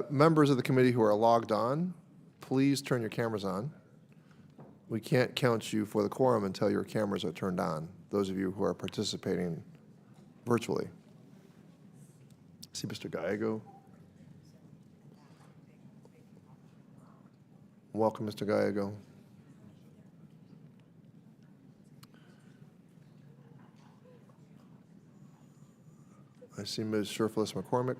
Members of the committee who are logged on, please turn your cameras on. We can't count you for the quorum until your cameras are turned on, those of you who are participating virtually. See Mr. Gallego. Welcome, Mr. Gallego. I see Ms. Sherfless McCormick.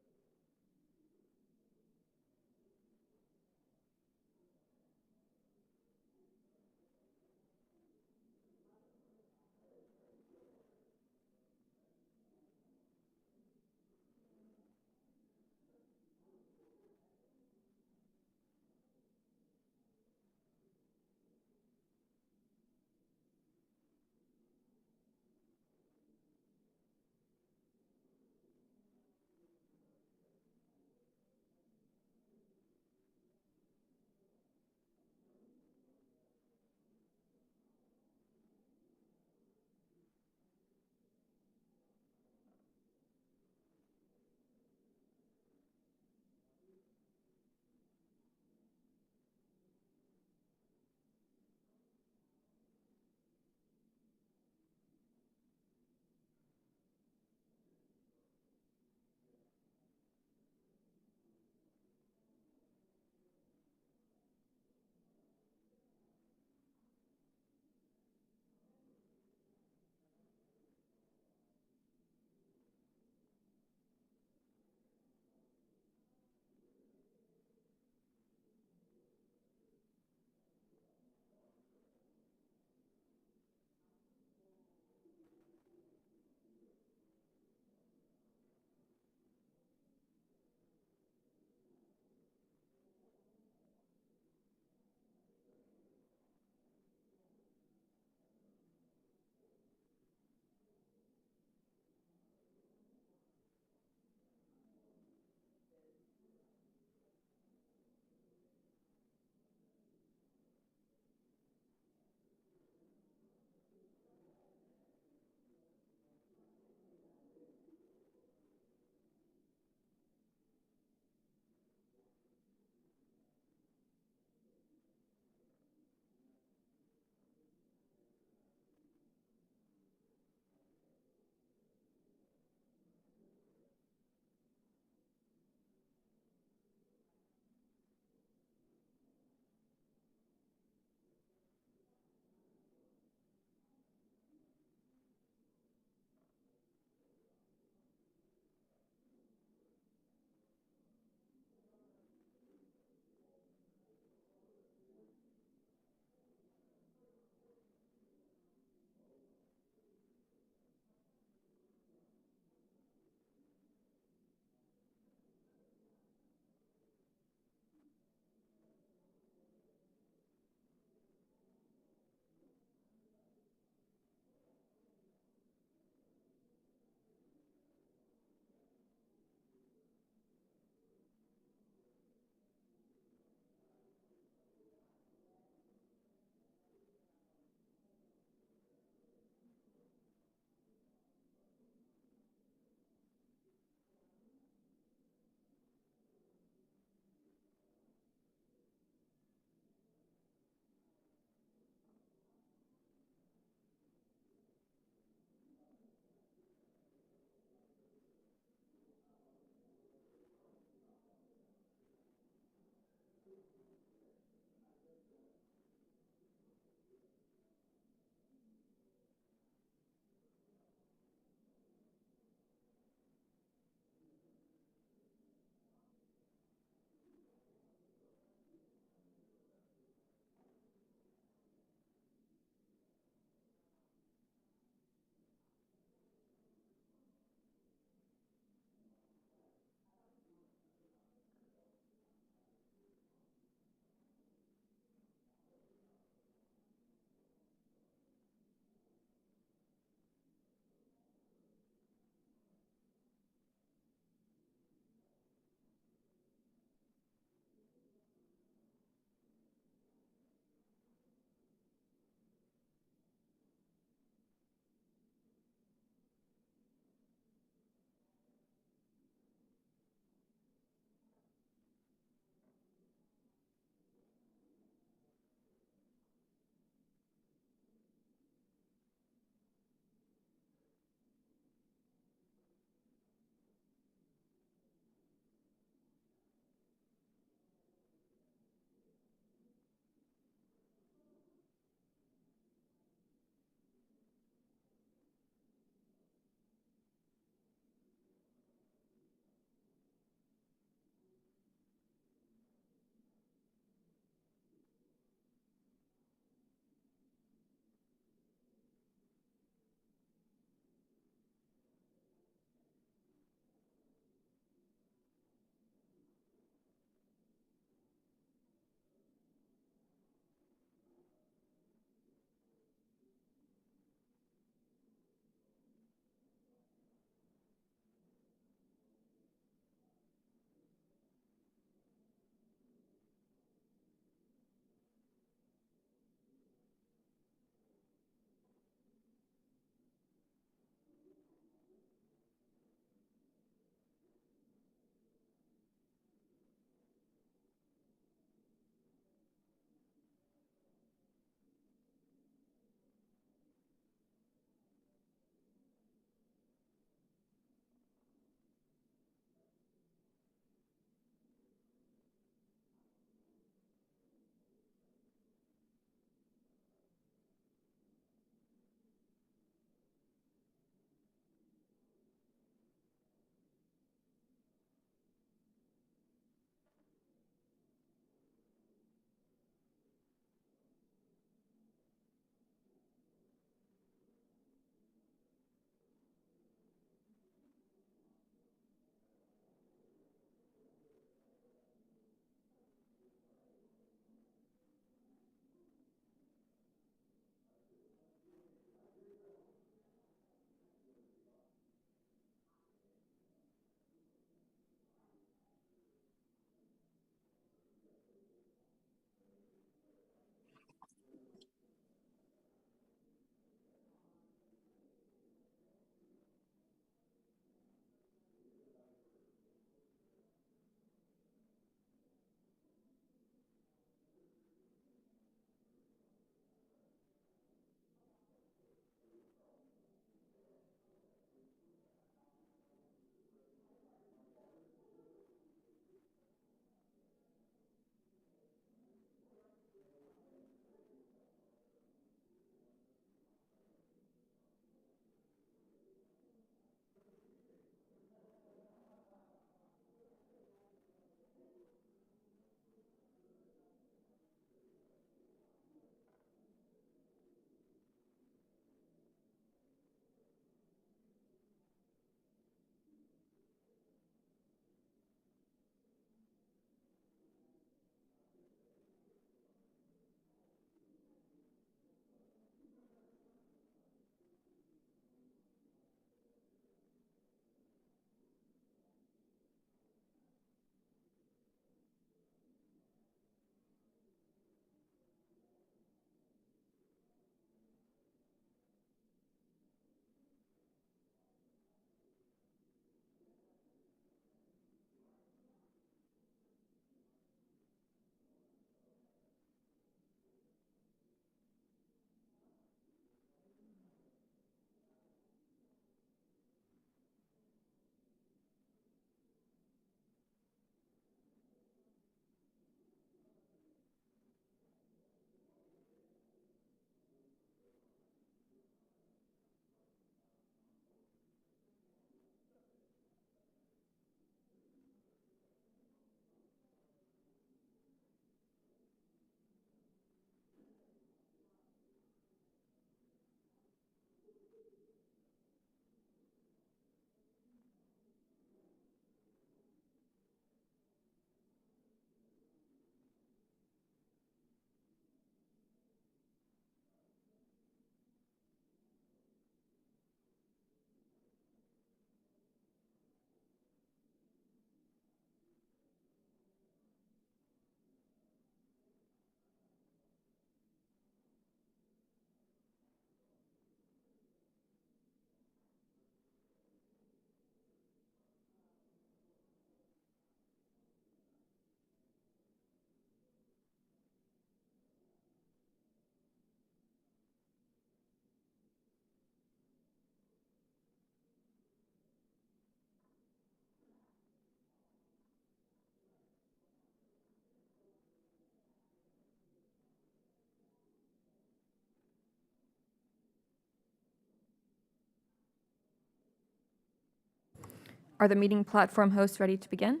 Are the meeting platform hosts ready to begin?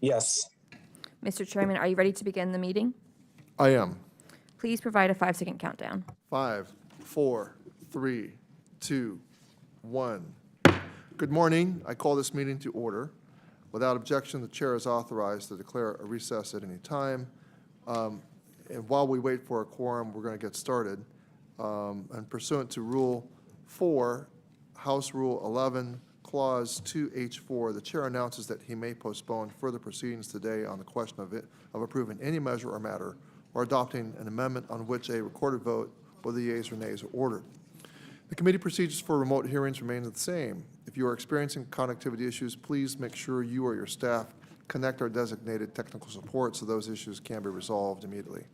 Yes. Mr. Chairman, are you ready to begin the meeting? I am. Please provide a 5-second countdown. 5, 4, 3, 2, 1. Good morning. I call this meeting to order. Without objection, the chair is authorized to declare a recess at any time. And while we wait for a quorum, we're going to get started. And pursuant to Rule 4, House Rule 11, Clause 2H4, the chair announces that he may postpone further proceedings today on the question of approving any measure or matter or adopting an amendment on which a recorded vote, whether yeas or nays, are ordered. The committee procedures for remote hearings remain the same. If you are experiencing connectivity issues, please make sure you or your staff connect our designated technical support so those issues can be resolved immediately.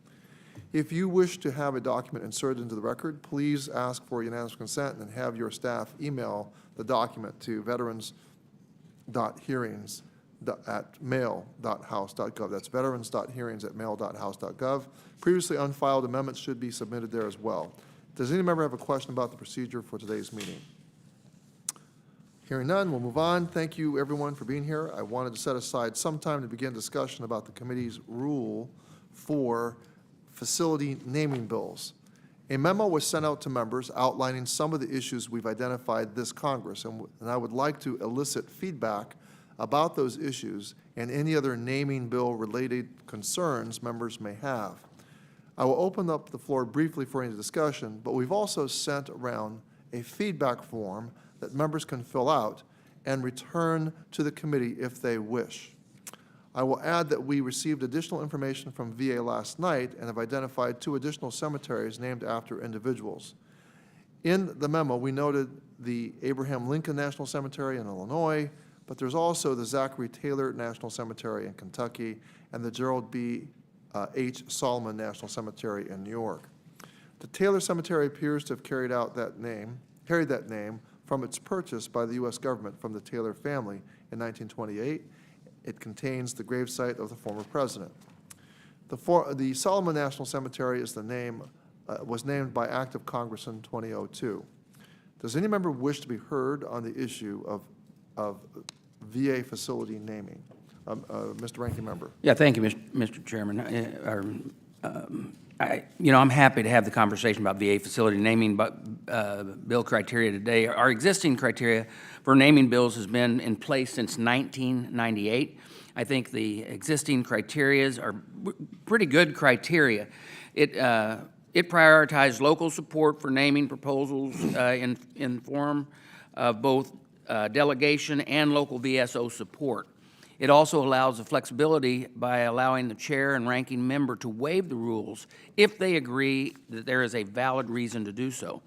If you wish to have a document inserted into the record, please ask for unanimous consent and have your staff email the document to veterans.hearings@mail.house.gov. That's veterans.hearings@mail.house.gov. Previously unfiled amendments should be submitted there as well. Does any member have a question about the procedure for today's meeting? Hearing none, we'll move on. Thank you, everyone, for being here. I wanted to set aside some time to begin discussion about the committee's rule for facility naming bills. A memo was sent out to members outlining some of the issues we've identified this Congress, and I would like to elicit feedback about those issues and any other naming bill-related concerns members may have. I will open up the floor briefly for any discussion, but we've also sent around a feedback form that members can fill out and return to the committee if they wish. I will add that we received additional information from VA last night and have identified 2 additional cemeteries named after individuals. In the memo, we noted the Abraham Lincoln National Cemetery in Illinois, but there's also the Zachary Taylor National Cemetery in Kentucky and the Gerald B. H. Solomon National Cemetery in New York. The Taylor Cemetery appears to have carried that name from its purchase by the U.S. government from the Taylor family in 1928. It contains the gravesite of the former president. The Solomon National Cemetery is was named by Act of Congress in 2002. Does any member wish to be heard on the issue of VA facility naming? Mr. Ranking Member. Yeah, thank you, Mr. Chairman. I'm happy to have the conversation about VA facility naming bill criteria today. Our existing criteria for naming bills has been in place since 1998. I think the existing criteria are pretty good criteria. It prioritized local support for naming proposals in form of both delegation and local VSO support. It also allows the flexibility by allowing the chair and ranking member to waive the rules if they agree that there is a valid reason to do so.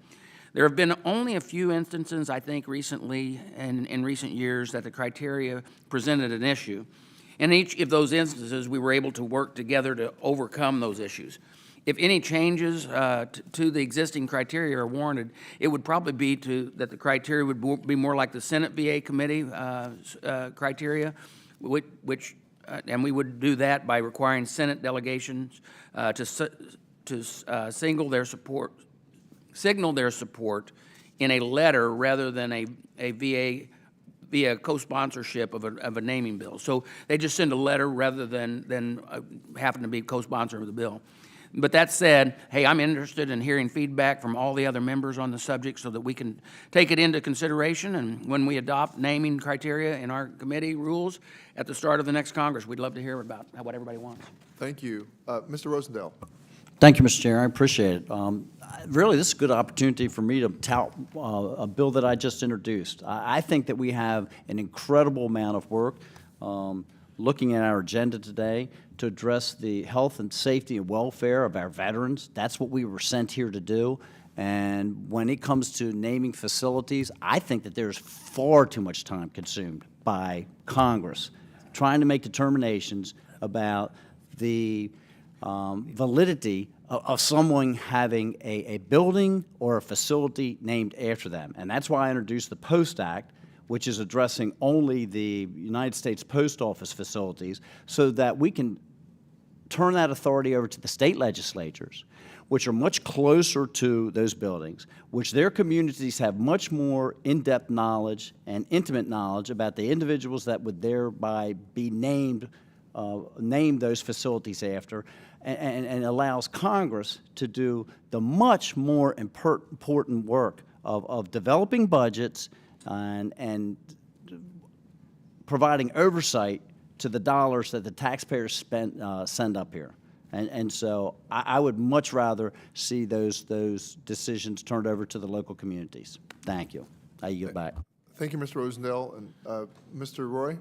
There have been only a few instances, I think, recently and in recent years that the criteria presented an issue. In each of those instances, we were able to work together to overcome those issues. If any changes to the existing criteria are warranted, it would probably be that the criteria would be more like the Senate VA committee criteria, and we would do that by requiring Senate delegations to signal their support in a letter rather than a VA via co-sponsorship of a naming bill. So they just send a letter rather than happen to be co-sponsor of the bill. But that said, hey, I'm interested in hearing feedback from all the other members on the subject so that we can take it into consideration. And when we adopt naming criteria in our committee rules at the start of the next Congress, we'd love to hear about what everybody wants. Thank you. Mr. Rosendale. Thank you, Mr. Chair. I appreciate it. Really, this is a good opportunity for me to tout a bill that I just introduced. I think that we have an incredible amount of work looking at our agenda today to address the health and safety and welfare of our veterans. That's what we were sent here to do. And when it comes to naming facilities, I think that there's far too much time consumed by Congress trying to make determinations about the validity of someone having a building or a facility named after them. And that's why I introduced the Post Act, which is addressing only the United States Post Office facilities, so that we can turn that authority over to the state legislatures, which are much closer to those buildings, which their communities have much more in-depth knowledge and intimate knowledge about the individuals that would thereby be named those facilities after, and allows Congress to do the much more important work of developing budgets and providing oversight to the dollars that the taxpayers send up here. And so I would much rather see those decisions turned over to the local communities. Thank you. I yield back. Thank you, Mr. Rosendale. And Mr. Roy?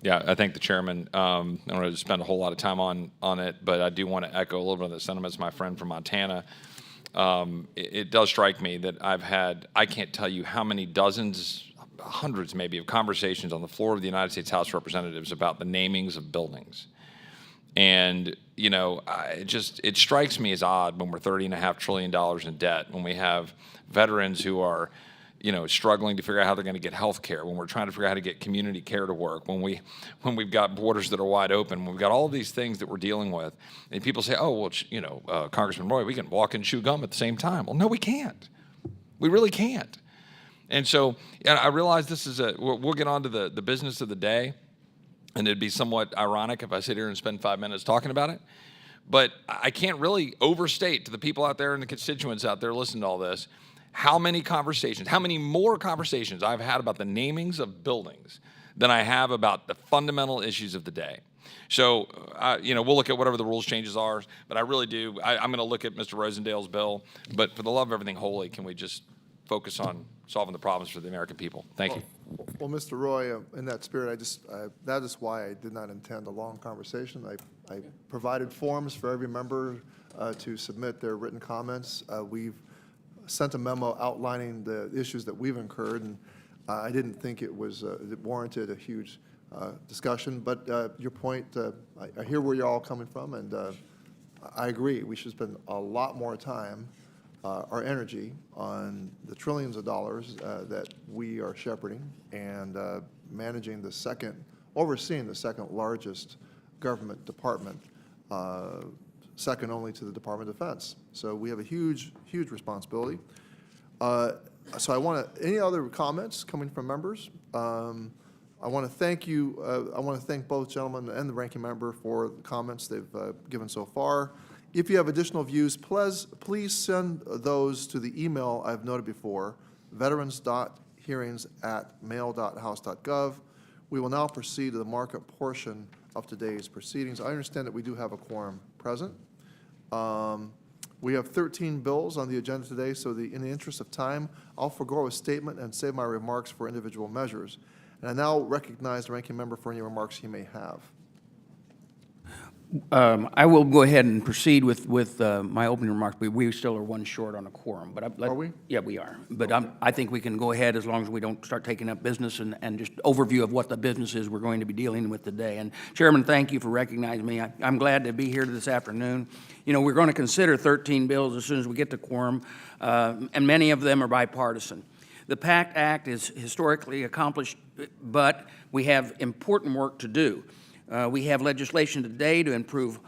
Yeah, I thank the chairman. I don't want to spend a whole lot of time on it, but I do want to echo a little bit of the sentiments of my friend from Montana. It does strike me that I can't tell you how many dozens, hundreds maybe, of conversations on the floor of the United States House of Representatives about the namings of buildings. And, you know, it strikes me as odd when we're $30.5 trillion in debt, when we have veterans who are, you know, struggling to figure out how they're going to get health care, when we're trying to figure out how to get community care to work, when we've got borders that are wide open, when we've got all of these things that we're dealing with, and people say, oh, well, you know, Congressman Roy, we can walk and chew gum at the same time. Well, no, we can't. We really can't. And so I realize this is we'll get on to the business of the day, and it'd be somewhat ironic if I sit here and spend 5 minutes talking about it. But I can't really overstate to the people out there and the constituents out there listening to all this how many more conversations I've had about the namings of buildings than I have about the fundamental issues of the day. So, you know, we'll look at whatever the rules changes are, but I really do. I'm going to look at Mr. Rosendale's bill, but for the love of everything holy, can we just focus on solving the problems for the American people? Thank you. Well, Mr. Roy, in that spirit, that is why I did not intend a long conversation. I provided forms for every member to submit their written comments. We've sent a memo outlining the issues that we've incurred, and I didn't think it warranted a huge discussion. But your point, I hear where you're all coming from, and I agree. We should spend a lot more time, our energy, on the trillions of dollars that we are shepherding and overseeing the second largest government department, second only to the Department of Defense. So we have a huge, huge responsibility. So any other comments coming from members? I want to thank you. I want to thank both gentlemen and the ranking member for the comments they've given so far. If you have additional views, please send those to the email I've noted before, veterans.hearings@mail.house.gov. We will now proceed to the markup portion of today's proceedings. I understand that we do have a quorum present. We have 13 bills on the agenda today, so in the interest of time, I'll forego a statement and save my remarks for individual measures. And I now recognize the ranking member for any remarks he may have. I will go ahead and proceed with my opening remarks, but we still are one short on a quorum. But Are we? Yeah, we are. But I think we can go ahead as long as we don't start taking up business and just overview of what the business is we're going to be dealing with today. And Chairman, thank you for recognizing me. I'm glad to be here this afternoon. You know, we're going to consider 13 bills as soon as we get to quorum, and many of them are bipartisan. The PACT Act is historically accomplished, but we have important work to do. We have legislation today to improve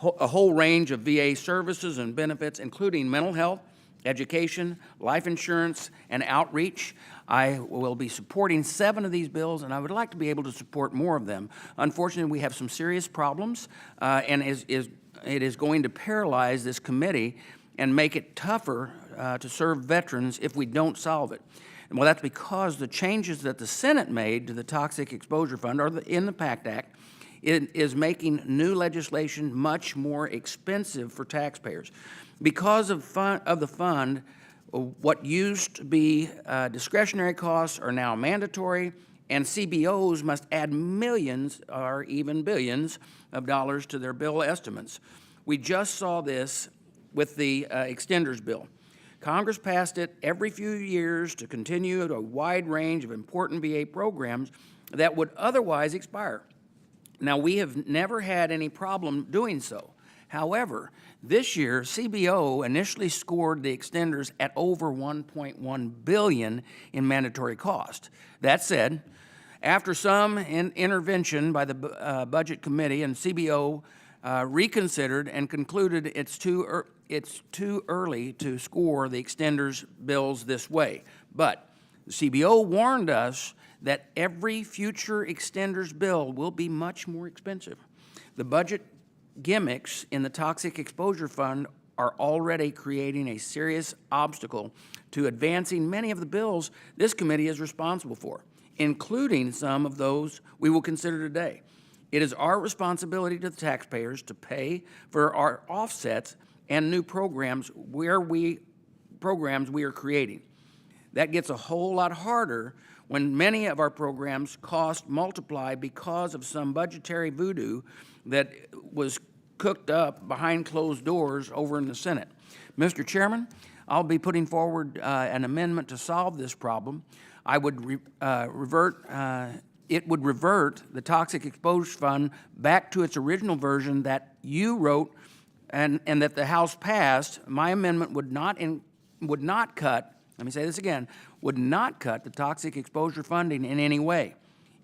a whole range of VA services and benefits, including mental health, education, life insurance, and outreach. I will be supporting 7 of these bills, and I would like to be able to support more of them. Unfortunately, we have some serious problems, and it is going to paralyze this committee and make it tougher to serve veterans if we don't solve it. And well, that's because the changes that the Senate made to the Toxic Exposure Fund, or in the PACT Act, it is making new legislation much more expensive for taxpayers. Because of the fund, what used to be discretionary costs are now mandatory, and CBOs must add millions or even billions of dollars to their bill estimates. We just saw this with the extenders bill. Congress passed it every few years to continue a wide range of important VA programs that would otherwise expire. Now, we have never had any problem doing so. However, this year, Cbo initially scored the extenders at over $1.1 billion in mandatory cost. That said, after some intervention by the Budget Committee, and Cbo reconsidered and concluded it's too it's too early to score the extenders bills this way. But the CBO warned us that every future extenders bill will be much more expensive. The budget gimmicks in the Toxic Exposure Fund are already creating a serious obstacle to advancing many of the bills this committee is responsible for, including some of those we will consider today. It is our responsibility to the taxpayers to pay for our offsets and new programs we are creating. That gets a whole lot harder when many of our programs cost multiply because of some budgetary voodoo that was cooked up behind closed doors over in the Senate. Mr. Chairman, I'll be putting forward an amendment to solve this problem. I would it would revert the Toxic Exposure Fund back to its original version that you wrote and that the House passed. My amendment would not cut, let me say this again, would not cut the toxic exposure funding in any way.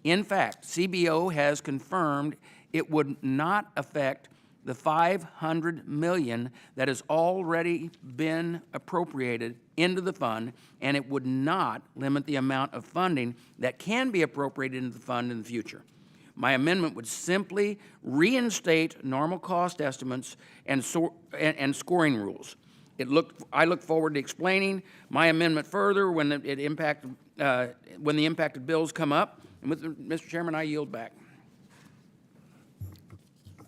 In fact, CBO has confirmed it would not affect the $500 million that has already been appropriated into the fund, and it would not limit the amount of funding that can be appropriated into the fund in the future. My amendment would simply reinstate normal cost estimates and scoring rules. I look forward to explaining my amendment further when the impacted bills come up. And with Mr. Chairman, I yield back.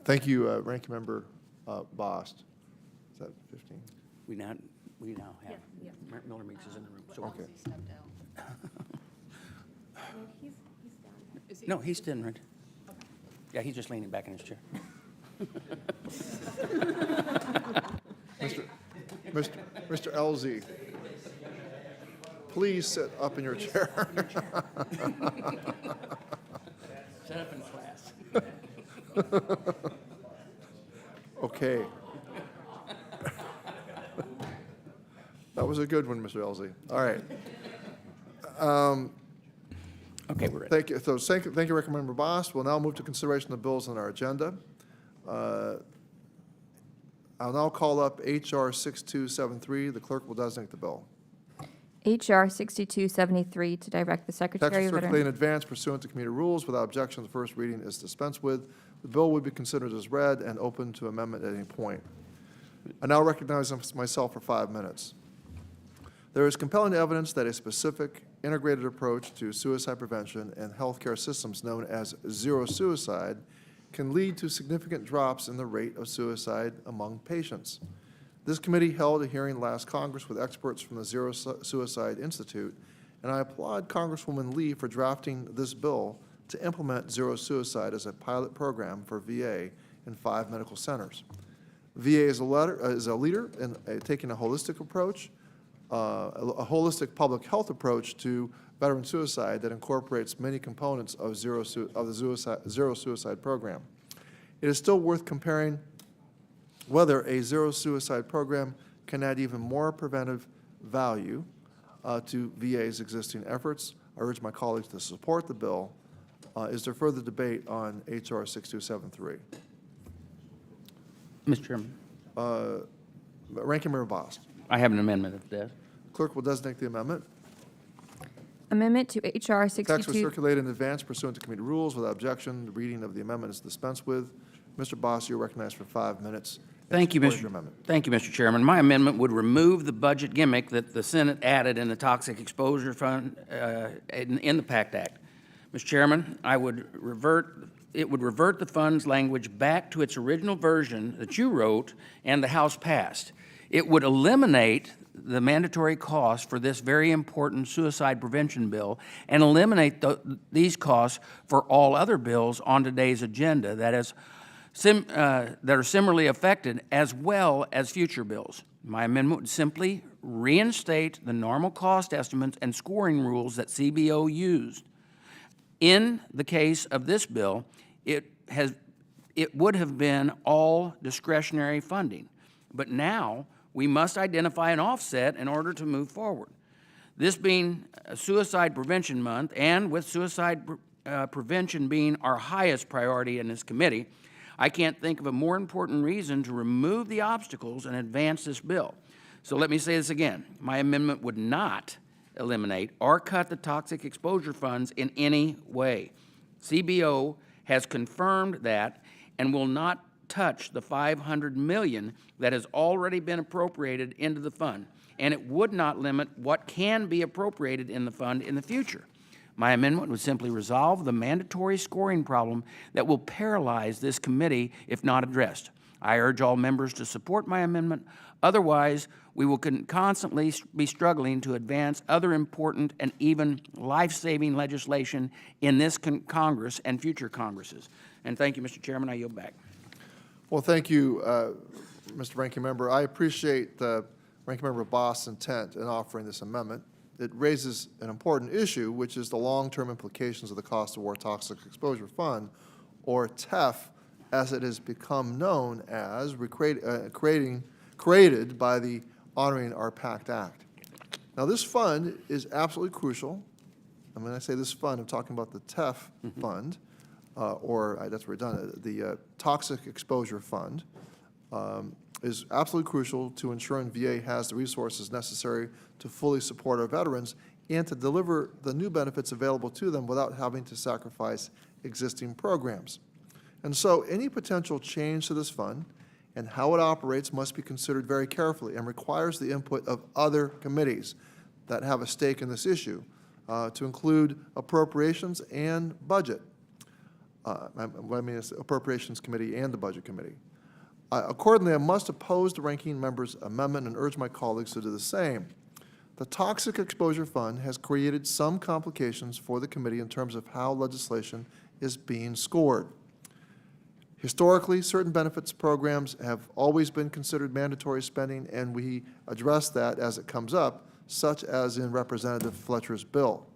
Thank you, Ranking Member Bost. Is that 15? We now have, Miller Meeks is in the room. So Okay. No, he's sitting right. Yeah, he's just leaning back in his chair. Mr. Elzey, please sit up in your chair. Sit up in class. Okay. That was a good one, Mr. Elzey. All right. Okay, we're ready. Thank you. So thank you, Ranking Member Bost. We'll now move to consideration of bills on our agenda. I'll now call up H.R. 6273. The clerk will designate the bill. H.R. 6273 to direct the Secretary Text of circulated in Veterans. advance pursuant to committee rules without objection. The first reading is dispensed with. The bill will be considered as read and open to amendment at any point. I now recognize myself for 5 minutes. There is compelling evidence that a specific integrated approach to suicide prevention and healthcare systems known as zero suicide can lead to significant drops in the rate of suicide among patients. This committee held a hearing last Congress with experts from the Zero Suicide Institute, and I applaud Congresswoman Lee for drafting this bill to implement zero suicide as a pilot program for VA in 5 medical centers. VA is a leader in taking a holistic approach, a holistic public health approach to veteran suicide that incorporates many components of the zero suicide program. It is still worth comparing whether a zero suicide program can add even more preventive value to VA's existing efforts. I urge my colleagues to support the bill. Is there further debate on H.R. 6273? Mr. Chairman, Ranking Member Bost. I have an amendment if that. Clerk will designate the amendment. Amendment to H.R. Text was 62. circulated in advance pursuant to committee rules without objection. The reading of the amendment is dispensed with. Mr. Bost, you're recognized for 5 minutes. Thank you, Support your Mr. amendment. Thank you, Mr. Chairman. My amendment would remove the budget gimmick that the Senate added in the Toxic Exposure Fund in the PACT Act. Mr. Chairman, it would revert the fund's language back to its original version that you wrote and the House passed. It would eliminate the mandatory costs for this very important suicide prevention bill and eliminate these costs for all other bills on today's agenda that are similarly affected, as well as future bills. My amendment would simply reinstate the normal cost estimates and scoring rules that CBO used. In the case of this bill, it would have been all discretionary funding, but now we must identify an offset in order to move forward. This being Suicide Prevention Month, and with suicide prevention being our highest priority in this committee, I can't think of a more important reason to remove the obstacles and advance this bill. So let me say this again. My amendment would not eliminate or cut the toxic exposure funds in any way. Cbo has confirmed that and will not touch the $500 million that has already been appropriated into the fund, and it would not limit what can be appropriated in the fund in the future. My amendment would simply resolve the mandatory scoring problem that will paralyze this committee if not addressed. I urge all members to support my amendment. Otherwise, we will constantly be struggling to advance other important and even life-saving legislation in this Congress and future Congresses. And thank you, Mr. Chairman. I yield back. Well, thank you, Mr. Ranking Member. I appreciate the Ranking Member Boss' intent in offering this amendment. It raises an important issue, which is the long-term implications of the Cost of War Toxic Exposure Fund, or TEF, as it has become known as, created by the Honoring Our Pact Act. Now, this fund is absolutely crucial. And when I say this fund, I'm talking about the TEF fund, that's redundant, the Toxic Exposure Fund, is absolutely crucial to ensuring VA has the resources necessary to fully support our veterans and to deliver the new benefits available to them without having to sacrifice existing programs. And so any potential change to this fund and how it operates must be considered very carefully and requires the input of other committees that have a stake in this issue, to include appropriations and budget. It's Appropriations Committee and the Budget Committee. Accordingly, I must oppose the Ranking Member's amendment and urge my colleagues to do the same. The Toxic Exposure Fund has created some complications for the committee in terms of how legislation is being scored. Historically, certain benefits programs have always been considered mandatory spending, and we address that as it comes up, such as in Representative Fletcher's bill.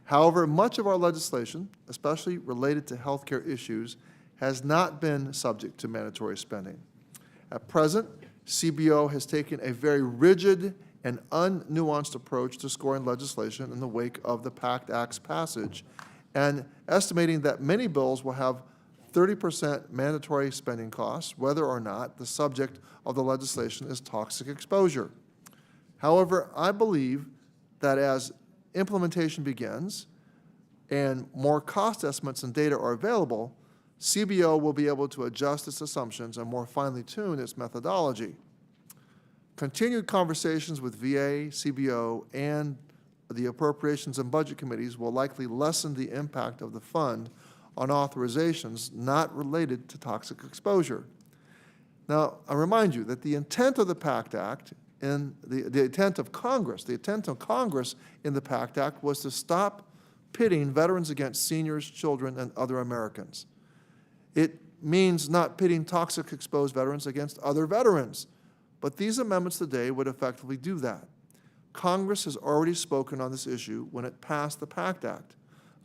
However, much of our legislation, especially related to healthcare issues, has not been subject to mandatory spending. At present, Cbo has taken a very rigid and unnuanced approach to scoring legislation in the wake of the PACT Act's passage, and estimating that many bills will have 30% mandatory spending costs, whether or not the subject of the legislation is toxic exposure. However, I believe that as implementation begins and more cost estimates and data are available, Cbo will be able to adjust its assumptions and more finely tune its methodology. Continued conversations with VA, Cbo, and the Appropriations and Budget Committees will likely lessen the impact of the fund on authorizations not related to toxic exposure. Now, I remind you that the intent of the PACT Act and the intent of Congress in the PACT Act was to stop pitting veterans against seniors, children, and other Americans. It means not pitting toxic exposed veterans against other veterans, but these amendments today would effectively do that. Congress has already spoken on this issue when it passed the PACT Act,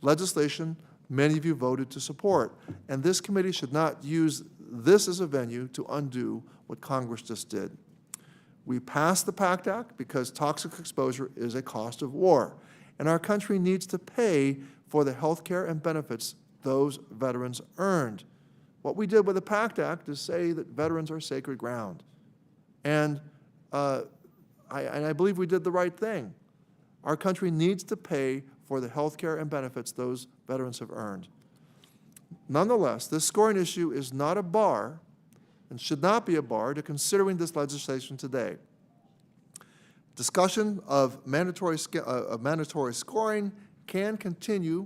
legislation many of you voted to support, and this committee should not use this as a venue to undo what Congress just did. We passed the PACT Act because toxic exposure is a cost of war, and our country needs to pay for the health care and benefits those veterans earned. What we did with the PACT Act is say that veterans are sacred ground, and I believe we did the right thing. Our country needs to pay for the health care and benefits those veterans have earned. Nonetheless, this scoring issue is not a bar and should not be a bar to considering this legislation today. Discussion of mandatory scoring can continue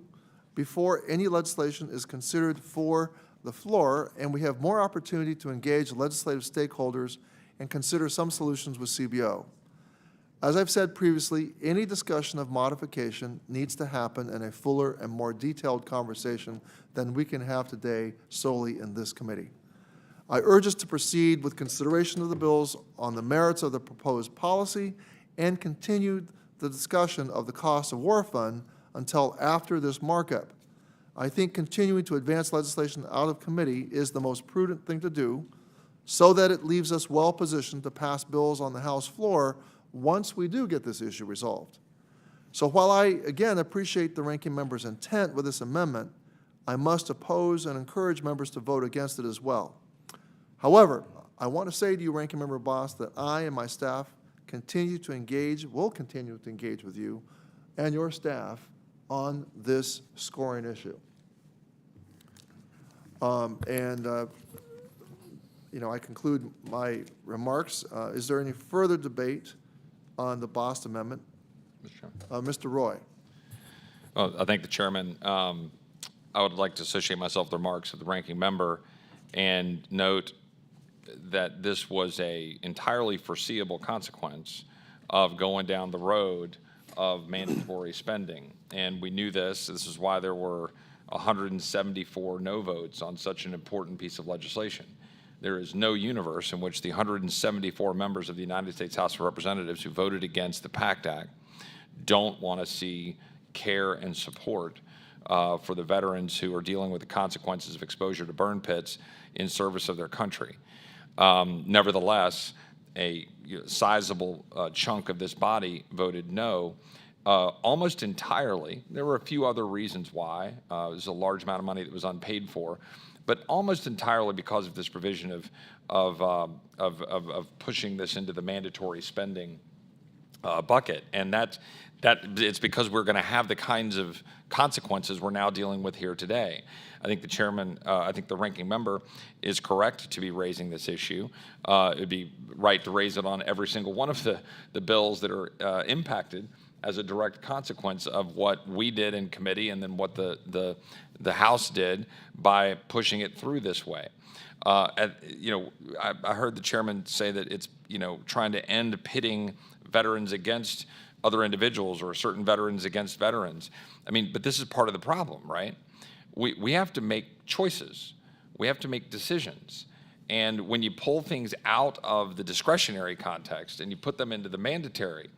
before any legislation is considered for the floor, and we have more opportunity to engage legislative stakeholders and consider some solutions with Cbo. As I've said previously, any discussion of modification needs to happen in a fuller and more detailed conversation than we can have today solely in this committee. I urge us to proceed with consideration of the bills on the merits of the proposed policy and continue the discussion of the Cost of War Fund until after this markup. I think continuing to advance legislation out of committee is the most prudent thing to do so that it leaves us well positioned to pass bills on the House floor once we do get this issue resolved. So while I, again, appreciate the ranking member's intent with this amendment, I must oppose and encourage members to vote against it as well. However, I want to say to you, Ranking Member Boss, that I and my staff will continue to engage with you and your staff on this scoring issue. I conclude my remarks. Is there any further debate on the Boss Amendment? Mr. Chairman. Mr. Roy. Well, I thank the chairman. I would like to associate myself with the remarks of the ranking member and note that this was a entirely foreseeable consequence of going down the road of mandatory spending. And we knew this. This is why there were 174 no votes on such an important piece of legislation. There is no universe in which the 174 members of the United States House of Representatives who voted against the PACT Act don't want to see care and support for the veterans who are dealing with the consequences of exposure to burn pits in service of their country. Nevertheless, a sizable chunk of this body voted no, almost entirely. There were a few other reasons why. There's a large amount of money that was unpaid for, but almost entirely because of this provision of pushing this into the mandatory spending bucket. And that it's because we're going to have the kinds of consequences we're now dealing with here today. I think the chairman, I think the ranking member is correct to be raising this issue. It would be right to raise it on every single one of the bills that are impacted as a direct consequence of what we did in committee and then what the House did by pushing it through this way. I heard the chairman say that it's trying to end pitting veterans against other individuals or certain veterans against veterans. I mean, but this is part of the problem, right? We have to make choices. We have to make decisions. And when you pull things out of the discretionary context and you put them into the mandatory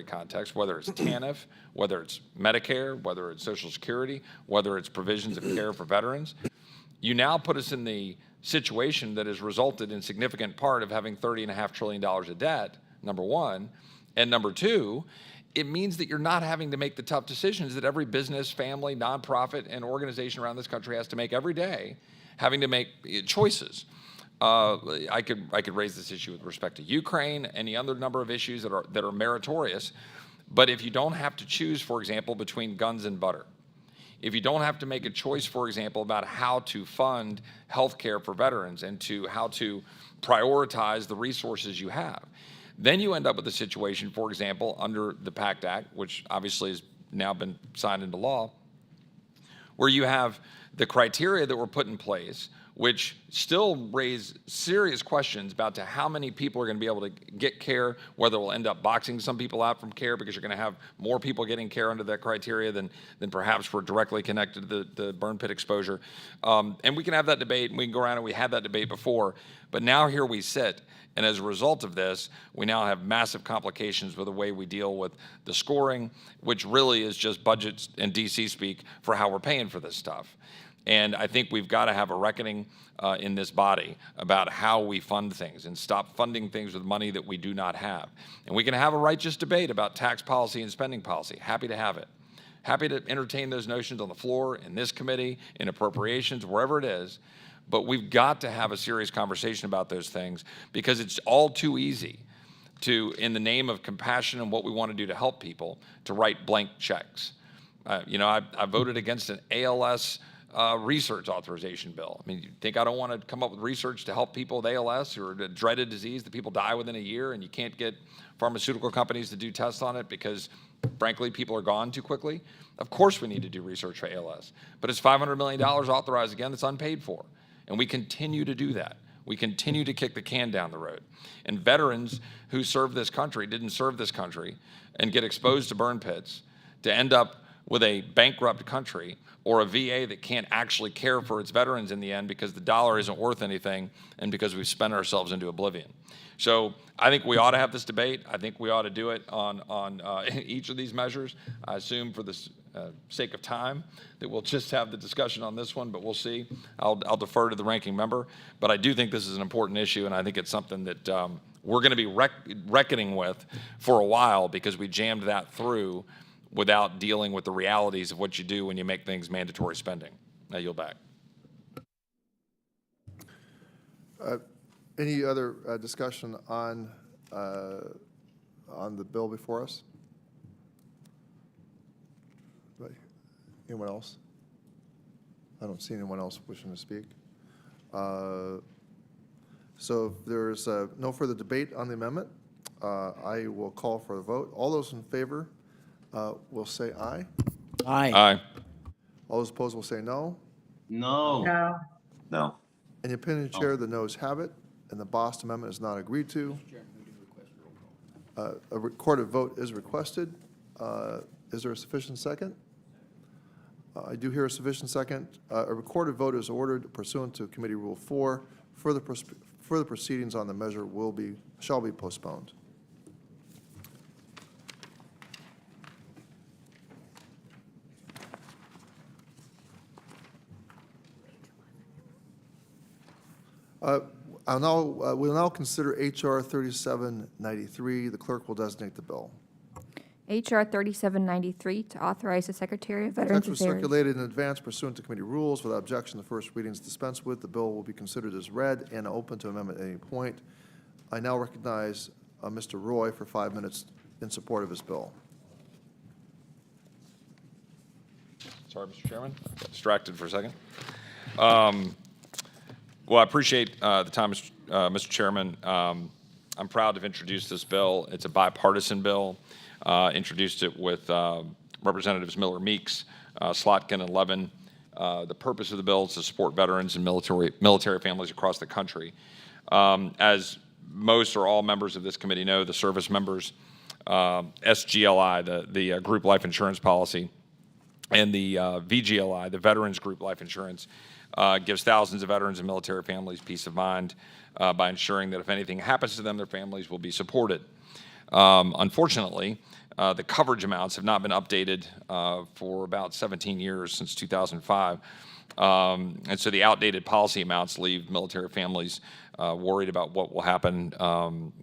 context, whether it's TANF, whether it's Medicare, whether it's Social Security, whether it's provisions of care for veterans, you now put us in the situation that has resulted in significant part of having $30.5 trillion of debt, number one. And number two, it means that you're not having to make the tough decisions that every business, family, nonprofit, and organization around this country has to make every day, having to make choices. I could raise this issue with respect to Ukraine, any other number of issues that are meritorious. But if you don't have to choose, for example, between guns and butter, if you don't have to make a choice, for example, about how to fund health care for veterans and how to prioritize the resources you have, then you end up with a situation, for example, under the PACT Act, which obviously has now been signed into law, where you have the criteria that were put in place, which still raise serious questions about to how many people are going to be able to get care, whether we'll end up boxing some people out from care because you're going to have more people getting care under that criteria than perhaps were directly connected to the burn pit exposure. And we can have that debate, and we can go around, and we had that debate before. But now here we sit, and as a result of this, we now have massive complications with the way we deal with the scoring, which really is just budgets and DC speak for how we're paying for this stuff. And I think we've got to have a reckoning in this body about how we fund things and stop funding things with money that we do not have. And we can have a righteous debate about tax policy and spending policy. Happy to have it. Happy to entertain those notions on the floor, in this committee, in appropriations, wherever it is. But we've got to have a serious conversation about those things because it's all too easy to, in the name of compassion and what we want to do to help people, to write blank checks. I voted against an ALS research authorization bill. I mean, you think I don't want to come up with research to help people with ALS or a dreaded disease that people die within a year and you can't get pharmaceutical companies to do tests on it because, frankly, people are gone too quickly? Of course we need to do research for ALS. But it's $500 million authorized again that's unpaid for. And we continue to do that. We continue to kick the can down the road. And veterans who served this country, didn't serve this country, and get exposed to burn pits to end up with a bankrupt country or a VA that can't actually care for its veterans in the end because the dollar isn't worth anything and because we've spent ourselves into oblivion. So I think we ought to have this debate. I think we ought to do it on each of these measures. I assume for the sake of time that we'll just have the discussion on this one, but we'll see. I'll defer to the ranking member. But I do think this is an important issue, and I think it's something that we're going to be reckoning with for a while because we jammed that through without dealing with the realities of what you do when you make things mandatory spending. I yield back. Any other discussion on the bill before us? Anyone else? I don't see anyone else wishing to speak. So if there's no further debate on the amendment, I will call for a vote. All those in favor will say aye. Aye. Aye. All those opposed will say no. No. No. No. In the opinion of the chair, the noes have it, and the Boston Amendment is not agreed to. A recorded vote is requested. Is there a sufficient second? I do hear a sufficient second. A recorded vote is ordered pursuant to Committee Rule 4. Further proceedings on the measure shall be postponed. We'll now consider H.R. 3793. The clerk will designate the bill. H.R. 3793, to authorize the Secretary of Veterans Text was Affairs. circulated in advance pursuant to committee rules. Without objection, the first reading is dispensed with. The bill will be considered as read and open to amendment at any point. I now recognize Mr. Roy for 5 minutes in support of his bill. Sorry, Mr. Chairman. Got distracted for a second. Well, I appreciate the time, Mr. Chairman. I'm proud to have introduced this bill. It's a bipartisan bill. Introduced it with Representatives Miller Meeks, Slotkin, and Levin. The purpose of the bill is to support veterans and military families across the country. As most or all members of this committee know, the service members, SGLI, the group life insurance policy, and the VGLI, the Veterans Group Life Insurance, gives thousands of veterans and military families peace of mind by ensuring that if anything happens to them, their families will be supported. Unfortunately, the coverage amounts have not been updated for about 17 years, since 2005. And so the outdated policy amounts leave military families worried about what will happen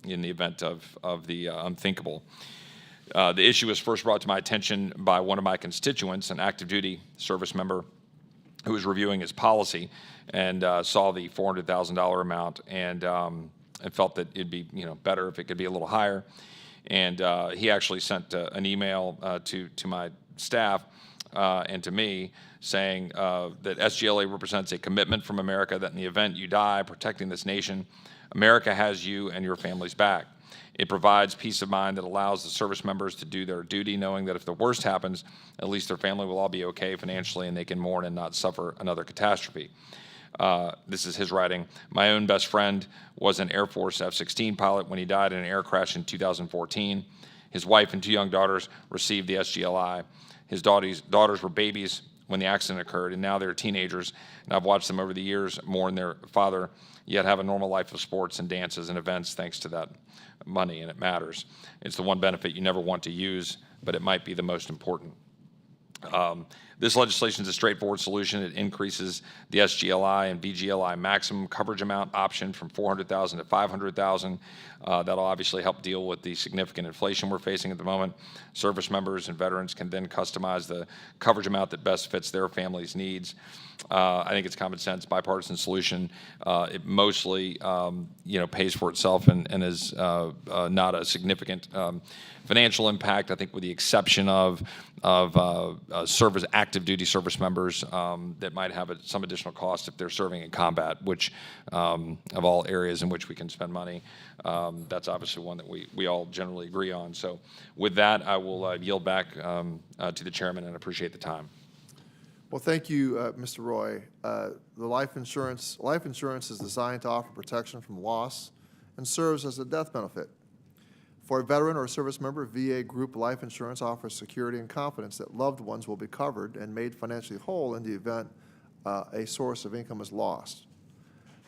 in the event of the unthinkable. The issue was first brought to my attention by one of my constituents, an active duty service member who was reviewing his policy and saw the $400,000 amount and felt that it'd be better if it could be a little higher. And he actually sent an email to my staff and to me saying that SGLA represents a commitment from America that in the event you die protecting this nation, America has you and your families back. It provides peace of mind that allows the service members to do their duty, knowing that if the worst happens, at least their family will all be okay financially and they can mourn and not suffer another catastrophe. This is his writing. My own best friend was an Air Force F-16 pilot when he died in an air crash in 2014. His wife and 2 young daughters received the SGLI. His daughters were babies when the accident occurred, and now they're teenagers, and I've watched them over the years mourn their father, yet have a normal life of sports and dances and events thanks to that money, and it matters. It's the one benefit you never want to use, but it might be the most important. This legislation is a straightforward solution. It increases the SGLI and VGLI maximum coverage amount option from $400,000 to $500,000. That'll obviously help deal with the significant inflation we're facing at the moment. Service members and veterans can then customize the coverage amount that best fits their family's needs. I think it's common sense, bipartisan solution. It mostly, pays for itself and is not a significant financial impact. I think with the exception of active duty service members that might have some additional cost if they're serving in combat, which of all areas in which we can spend money, that's obviously one that we all generally agree on. So with that, I will yield back to the chairman and appreciate the time. Well, thank you, Mr. Roy. The life insurance is designed to offer protection from loss and serves as a death benefit. For a veteran or service member, VA group life insurance offers security and confidence that loved ones will be covered and made financially whole in the event a source of income is lost.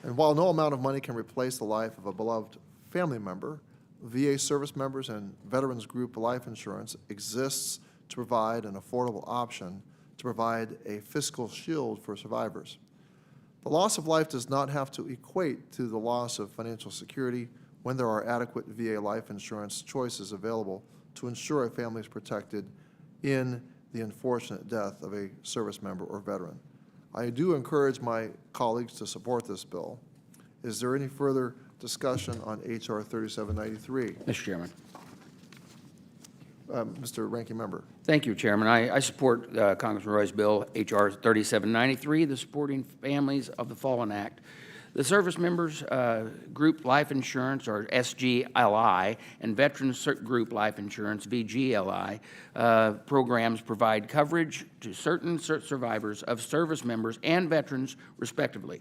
And while no amount of money can replace the life of a beloved family member, VA service members and veterans group life insurance exists to provide an affordable option to provide a fiscal shield for survivors. The loss of life does not have to equate to the loss of financial security when there are adequate VA life insurance choices available to ensure a family is protected in the unfortunate death of a service member or veteran. I do encourage my colleagues to support this bill. Is there any further discussion on H.R. 3793? Mr. Chairman. Mr. Ranking Member. Thank you, Chairman. I support Congressman Roy's bill, H.R. 3793, the Supporting Families of the Fallen Act. The Service Members Group Life Insurance, or SGLI, and Veterans Group Life Insurance, VGLI, programs provide coverage to certain survivors of service members and veterans, respectively.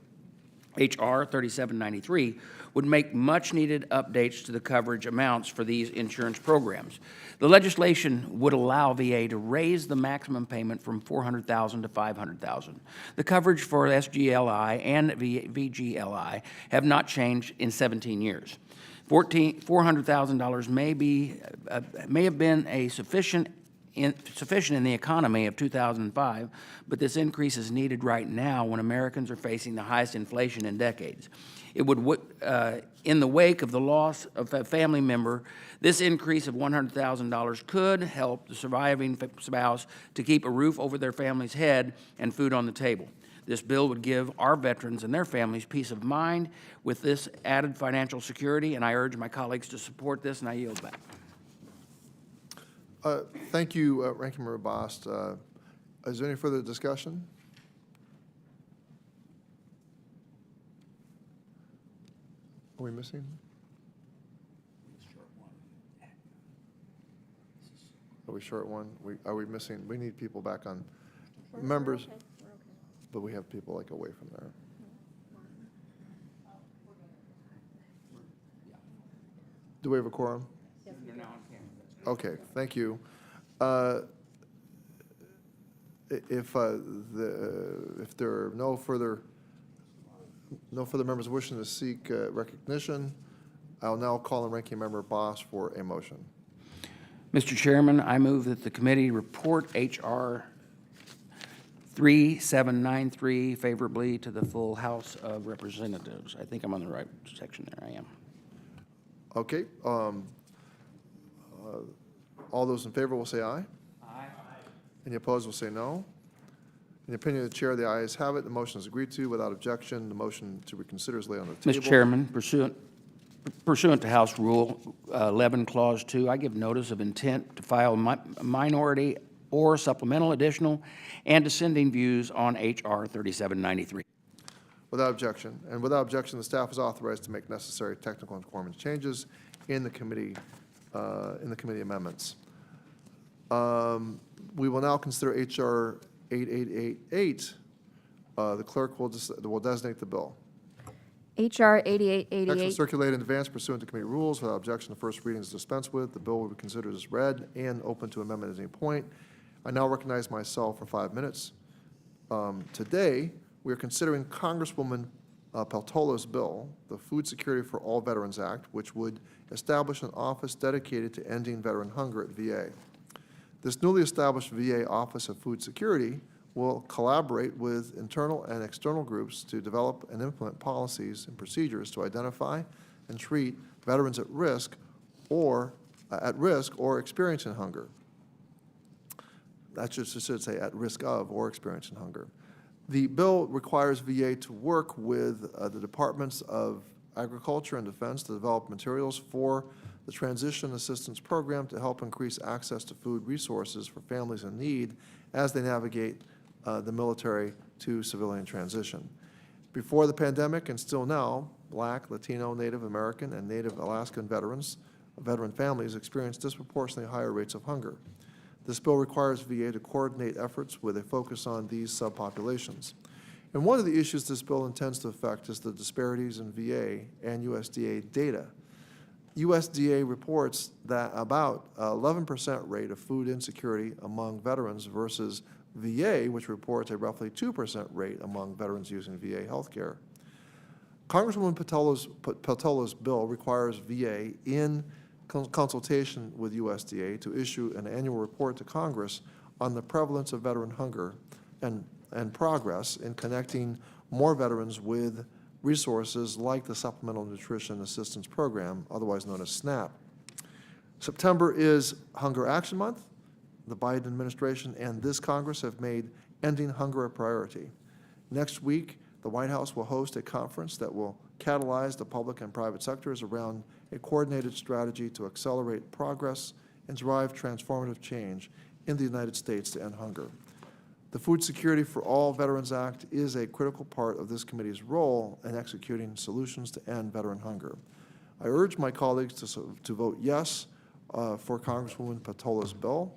H.R. 3793 would make much-needed updates to the coverage amounts for these insurance programs. The legislation would allow VA to raise the maximum payment from $400,000 to $500,000. The coverage for SGLI and VGLI have not changed in 17 years. $400,000 may have been a sufficient in the economy of 2005, but this increase is needed right now when Americans are facing the highest inflation in decades. It would, in the wake of the loss of a family member, this increase of $100,000 could help the surviving spouse to keep a roof over their family's head and food on the table. This bill would give our veterans and their families peace of mind with this added financial security, and I urge my colleagues to support this, and I yield back. Thank you, Ranking Member Bost. Is there any further discussion? Are we missing? Are we short one? Are we missing? We need people back on. Members, but we have people like away from there. Do we have a quorum? Okay, thank you. If there are no further members wishing to seek recognition, I'll now call on Ranking Member Bost for a motion. Mr. Chairman, I move that the committee report H.R. 3793 favorably to the full House of Representatives. I think I'm on the right section there. I am. Okay. All those in favor will say aye. Aye. Any opposed will say no. In the opinion of the chair, the ayes have it. The motion is agreed to. Without objection, the motion to reconsider is laid on the table. Mr. Chairman, pursuant to House Rule 11, Clause 2, I give notice of intent to file minority or supplemental, additional, and dissenting views on H.R. 3793. Without objection. And without objection, the staff is authorized to make necessary technical and conformance changes in the committee amendments. We will now consider H.R. 8888. The clerk will designate the bill. H.R. Text will 8888. circulate in advance pursuant to committee rules. Without objection, the first reading is dispensed with. The bill will be considered as read and open to amendment at any point. I now recognize myself for 5 minutes. Today, we are considering Congresswoman Peltola's bill, the Food Security for All Veterans Act, which would establish an office dedicated to ending veteran hunger at VA. This newly established VA Office of Food Security will collaborate with internal and external groups to develop and implement policies and procedures to identify and treat veterans at risk or experiencing hunger. That should say at risk of or experiencing hunger. The bill requires VA to work with the Departments of Agriculture and Defense to develop materials for the Transition Assistance Program to help increase access to food resources for families in need as they navigate the military to civilian transition. Before the pandemic and still now, Black, Latino, Native American, and Native Alaskan veteran families experience disproportionately higher rates of hunger. This bill requires VA to coordinate efforts with a focus on these subpopulations. And one of the issues this bill intends to affect is the disparities in VA and USDA data. USDA reports that about 11% rate of food insecurity among veterans versus VA, which reports a roughly 2% rate among veterans using VA health care. Congresswoman Peltola's bill requires VA, in consultation with USDA, to issue an annual report to Congress on the prevalence of veteran hunger and progress in connecting more veterans with resources like the Supplemental Nutrition Assistance Program, otherwise known as SNAP. September is Hunger Action Month. The Biden administration and this Congress have made ending hunger a priority. Next week, the White House will host a conference that will catalyze the public and private sectors around a coordinated strategy to accelerate progress and drive transformative change in the United States to end hunger. The Food Security for All Veterans Act is a critical part of this committee's role in executing solutions to end veteran hunger. I urge my colleagues to vote yes for Congresswoman Patola's bill.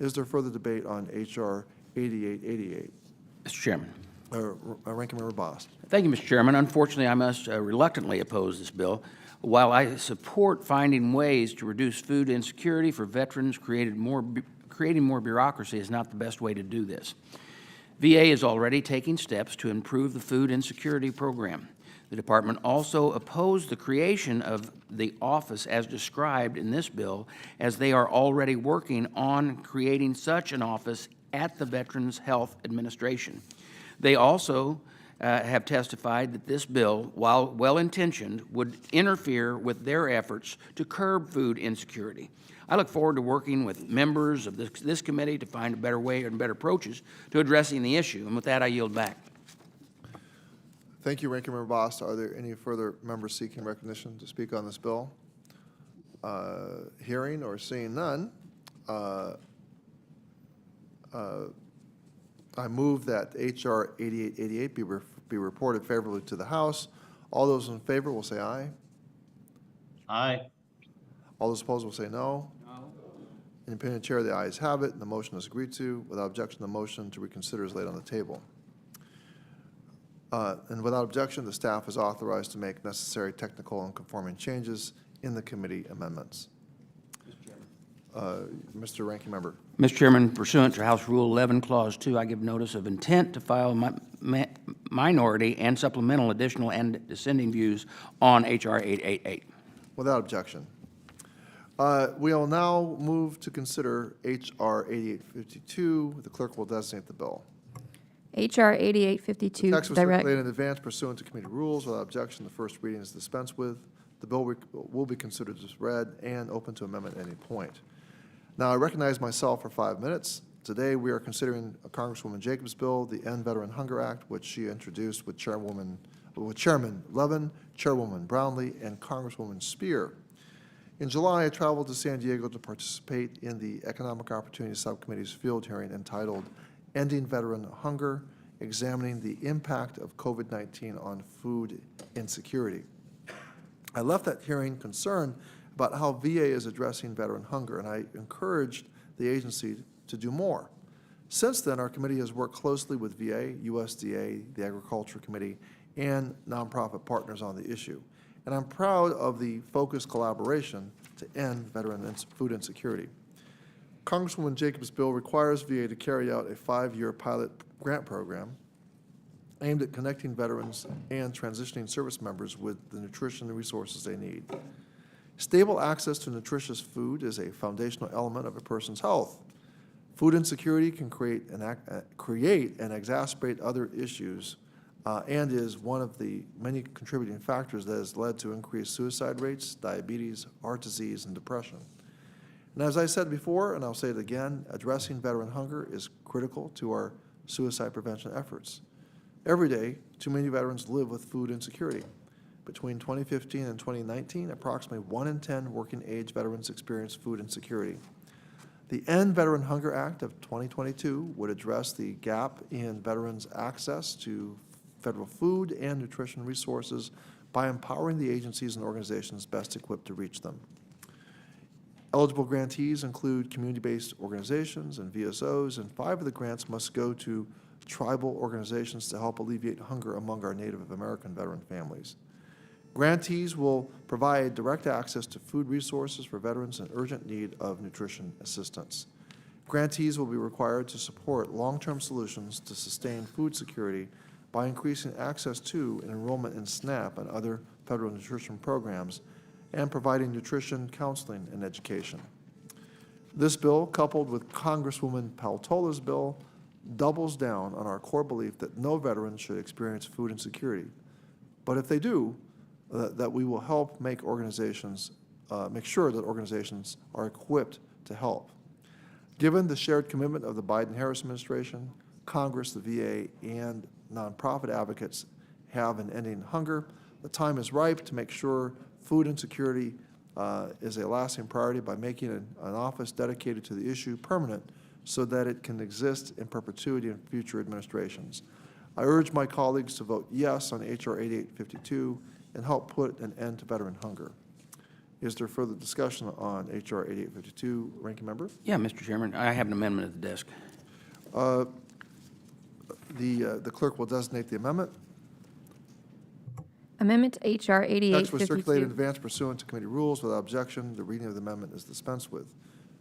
Is there further debate on H.R. 8888? Mr. Chairman. Ranking Member Boss. Thank you, Mr. Chairman. Unfortunately, I must reluctantly oppose this bill. While I support finding ways to reduce food insecurity for veterans, creating more bureaucracy is not the best way to do this. VA is already taking steps to improve the food insecurity program. The department also opposed the creation of the office as described in this bill, as they are already working on creating such an office at the Veterans Health Administration. They also have testified that this bill, while well-intentioned, would interfere with their efforts to curb food insecurity. I look forward to working with members of this committee to find a better way and better approaches to addressing the issue. And with that, I yield back. Thank you, Ranking Member Boss. Are there any further members seeking recognition to speak on this bill? Hearing or seeing none, I move that H.R. 8888 be reported favorably to the House. All those in favor will say aye. Aye. All those opposed will say no. No. Independent Chair, the ayes have it, and the motion is agreed to. Without objection, the motion to reconsider is laid on the table. And without objection, the staff is authorized to make necessary technical and conforming changes in the committee amendments. Mr. Ranking Member. Mr. Chairman, pursuant to House Rule 11, Clause 2, I give notice of intent to file minority and supplemental additional and dissenting views on H.R. 888. Without objection. We will now move to consider H.R. 8852. The clerk will designate the bill. H.R. 8852, Text was direct. circulated in advance pursuant to committee rules. Without objection, the first reading is dispensed with. The bill will be considered as read and open to amendment at any point. Now, I recognize myself for 5 minutes. Today, we are considering Congresswoman Jacobs' bill, the End Veteran Hunger Act, which she introduced with Chairman Levin, Chairwoman Brownlee, and Congresswoman Spear. In July, I traveled to San Diego to participate in the Economic Opportunity Subcommittee's field hearing entitled Ending Veteran Hunger, Examining the Impact of COVID-19 on Food Insecurity. I left that hearing concerned about how VA is addressing veteran hunger, and I encouraged the agency to do more. Since then, our committee has worked closely with VA, USDA, the Agriculture Committee, and nonprofit partners on the issue. And I'm proud of the focused collaboration to end veteran food insecurity. Congresswoman Jacobs' bill requires VA to carry out a 5-year pilot grant program aimed at connecting veterans and transitioning service members with the nutrition and resources they need. Stable access to nutritious food is a foundational element of a person's health. Food insecurity can create and exacerbate other issues and is one of the many contributing factors that has led to increased suicide rates, diabetes, heart disease, and depression. And as I said before, and I'll say it again, addressing veteran hunger is critical to our suicide prevention efforts. Every day, too many veterans live with food insecurity. Between 2015 and 2019, approximately 1 in 10 working-age veterans experienced food insecurity. The End Veteran Hunger Act of 2022 would address the gap in veterans' access to federal food and nutrition resources by empowering the agencies and organizations best equipped to reach them. Eligible grantees include community-based organizations and VSOs, and 5 of the grants must go to tribal organizations to help alleviate hunger among our Native American veteran families. Grantees will provide direct access to food resources for veterans in urgent need of nutrition assistance. Grantees will be required to support long-term solutions to sustain food security by increasing access to and enrollment in SNAP and other federal nutrition programs and providing nutrition, counseling, and education. This bill, coupled with Congresswoman Patola's bill, doubles down on our core belief that no veteran should experience food insecurity. But if they do, that we will help make sure that organizations are equipped to help. Given the shared commitment of the Biden-Harris administration, Congress, the VA, and nonprofit advocates have in ending hunger. The time is ripe to make sure food insecurity is a lasting priority by making an office dedicated to the issue permanent so that it can exist in perpetuity in future administrations. I urge my colleagues to vote yes on H.R. 8852 and help put an end to veteran hunger. Is there further discussion on H.R. 8852? Ranking member? Yeah, Mr. Chairman, I have an amendment at the desk. The clerk will designate the amendment. Amendment to H.R. Text was circulated in 8852. advance pursuant to committee rules. Without objection, the reading of the amendment is dispensed with.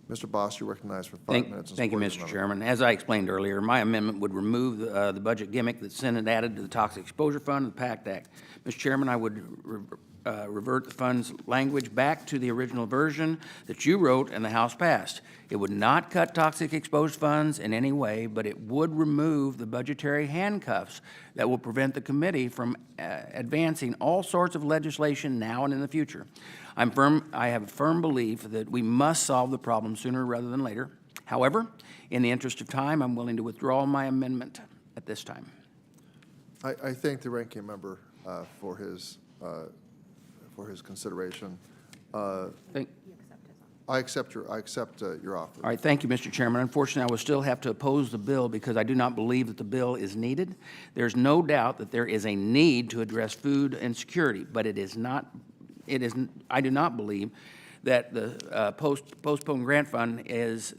Mr. Boss, you're recognized for 5 minutes. in Thank you, support of the Mr. amendment. Chairman. As I explained earlier, my amendment would remove the budget gimmick that Senate added to the Toxic Exposure Fund and the PACT Act. Mr. Chairman, I would revert the fund's language back to the original version that you wrote and the House passed. It would not cut toxic exposed funds in any way, but it would remove the budgetary handcuffs that will prevent the committee from advancing all sorts of legislation now and in the future. I have a firm belief that we must solve the problem sooner rather than later. However, in the interest of time, I'm willing to withdraw my amendment at this time. I thank the ranking member for his consideration. Thank- I accept your offer. All right, thank you, Mr. Chairman. Unfortunately, I will still have to oppose the bill because I do not believe that the bill is needed. There's no doubt that there is a need to address food insecurity, but I do not believe that the postponed grant fund is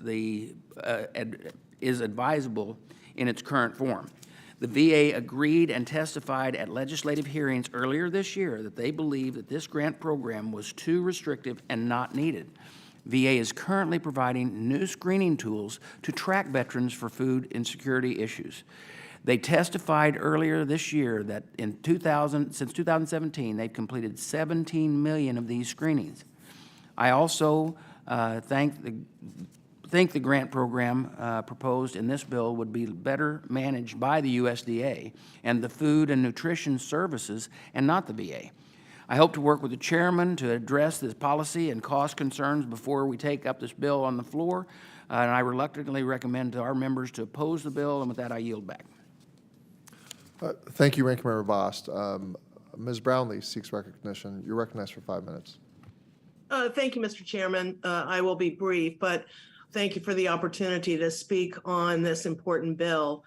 advisable in its current form. The VA agreed and testified at legislative hearings earlier this year that they believe that this grant program was too restrictive and not needed. VA is currently providing new screening tools to track veterans for food insecurity issues. They testified earlier this year that since 2017, they've completed 17 million of these screenings. I also think the grant program proposed in this bill would be better managed by the USDA and the Food and Nutrition Services and not the VA. I hope to work with the chairman to address this policy and cost concerns before we take up this bill on the floor, and I reluctantly recommend to our members to oppose the bill, and with that, I yield back. Thank you, Ranking Member Bost. Ms. Brownlee seeks recognition. You're recognized for 5 minutes. Thank you, Mr. Chairman. I will be brief, but thank you for the opportunity to speak on this important bill.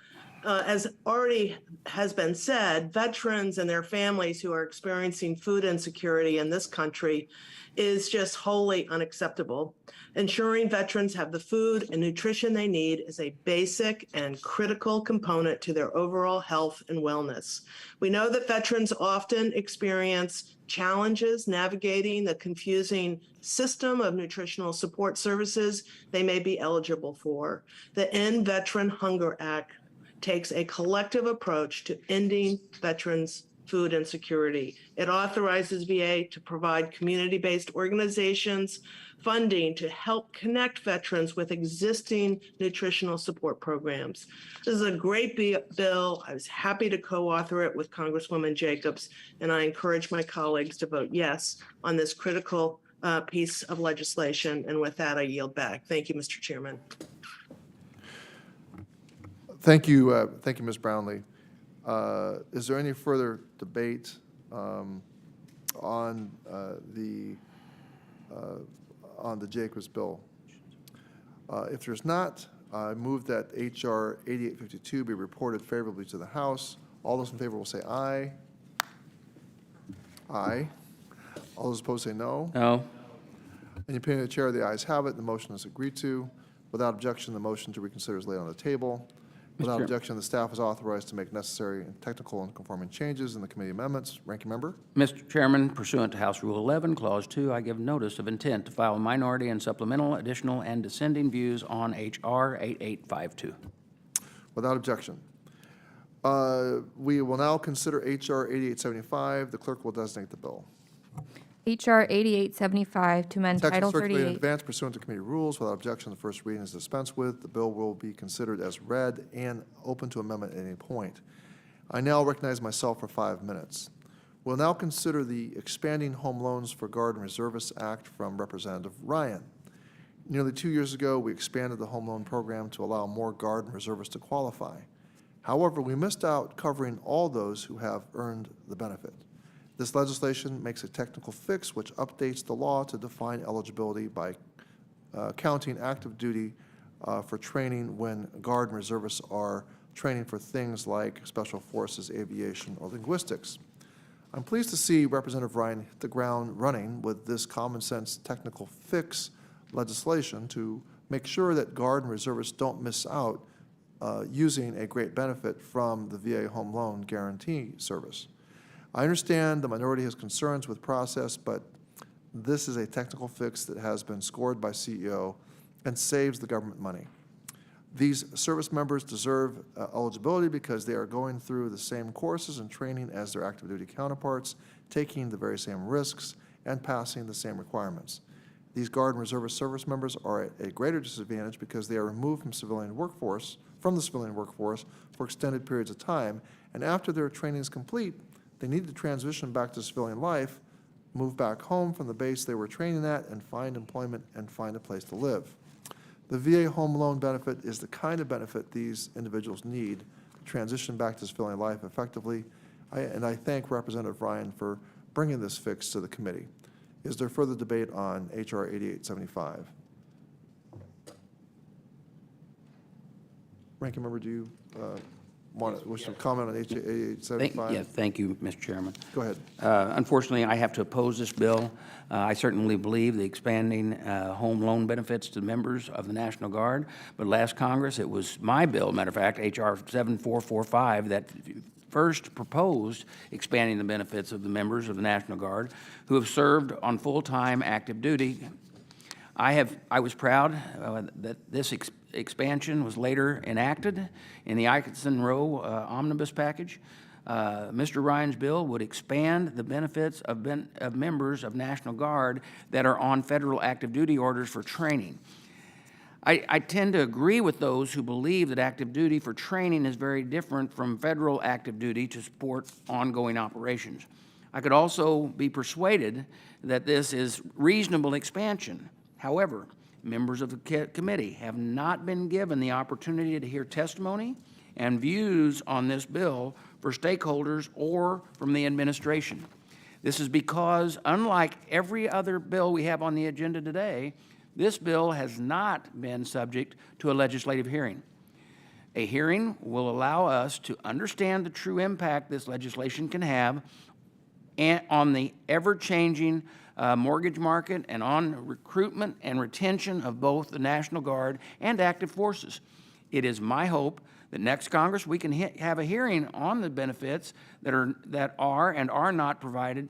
As already has been said, veterans and their families who are experiencing food insecurity in this country is just wholly unacceptable. Ensuring veterans have the food and nutrition they need is a basic and critical component to their overall health and wellness. We know that veterans often experience challenges navigating the confusing system of nutritional support services they may be eligible for. The End Veteran Hunger Act takes a collective approach to ending veterans' food insecurity. It authorizes VA to provide community-based organizations funding to help connect veterans with existing nutritional support programs. This is a great bill. I was happy to co-author it with Congresswoman Jacobs, and I encourage my colleagues to vote yes on this critical piece of legislation. And with that, I yield back. Thank you, Mr. Chairman. Thank you, Ms. Brownlee. Is there any further debate on the Jacobs bill? If there's not, I move that H.R. 8852 be reported favorably to the House. All those in favor will say aye. Aye. All those opposed say no. No. In the opinion of the chair, the ayes have it. The motion is agreed to. Without objection, the motion to reconsider is laid on the table. Without objection, the staff is authorized to make necessary and technical and conforming changes in the committee amendments. Ranking member? Mr. Chairman, pursuant to House Rule 11, Clause 2, I give notice of intent to file minority and supplemental, additional, and dissenting views on H.R. 8852. Without objection. We will now consider H.R. 8875. The clerk will designate the bill. H.R. 8875 to amend Text is Title circulated in 38. advance pursuant to committee rules. Without objection, the first reading is dispensed with. The bill will be considered as read and open to amendment at any point. I now recognize myself for 5 minutes. We'll now consider the Expanding Home Loans for Guard and Reservists Act from Representative Ryan. Nearly 2 years ago, we expanded the home loan program to allow more Guard and Reservists to qualify. However, we missed out covering all those who have earned the benefit. This legislation makes a technical fix which updates the law to define eligibility by counting active duty for training when Guard and reservists are training for things like special forces, aviation, or linguistics. I'm pleased to see Representative Ryan hit the ground running with this common sense technical fix legislation to make sure that Guard and reservists don't miss out using a great benefit from the VA Home Loan Guarantee Service. I understand the minority has concerns with process, but this is a technical fix that has been scored by CEO and saves the government money. These service members deserve eligibility because they are going through the same courses and training as their active duty counterparts, taking the very same risks, and passing the same requirements. These Guard and Reservist service members are at a greater disadvantage because they are removed from the civilian workforce for extended periods of time, and after their training is complete, they need to transition back to civilian life, move back home from the base they were training at, and find employment and find a place to live. The VA home loan benefit is the kind of benefit these individuals need to transition back to civilian life effectively, and I thank Representative Ryan for bringing this fix to the committee. Is there further debate on H.R. 8875? Ranking Member, do you wish to comment on H. 8875? Thank you, Mr. Chairman. Go ahead. Unfortunately, I have to oppose this bill. I certainly believe the expanding home loan benefits to members of the National Guard, but last Congress, it was my bill, matter of fact, H.R. 7445, that first proposed expanding the benefits of the members of the National Guard who have served on full-time active duty. I was proud that this expansion was later enacted in the Eikenson-Rowe omnibus package. Mr. Ryan's bill would expand the benefits of members of National Guard that are on federal active duty orders for training. I tend to agree with those who believe that active duty for training is very different from federal active duty to support ongoing operations. I could also be persuaded that this is reasonable expansion. However, members of the committee have not been given the opportunity to hear testimony and views on this bill for stakeholders or from the administration. This is because, unlike every other bill we have on the agenda today, this bill has not been subject to a legislative hearing. A hearing will allow us to understand the true impact this legislation can have on the ever-changing mortgage market and on recruitment and retention of both the National Guard and active forces. It is my hope that next Congress we can have a hearing on the benefits that are and are not provided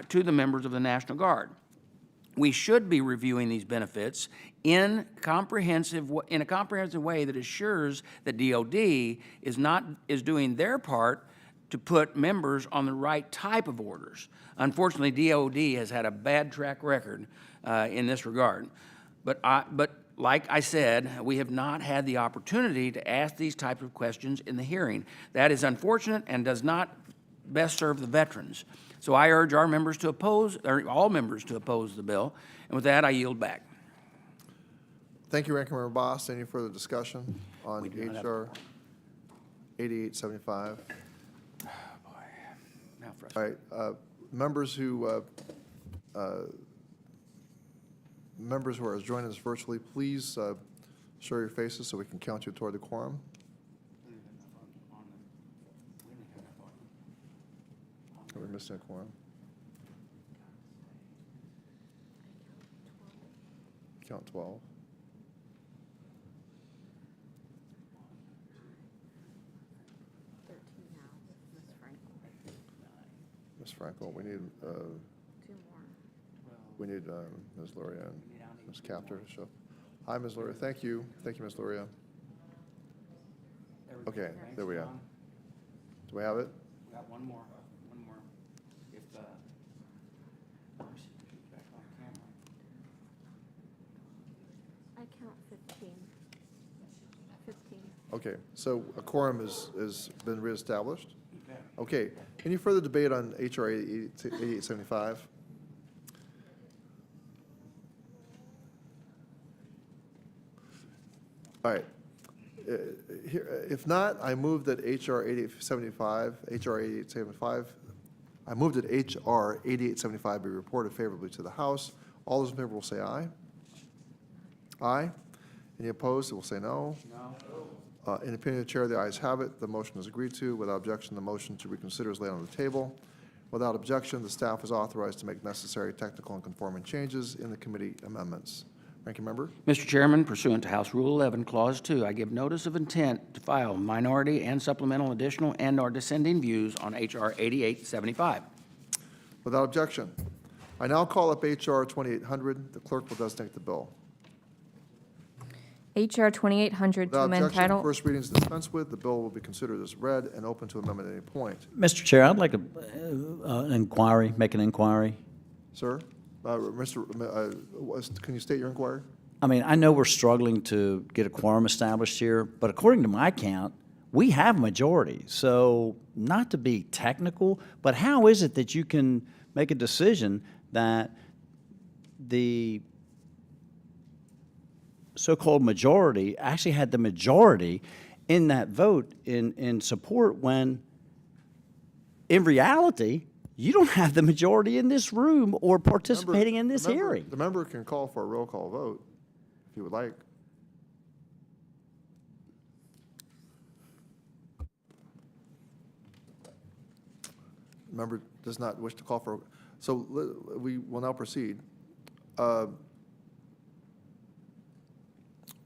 to the members of the National Guard. We should be reviewing these benefits in a comprehensive way that assures that DOD is doing their part to put members on the right type of orders. Unfortunately, DOD has had a bad track record in this regard. But like I said, we have not had the opportunity to ask these types of questions in the hearing. That is unfortunate and does not best serve the veterans. So I urge our members to oppose, or all members to oppose the bill. And with that, I yield back. Thank you, Ranking Member Boss. Any further discussion on H.R. 8875? Oh, boy. Now All frustrated. right, members who are joining us virtually, please show your faces so we can count you toward the quorum. Are we missing a quorum? Count 12. Ms. Frankel, we need Ms. Luria and Ms. Capter to show up. Hi, Ms. Luria. Thank you. Thank you, Ms. Luria. Okay, there we are. Do we have it? We got one more. If Marcy could get back on camera. I count 15. 15. Okay, so a quorum has been reestablished. Okay, any further debate on H.R. 8875? All right, If not, I move that HR 8875, I move that HR 8875 be reported favorably to the House. All those in favor will say aye. Aye. Any opposed, will say no. No. In opinion of the chair, the ayes have it. The motion is agreed to. Without objection, the motion to reconsider is laid on the table. Without objection, the staff is authorized to make necessary technical and conforming changes in the committee amendments. Ranking member? Mr. Chairman, pursuant to House Rule 11, Clause 2, I give notice of intent to file minority and supplemental additional and/or dissenting views on H.R. 8875. Without objection, I now call up H.R. 2800. The clerk will designate the bill. H.R. 2800 to Without amend objection, title. first reading is dispensed with. The bill will be considered as read and open to amendment at any point. Mr. Chair, I'd like an inquiry, make an inquiry. Sir? Can you state your inquiry? I mean, I know we're struggling to get a quorum established here, but according to my count, we have a majority. So not to be technical, but how is it that you can make a decision that the so-called majority actually had the majority in that vote in support when, in reality, you don't have the majority in this room or participating in this hearing? The member can call for a roll call vote if you would like. The member does not wish to call for, so we will now proceed.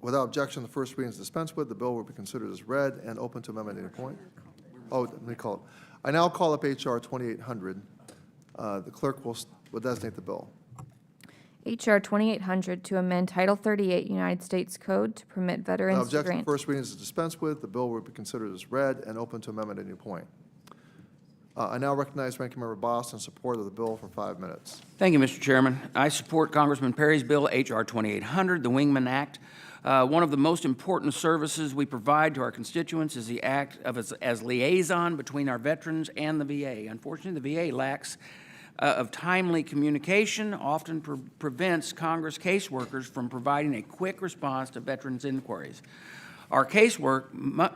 Without objection, the first reading is dispensed with. The bill will be considered as read and open to amendment at any point. Oh, let me call it. I now call up H.R. 2800. The clerk will designate the bill. H.R. 2800 to amend Title 38 United States Code to permit Without veterans to objection, the grant. first reading is dispensed with. The bill will be considered as read and open to amendment at any point. I now recognize Ranking Member Boss in support of the bill for 5 minutes. Thank you, Mr. Chairman. I support Congressman Perry's bill, H.R. 2800, the Wingman Act. One of the most important services we provide to our constituents is the act of as liaison between our veterans and the VA. Unfortunately, the VA lacks of timely communication, often prevents Congress caseworkers from providing a quick response to veterans' inquiries. Our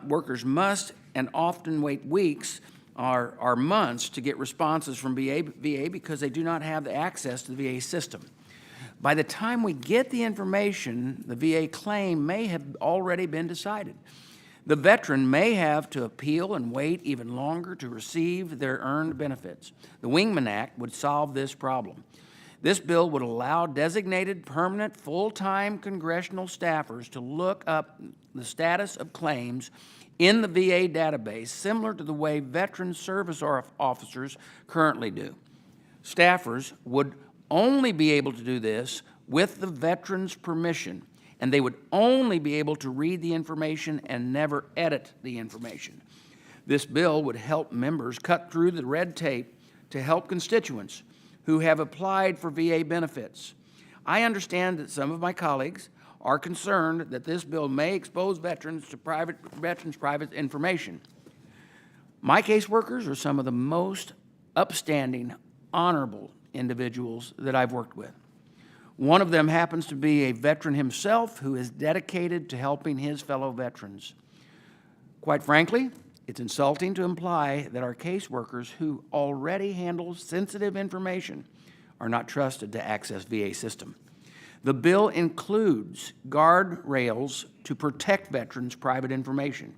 workers must and often wait weeks or months to get responses from VA because they do not have the access to the VA system. By the time we get the information, the VA claim may have already been decided. The veteran may have to appeal and wait even longer to receive their earned benefits. The Wingman Act would solve this problem. This bill would allow designated permanent full-time congressional staffers to look up the status of claims in the VA database, similar to the way veteran service officers currently do. Staffers would only be able to do this with the veteran's permission, and they would only be able to read the information and never edit the information. This bill would help members cut through the red tape to help constituents who have applied for VA benefits. I understand that some of my colleagues are concerned that this bill may expose veterans to private information. My caseworkers are some of the most upstanding, honorable individuals that I've worked with. One of them happens to be a veteran himself who is dedicated to helping his fellow veterans. Quite frankly, it's insulting to imply that our caseworkers who already handle sensitive information are not trusted to access VA system. The bill includes guardrails to protect veterans' private information.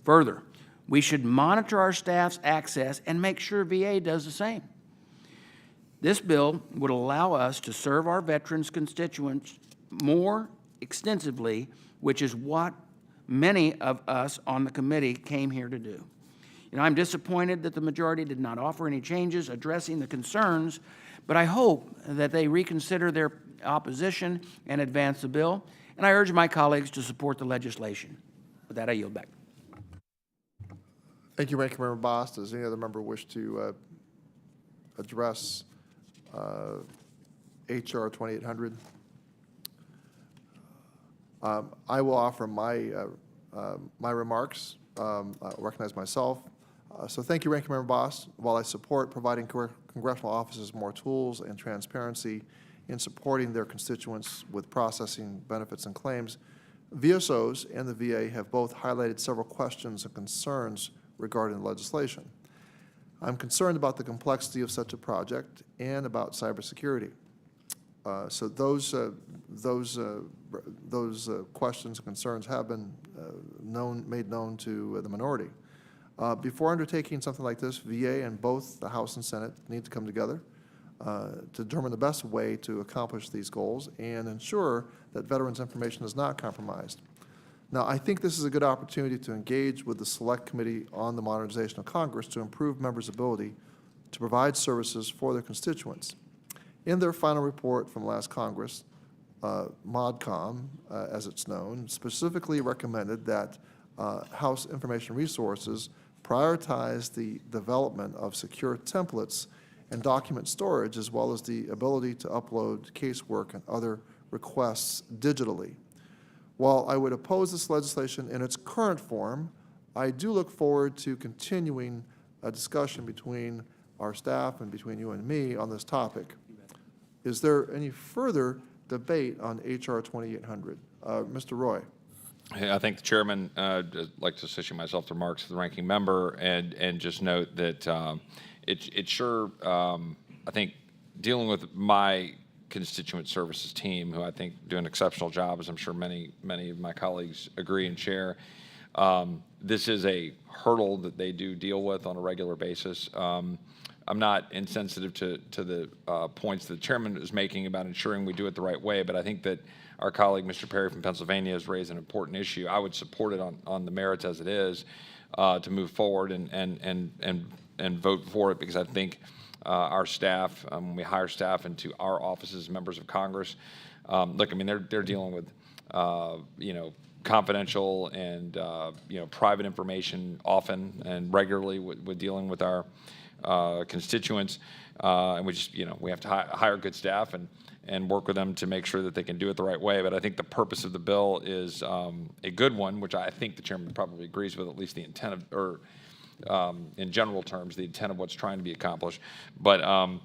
Further, we should monitor our staff's access and make sure VA does the same. This bill would allow us to serve our veterans' constituents more extensively, which is what many of us on the committee came here to do. I'm disappointed that the majority did not offer any changes addressing the concerns, but I hope that they reconsider their opposition and advance the bill, and I urge my colleagues to support the legislation. With that, I yield back. Thank you, Ranking Member Boss. Does any other member wish to address H.R. 2800? I will offer my remarks. I recognize myself. So thank you, Ranking Member Boss. While I support providing congressional offices more tools and transparency in supporting their constituents with processing benefits and claims, VSOs and the VA have both highlighted several questions and concerns regarding the legislation. I'm concerned about the complexity of such a project and about cybersecurity. So those questions and concerns have been made known to the minority. Before undertaking something like this, VA and both the House and Senate need to come together to determine the best way to accomplish these goals and ensure that veterans' information is not compromised. Now, I think this is a good opportunity to engage with the Select Committee on the Modernization of Congress to improve members' ability to provide services for their constituents. In their final report from last Congress, ModCom, as it's known, specifically recommended that House Information Resources prioritize the development of secure templates and document storage, as well as the ability to upload casework and other requests digitally. While I would oppose this legislation in its current form, I do look forward to continuing a discussion between our staff and between you and me on this topic. Is there any further debate on H.R. 2800? Mr. Roy. I think the chairman, I'd like to associate myself to remarks of the ranking member and just note that it sure, I think, dealing with my constituent services team, who I think do an exceptional job, as I'm sure many of my colleagues agree and share, this is a hurdle that they do deal with on a regular basis. I'm not insensitive to the points the chairman is making about ensuring we do it the right way, but I think that our colleague, Mr. Perry from Pennsylvania, has raised an important issue. I would support it on the merits as it is to move forward and vote for it, because I think our staff, when we hire staff into our offices, members of Congress, look, I mean, they're dealing with, confidential and, private information often and regularly with dealing with our constituents, and we just, we have to hire good staff and work with them to make sure that they can do it the right way. But I think the purpose of the bill is a good one, which I think the chairman probably agrees with, at least the intent of, or in general terms, the intent of what's trying to be accomplished. But I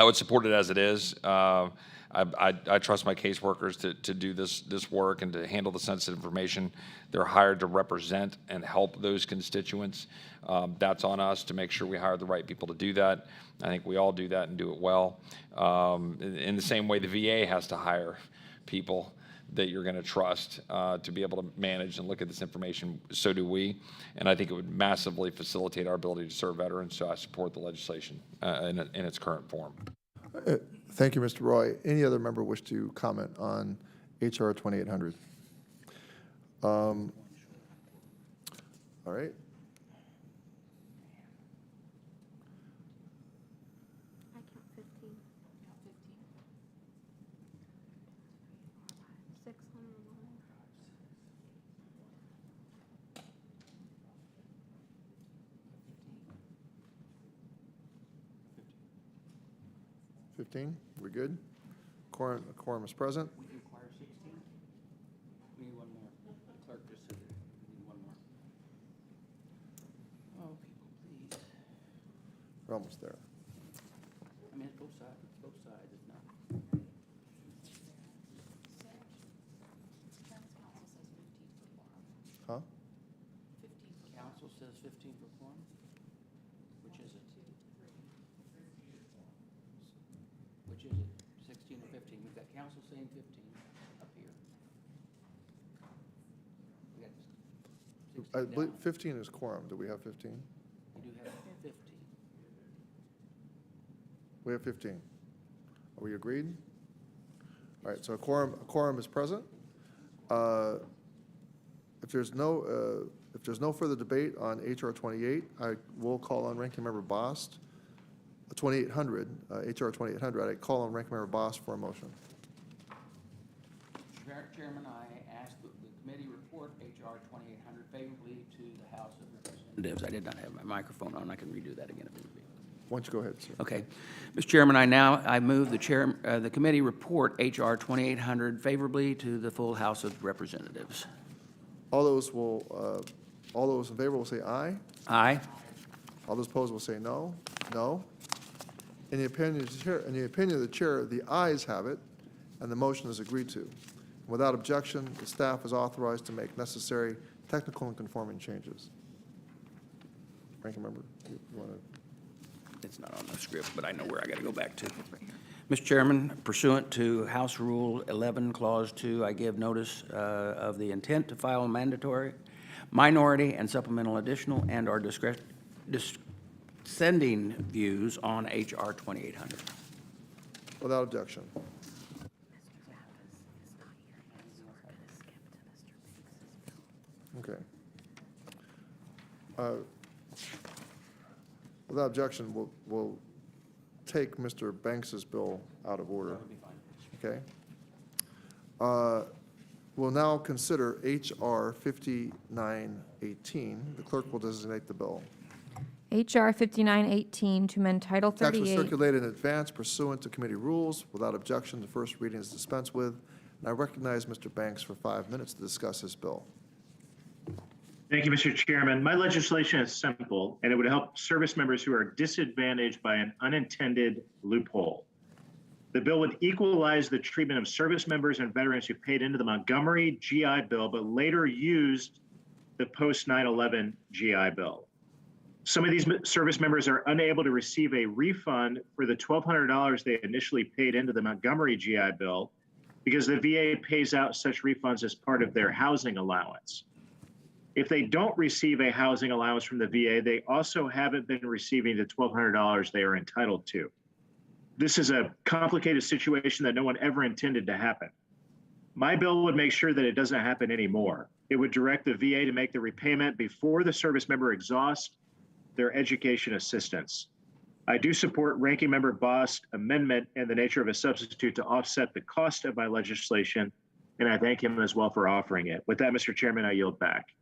would support it as it is. I trust my caseworkers to do this work and to handle the sensitive information. They're hired to represent and help those constituents. That's on us to make sure we hire the right people to do that. I think we all do that and do it well. In the same way the VA has to hire people that you're going to trust to be able to manage and look at this information, so do we. And I think it would massively facilitate our ability to serve veterans, so I support the legislation in its current form. Thank you, Mr. Roy. Any other member wish to comment on H.R. 2800? All right. I count 15. 601. 15, we're good? Quorum is present. We require 16? We need one more. The clerk just said we need one more. Oh, people, please. We're almost there. I mean, it's both sides, it's not. Huh? Council says 15 for quorum? Which is it? Which is it, 16 or 15? We've got council saying 15 up here. We got 16 I believe down. 15 is quorum. Do we have 15? We do have 15. We have 15. Are we agreed? All right, so a quorum is present. If there's no further debate on H.R. 28, I will call on Ranking Member Bost. 2800, H.R. 2800, I call on Ranking Member Bost for a motion. Chairman, I ask that the committee report H.R. 2800 favorably to the House of Representatives. I did not have my microphone on. I can redo that again if need be. Why don't you go ahead, sir? Okay. Mr. Chairman, I move the committee report H.R. 2800 favorably to the full House of Representatives. All those in favor will say aye. Aye. All those opposed will say no. No. In the opinion of the chair, the ayes have it, and the motion is agreed to. Without objection, the staff is authorized to make necessary technical and conforming changes. Ranking member, you want to? It's not on the script, but I know where I got to go back to. Mr. Chairman, pursuant to House Rule 11, Clause 2, I give notice of the intent to file mandatory, minority, and supplemental additional and/or dissenting views on H.R. 2800. Without objection. Okay. Without objection, we'll take Mr. Banks's bill out of order. Okay. We'll now consider H.R. 5918. The clerk will designate the bill. H.R. 5918 to amend Title Text was 38. circulated in advance pursuant to committee rules. Without objection, the first reading is dispensed with. And I recognize Mr. Banks for 5 minutes to discuss his bill. Thank you, Mr. Chairman. My legislation is simple, and it would help service members who are disadvantaged by an unintended loophole. The bill would equalize the treatment of service members and veterans who paid into the Montgomery GI Bill, but later used the post 9/11 GI Bill. Some of these service members are unable to receive a refund for the $1,200 they initially paid into the Montgomery GI Bill because the VA pays out such refunds as part of their housing allowance. If they don't receive a housing allowance from the VA, they also haven't been receiving the $1,200 they are entitled to. This is a complicated situation that no one ever intended to happen. My bill would make sure that it doesn't happen anymore. It would direct the VA to make the repayment before the service member exhausts their education assistance. I do support Ranking Member Bost's amendment in the nature of a substitute to offset the cost of my legislation, and I thank him as well for offering it. With that, Mr. Chairman, I yield back.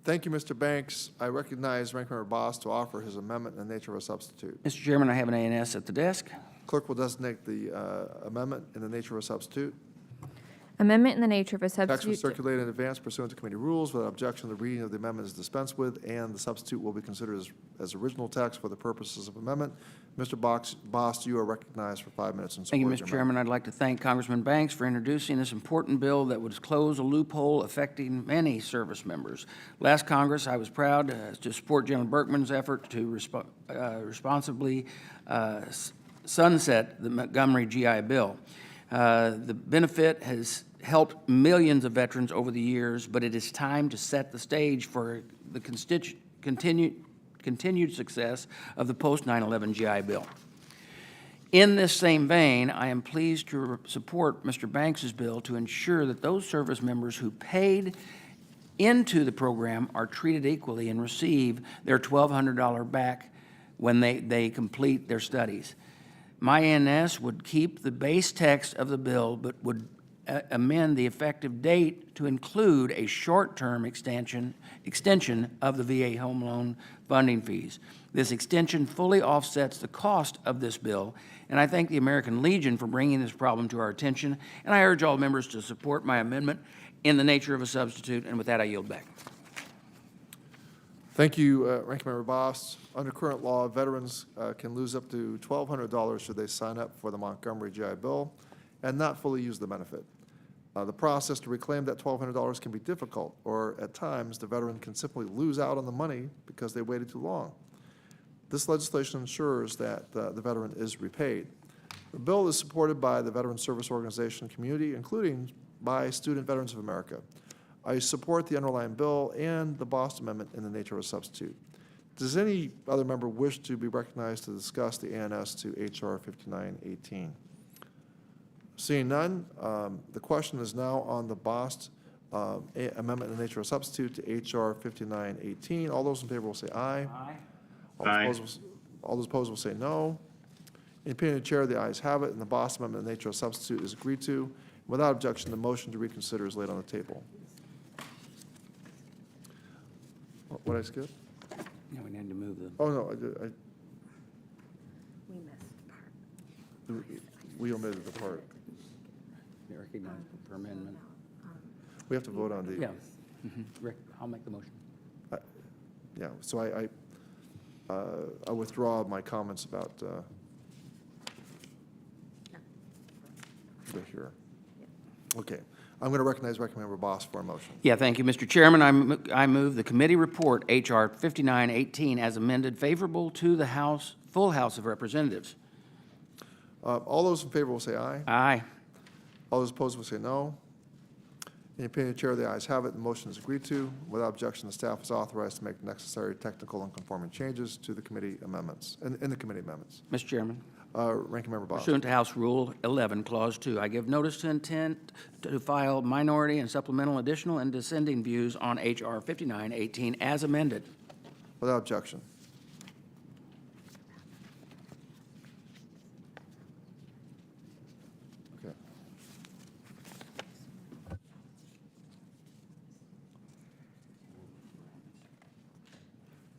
Thank you, Mr. Banks. I recognize Ranking Member Bost to offer his amendment in the nature of a substitute. Mr. Chairman, I have an ANS at the desk. Clerk will designate the amendment in the nature of a substitute. Amendment in the nature of a Text was substitute. circulated in advance pursuant to committee rules. Without objection, the reading of the amendment is dispensed with, and the substitute will be considered as original text for the purposes of amendment. Mr. Bost, you are recognized for 5 minutes in support Thank you, of Mr. your Chairman. I'd like to thank Congressman Banks for introducing this important bill that would close a loophole affecting many service members. Last Congress, I was proud to support General Berkman's effort to responsibly sunset the Montgomery GI Bill. The benefit has helped millions of veterans over the years, but it is time to set the stage for the continued success of the post 9/11 GI Bill. In this same vein, I am pleased to support Mr. Banks's bill to ensure that those service members who paid into the program are treated equally and receive their $1,200 back when they complete their studies. My ANS would keep the base text of the bill, but would amend the effective date to include a short-term extension of the VA home loan funding fees. This extension fully offsets the cost of this bill, and I thank the American Legion for bringing this problem to our attention, and I urge all members to support my amendment in the nature of a substitute, and with that, I yield back. Thank you, Ranking Member Bost. Under current law, veterans can lose up to $1,200 should they sign up for the Montgomery GI Bill and not fully use the benefit. The process to reclaim that $1,200 can be difficult, or at times, the veteran can simply lose out on the money because they waited too long. This legislation ensures that the veteran is repaid. The bill is supported by the Veteran Service Organization community, including by Student Veterans of America. I support the underlying bill and the Bost Amendment in the nature of a substitute. Does any other member wish to be recognized to discuss the ANS to H.R. 5918? Seeing none, the question is now on the Bost amendment in the nature of a substitute to H.R. 5918. All those in favor will say aye. Aye. All those opposed will say no. In opinion of the chair, the ayes have it, and the Bost amendment in the nature of a substitute is agreed to. Without objection, the motion to reconsider is laid on the table. What did I skip? Yeah, we need to move the. Oh, no, we omitted the part. Recognized per amendment. We have to vote on the. Yeah. Rick, I'll make the motion. Yeah, so I withdraw my comments about here. Okay. I'm going to recognize Ranking Member Boss for a motion. Yeah, thank you, Mr. Chairman. I move the committee report H.R. 5918 as amended favorable to the House, full House of Representatives. All those in favor will say aye. Aye. All those opposed will say no. In the opinion of the chair, the ayes have it. The motion is agreed to. Without objection, the staff is authorized to make the necessary technical and conforming changes to the committee amendments, in the committee amendments. Mr. Chairman, Ranking Member Boss. pursuant to House Rule 11, Clause 2, I give notice to intent to file minority and supplemental additional and dissenting views on H.R. 5918 as amended. Without objection. Okay.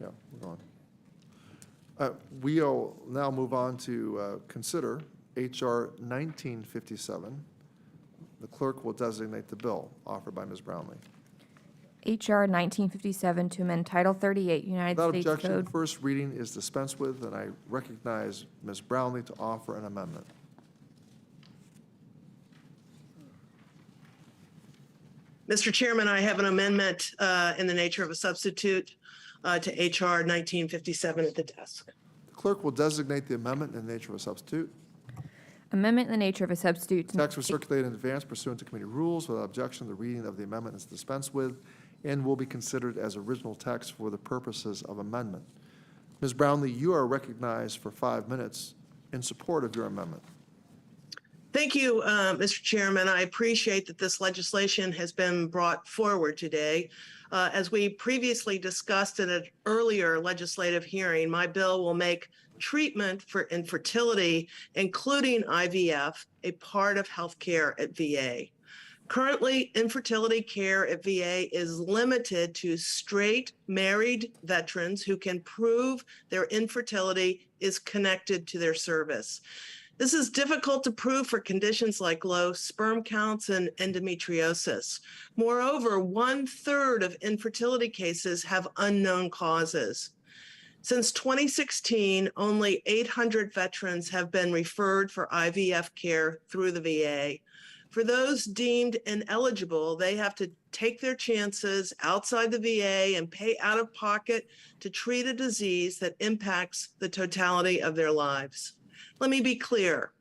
Yeah, we're going. We'll now move on to consider H.R. 1957. The clerk will designate the bill offered by Ms. Brownlee. H.R. 1957 to amend Title 38 United Without States objection, Code. the first reading is dispensed with, and I recognize Ms. Brownlee to offer an amendment. Mr. Chairman, I have an amendment in the nature of a substitute to HR 1957 at the desk. The clerk will designate the amendment in the nature of a substitute. Amendment in the nature of a substitute. Text was circulated in advance pursuant to committee rules. Without objection, the reading of the amendment is dispensed with and will be considered as original text for the purposes of amendment. Ms. Brownlee, you are recognized for 5 minutes in support of your amendment. Thank you, Mr. Chairman. I appreciate that this legislation has been brought forward today. As we previously discussed in an earlier legislative hearing, my bill will make treatment for infertility, including IVF, a part of healthcare at VA. Currently, infertility care at VA is limited to straight married veterans who can prove their infertility is connected to their service. This is difficult to prove for conditions like low sperm counts and endometriosis. Moreover, 1/3 of infertility cases have unknown causes. Since 2016, only 800 veterans have been referred for IVF care through the VA. For those deemed ineligible, they have to take their chances outside the VA and pay out of pocket to treat a disease that impacts the totality of their lives. Let me be clear.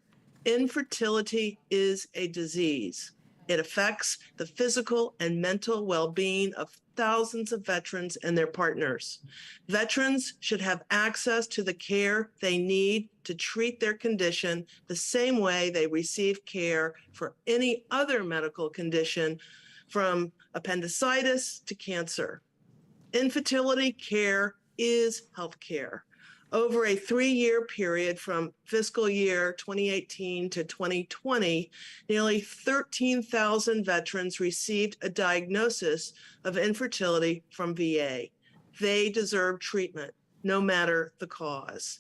Infertility is a disease. It affects the physical and mental well-being of thousands of veterans and their partners. Veterans should have access to the care they need to treat their condition the same way they receive care for any other medical condition, from appendicitis to cancer. Infertility care is health care. Over a 3-year period from fiscal year 2018 to 2020, nearly 13,000 veterans received a diagnosis of infertility from VA. They deserve treatment, no matter the cause.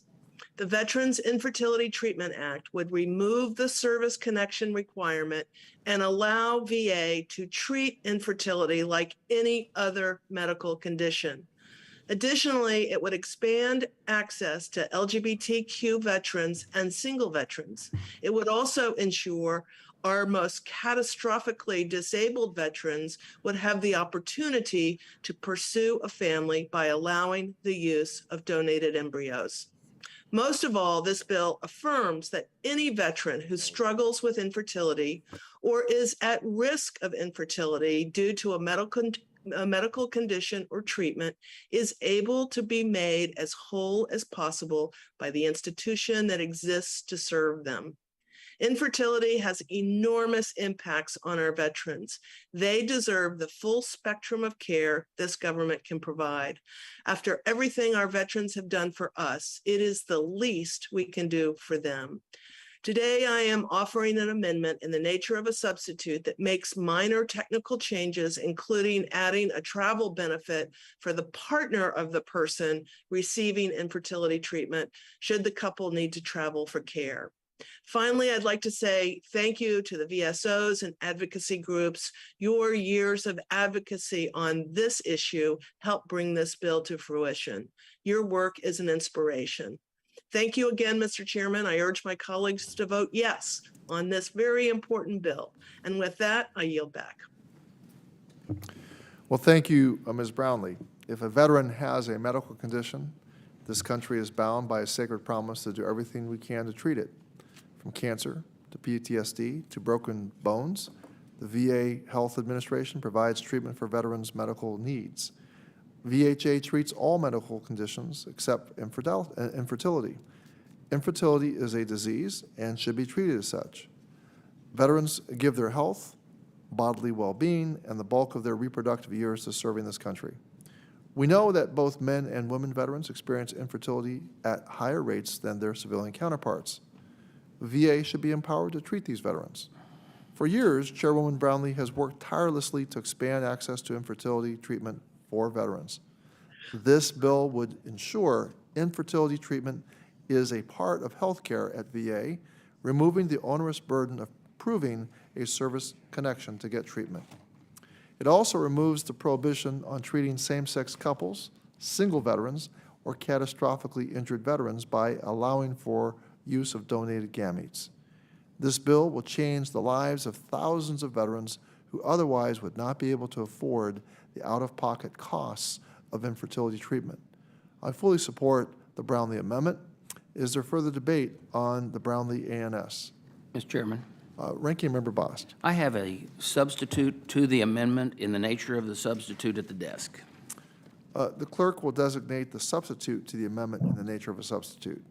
The Veterans Infertility Treatment Act would remove the service connection requirement and allow VA to treat infertility like any other medical condition. Additionally, it would expand access to LGBTQ veterans and single veterans. It would also ensure our most catastrophically disabled veterans would have the opportunity to pursue a family by allowing the use of donated embryos. Most of all, this bill affirms that any veteran who struggles with infertility or is at risk of infertility due to a medical condition or treatment is able to be made as whole as possible by the institution that exists to serve them. Infertility has enormous impacts on our veterans. They deserve the full spectrum of care this government can provide. After everything our veterans have done for us, it is the least we can do for them. Today, I am offering an amendment in the nature of a substitute that makes minor technical changes, including adding a travel benefit for the partner of the person receiving infertility treatment, should the couple need to travel for care. Finally, I'd like to say thank you to the VSOs and advocacy groups. Your years of advocacy on this issue helped bring this bill to fruition. Your work is an inspiration. Thank you again, Mr. Chairman. I urge my colleagues to vote yes on this very important bill. And with that, I yield back. Well, thank you, Ms. Brownlee. If a veteran has a medical condition, this country is bound by a sacred promise to do everything we can to treat it, from cancer to PTSD to broken bones. The VA Health Administration provides treatment for veterans' medical needs. VHA treats all medical conditions except infertility. Infertility is a disease and should be treated as such. Veterans give their health, bodily well-being, and the bulk of their reproductive years to serving this country. We know that both men and women veterans experience infertility at higher rates than their civilian counterparts. VA should be empowered to treat these veterans. For years, Chairwoman Brownlee has worked tirelessly to expand access to infertility treatment for veterans. This bill would ensure infertility treatment is a part of health care at VA, removing the onerous burden of proving a service connection to get treatment. It also removes the prohibition on treating same-sex couples, single veterans, or catastrophically injured veterans by allowing for use of donated gametes. This bill will change the lives of thousands of veterans who otherwise would not be able to afford the out-of-pocket costs of infertility treatment. I fully support the Brownlee amendment. Is there further debate on the Brownlee ANS? Mr. Chairman, Ranking Member Bost. I have a substitute to the amendment in the nature of the substitute at the desk. The clerk will designate the substitute to the amendment in the nature of a substitute.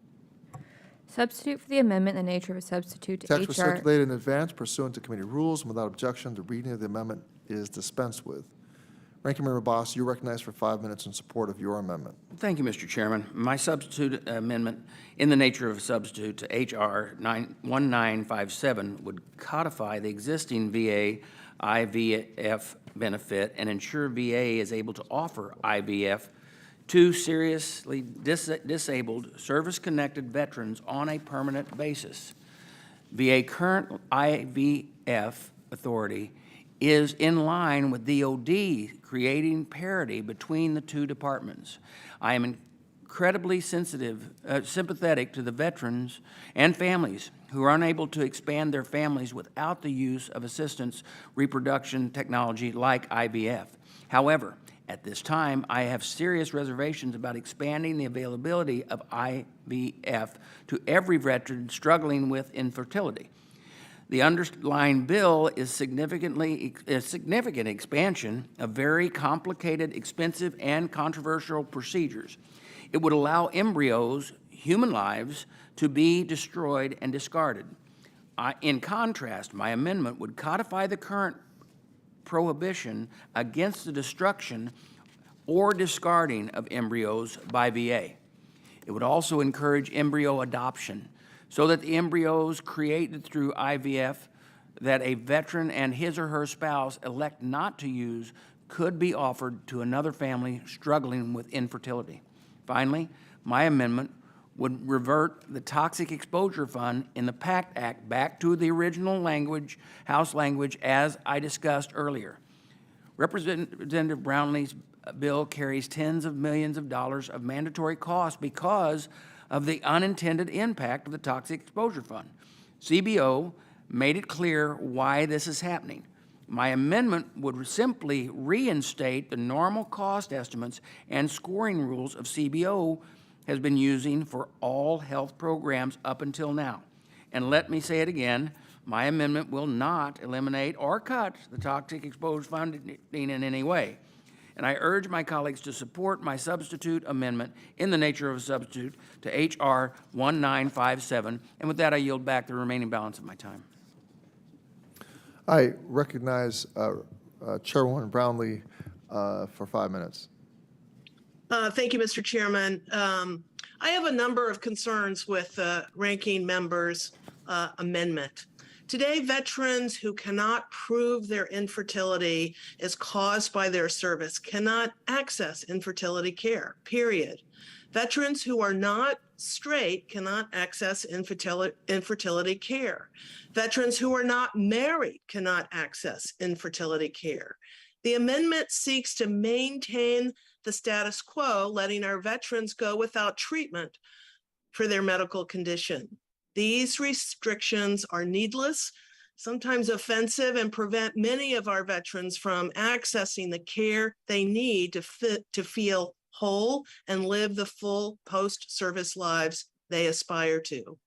Substitute for the amendment in the nature of a substitute to Text was HR. circulated in advance pursuant to committee rules, and without objection, the reading of the amendment is dispensed with. Ranking Member Bost, you're recognized for 5 minutes in support of your amendment. Thank you, Mr. Chairman. My substitute amendment in the nature of a substitute to H.R. 1957 would codify the existing VA IVF benefit and ensure VA is able to offer IVF to seriously disabled, service-connected veterans on a permanent basis. VA current IVF authority is in line with DOD, creating parity between the two departments. I am incredibly sympathetic to the veterans and families who are unable to expand their families without the use of assistance reproduction technology like IVF. However, at this time, I have serious reservations about expanding the availability of IVF to every veteran struggling with infertility. The underlying bill is a significant expansion of very complicated, expensive, and controversial procedures. It would allow embryos, human lives, to be destroyed and discarded. In contrast, my amendment would codify the current prohibition against the destruction or discarding of embryos by VA. It would also encourage embryo adoption so that the embryos created through IVF that a veteran and his or her spouse elect not to use could be offered to another family struggling with infertility. Finally, my amendment would revert the Toxic Exposure Fund in the PACT Act back to the original language, House language, as I discussed earlier. Representative Brownlee's bill carries tens of millions of dollars of mandatory costs because of the unintended impact of the Toxic Exposure Fund. Cbo made it clear why this is happening. My amendment would simply reinstate the normal cost estimates and scoring rules of Cbo has been using for all health programs up until now. And let me say it again, my amendment will not eliminate or cut the Toxic Exposure funding in any way. And I urge my colleagues to support my substitute amendment in the nature of a substitute to H.R. 1957. And with that, I yield back the remaining balance of my time. I recognize Chairwoman Brownlee for 5 minutes. Thank you, Mr. Chairman. I have a number of concerns with the ranking member's amendment. Today, veterans who cannot prove their infertility is caused by their service cannot access infertility care, period. Veterans who are not straight cannot access infertility care. Veterans who are not married cannot access infertility care. The amendment seeks to maintain the status quo, letting our veterans go without treatment for their medical condition. These restrictions are needless, sometimes offensive, and prevent many of our veterans from accessing the care they need to feel whole and live the full post-service lives they aspire to.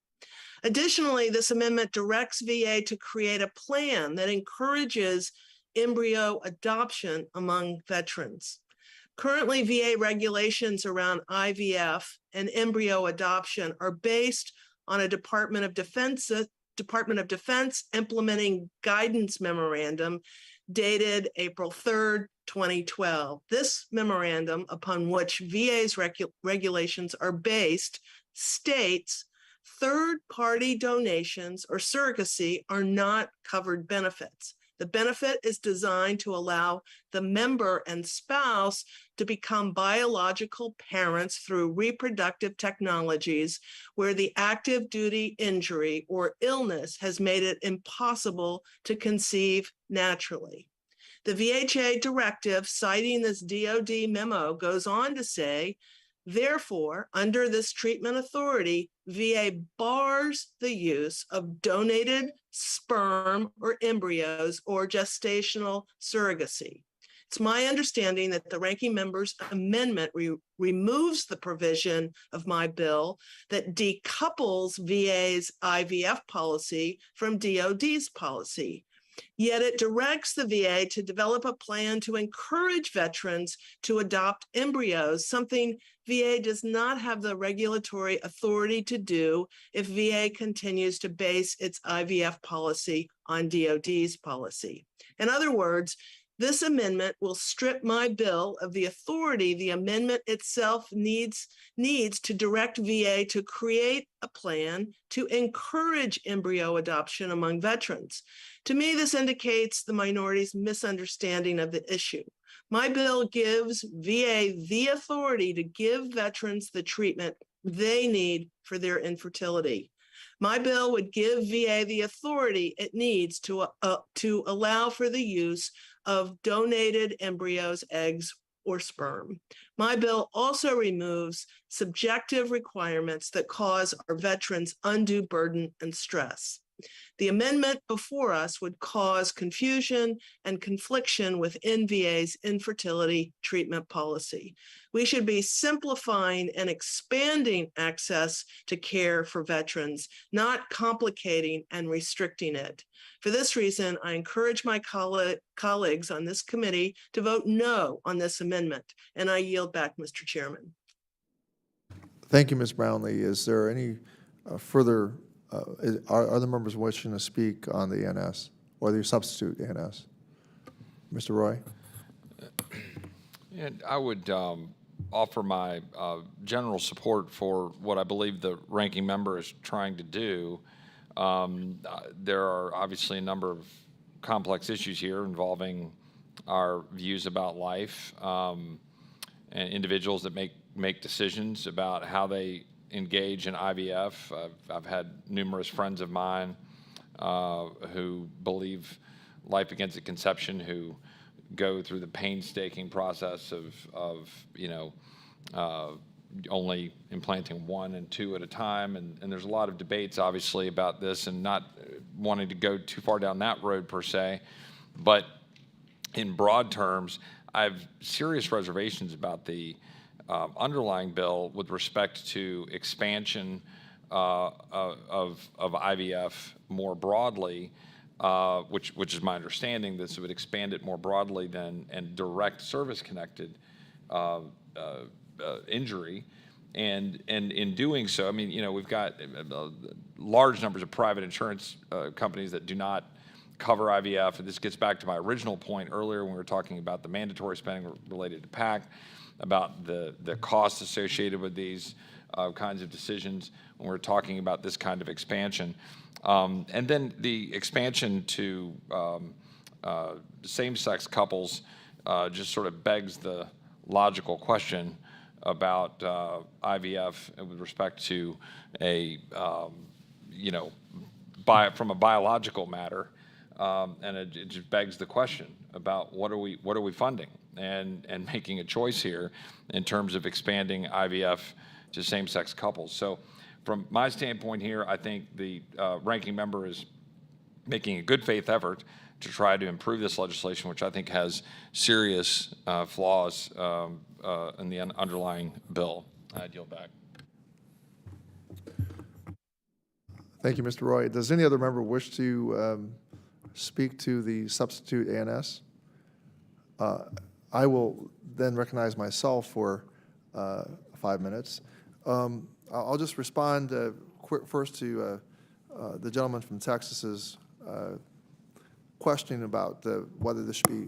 Additionally, this amendment directs VA to create a plan that encourages embryo adoption among veterans. Currently, VA regulations around IVF and embryo adoption are based on a Department of Defense implementing guidance memorandum dated April 3rd, 2012. This memorandum, upon which VA's regulations are based, states third-party donations or surrogacy are not covered benefits. The benefit is designed to allow the member and spouse to become biological parents through reproductive technologies where the active duty injury or illness has made it impossible to conceive naturally. The VHA directive citing this DoD memo goes on to say, therefore, under this treatment authority, VA bars the use of donated sperm or embryos or gestational surrogacy. It's my understanding that the ranking member's amendment removes the provision of my bill that decouples VA's IVF policy from DoD's policy. Yet it directs the VA to develop a plan to encourage veterans to adopt embryos, something VA does not have the regulatory authority to do if VA continues to base its IVF policy on DoD's policy. In other words, this amendment will strip my bill of the authority the amendment itself needs to direct VA to create a plan to encourage embryo adoption among veterans. To me, this indicates the minority's misunderstanding of the issue. My bill gives VA the authority to give veterans the treatment they need for their infertility. My bill would give VA the authority it needs to allow for the use of donated embryos, eggs, or sperm. My bill also removes subjective requirements that cause our veterans undue burden and stress. The amendment before us would cause confusion and confliction within VA's infertility treatment policy. We should be simplifying and expanding access to care for veterans, not complicating and restricting it. For this reason, I encourage my colleagues on this committee to vote no on this amendment, and I yield back, Mr. Chairman. Thank you, Ms. Brownlee. Is there any further, are other members wishing to speak on the ENS or the substitute ENS? Mr. Roy? And I would offer my general support for what I believe the ranking member is trying to do. There are obviously a number of complex issues here involving our views about life and individuals that make decisions about how they engage in IVF. I've had numerous friends of mine who believe life begins at conception, who go through the painstaking process of only implanting 1 and 2 at a time. And there's a lot of debates, obviously, about this and not wanting to go too far down that road per se. But in broad terms, I have serious reservations about the underlying bill with respect to expansion of IVF more broadly, which is my understanding. This would expand it more broadly than and direct service-connected injury, and in doing so, I mean, we've got large numbers of private insurance companies that do not cover IVF, and this gets back to my original point earlier when we were talking about the mandatory spending related to PAC, about the costs associated with these kinds of decisions when we're talking about this kind of expansion. And then the expansion to same-sex couples just sort of begs the logical question about IVF with respect to from a biological matter, and it just begs the question about what are we funding and making a choice here in terms of expanding IVF to same-sex couples. So from my standpoint here, I think the ranking member is making a good faith effort to try to improve this legislation, which I think has serious flaws in the underlying bill. I yield back. Thank you, Mr. Roy. Does any other member wish to speak to the substitute ANS? I will then recognize myself for 5 minutes. I'll just respond first to the gentleman from Texas's questioning about whether this should be,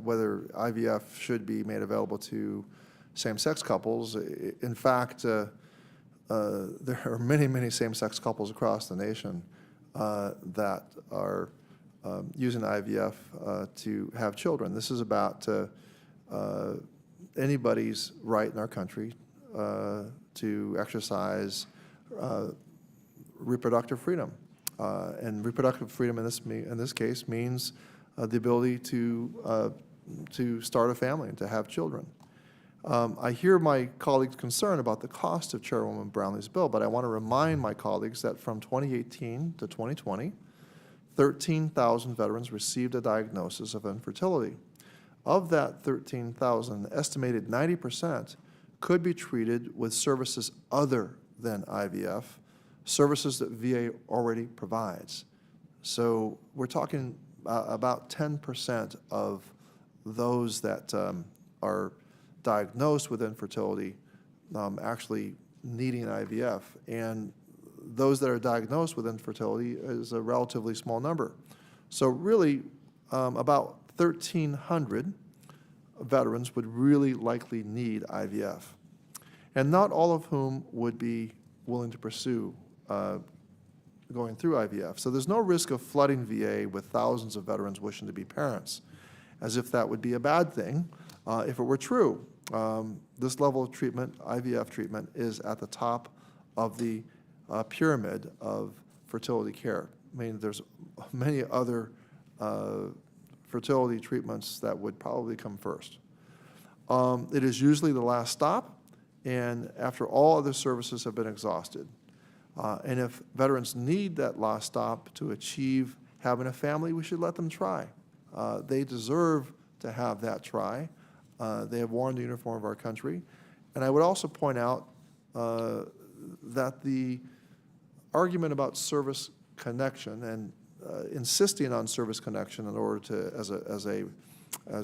whether IVF should be made available to same-sex couples. In fact, there are many, many same-sex couples across the nation that are using IVF to have children. This is about anybody's right in our country to exercise reproductive freedom. And reproductive freedom in this case means the ability to start a family and to have children. I hear my colleagues' concern about the cost of Chairwoman Brownlee's bill, but I want to remind my colleagues that from 2018 to 2020, 13,000 veterans received a diagnosis of infertility. Of that 13,000, estimated 90% could be treated with services other than IVF, services that VA already provides. So we're talking about 10% of those that are diagnosed with infertility actually needing IVF. And those that are diagnosed with infertility is a relatively small number. So really, about 1,300 veterans would really likely need IVF, and not all of whom would be willing to pursue going through IVF. So there's no risk of flooding VA with thousands of veterans wishing to be parents, as if that would be a bad thing. If it were true, this level of treatment, IVF treatment, is at the top of the pyramid of fertility care. I mean, there's many other fertility treatments that would probably come first. It is usually the last stop, and after all other services have been exhausted. And if veterans need that last stop to achieve having a family, we should let them try. They deserve to have that try. They have worn the uniform of our country. And I would also point out that the argument about service connection and insisting on service connection in order to, as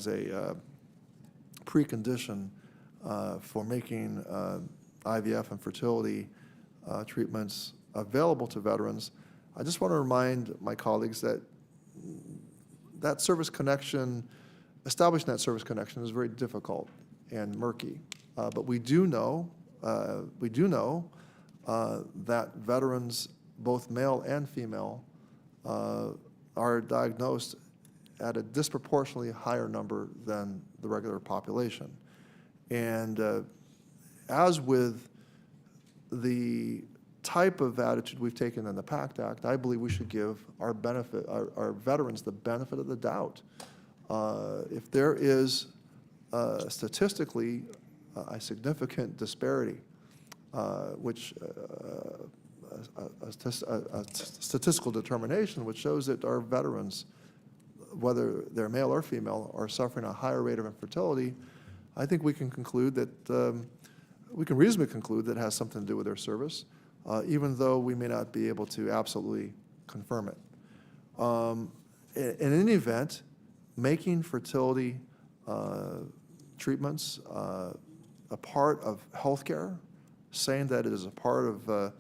a precondition for making IVF and fertility treatments available to veterans, I just want to remind my colleagues that that service connection, establishing that service connection is very difficult and murky. But we do know that veterans, both male and female, are diagnosed at a disproportionately higher number than the regular population. And as with the type of attitude we've taken in the PACT Act, I believe we should give our veterans the benefit of the doubt. If there is statistically a significant disparity, which a statistical determination which shows that our veterans, whether they're male or female, are suffering a higher rate of infertility, I think we can conclude that we can reasonably conclude that it has something to do with their service, even though we may not be able to absolutely confirm it. In any event, making fertility treatments a part of healthcare, saying that it is a part of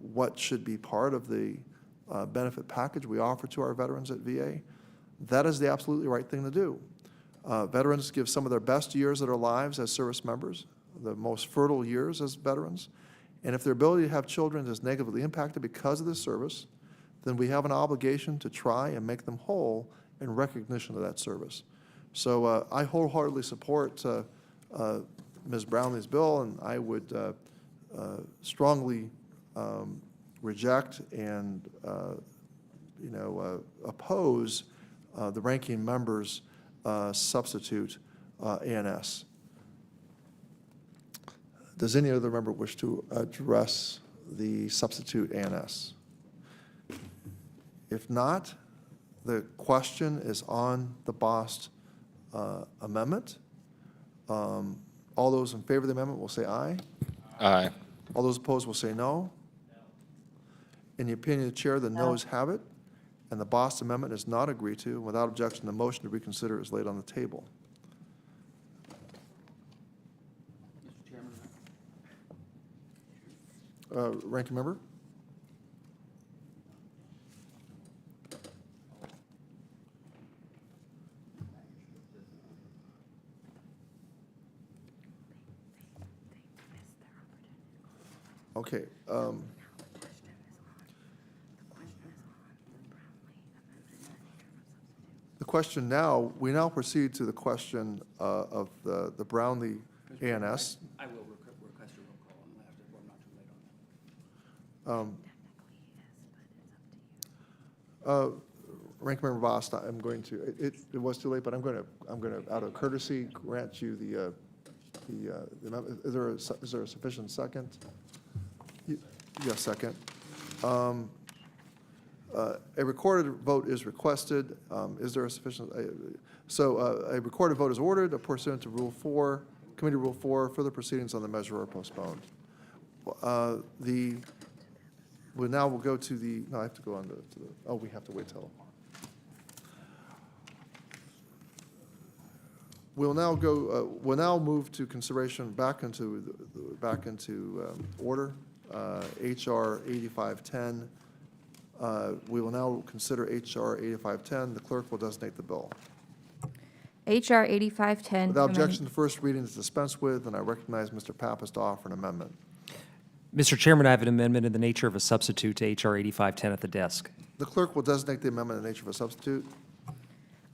what should be part of the benefit package we offer to our veterans at VA, that is the absolutely right thing to do. Veterans give some of their best years of their lives as service members, the most fertile years as veterans, and if their ability to have children is negatively impacted because of this service, then we have an obligation to try and make them whole in recognition of that service. So I wholeheartedly support Ms. Brownlee's bill, and I would strongly reject and oppose the ranking member's substitute ANS. Does any other member wish to address the substitute ANS? If not, the question is on the Bost amendment. All those in favor of the amendment will say aye. Aye. All those opposed will say no. In the opinion of the chair, the noes have it, and the Bost amendment is not agreed to. Without objection, the motion to reconsider is laid on the table. Ranking member? Okay. The question now, we now proceed to the question of the Brownlee ANS. I will request a roll call on that if we're not too late on that. Ranking member Bost, I'm going to, it was too late, but I'm going to, out of courtesy, grant you the amendment. Is there a sufficient second? Yes, second. A recorded vote is requested. Is there a sufficient, so a recorded vote is ordered pursuant to Rule 4, Committee Rule 4, further proceedings on the measure are postponed. We now will go to the, no, I have to go on to the, oh, we have to wait till. We'll now go, we'll now move to consideration back into order, HR 8510. We will now consider HR 8510. The clerk will designate the bill. HR 8510. Without objection, the first reading is dispensed with, and I recognize Mr. Pappas to offer an amendment. Mr. Chairman, I have an amendment in the nature of a substitute to HR 8510 at the desk. The clerk will designate the amendment in the nature of a substitute.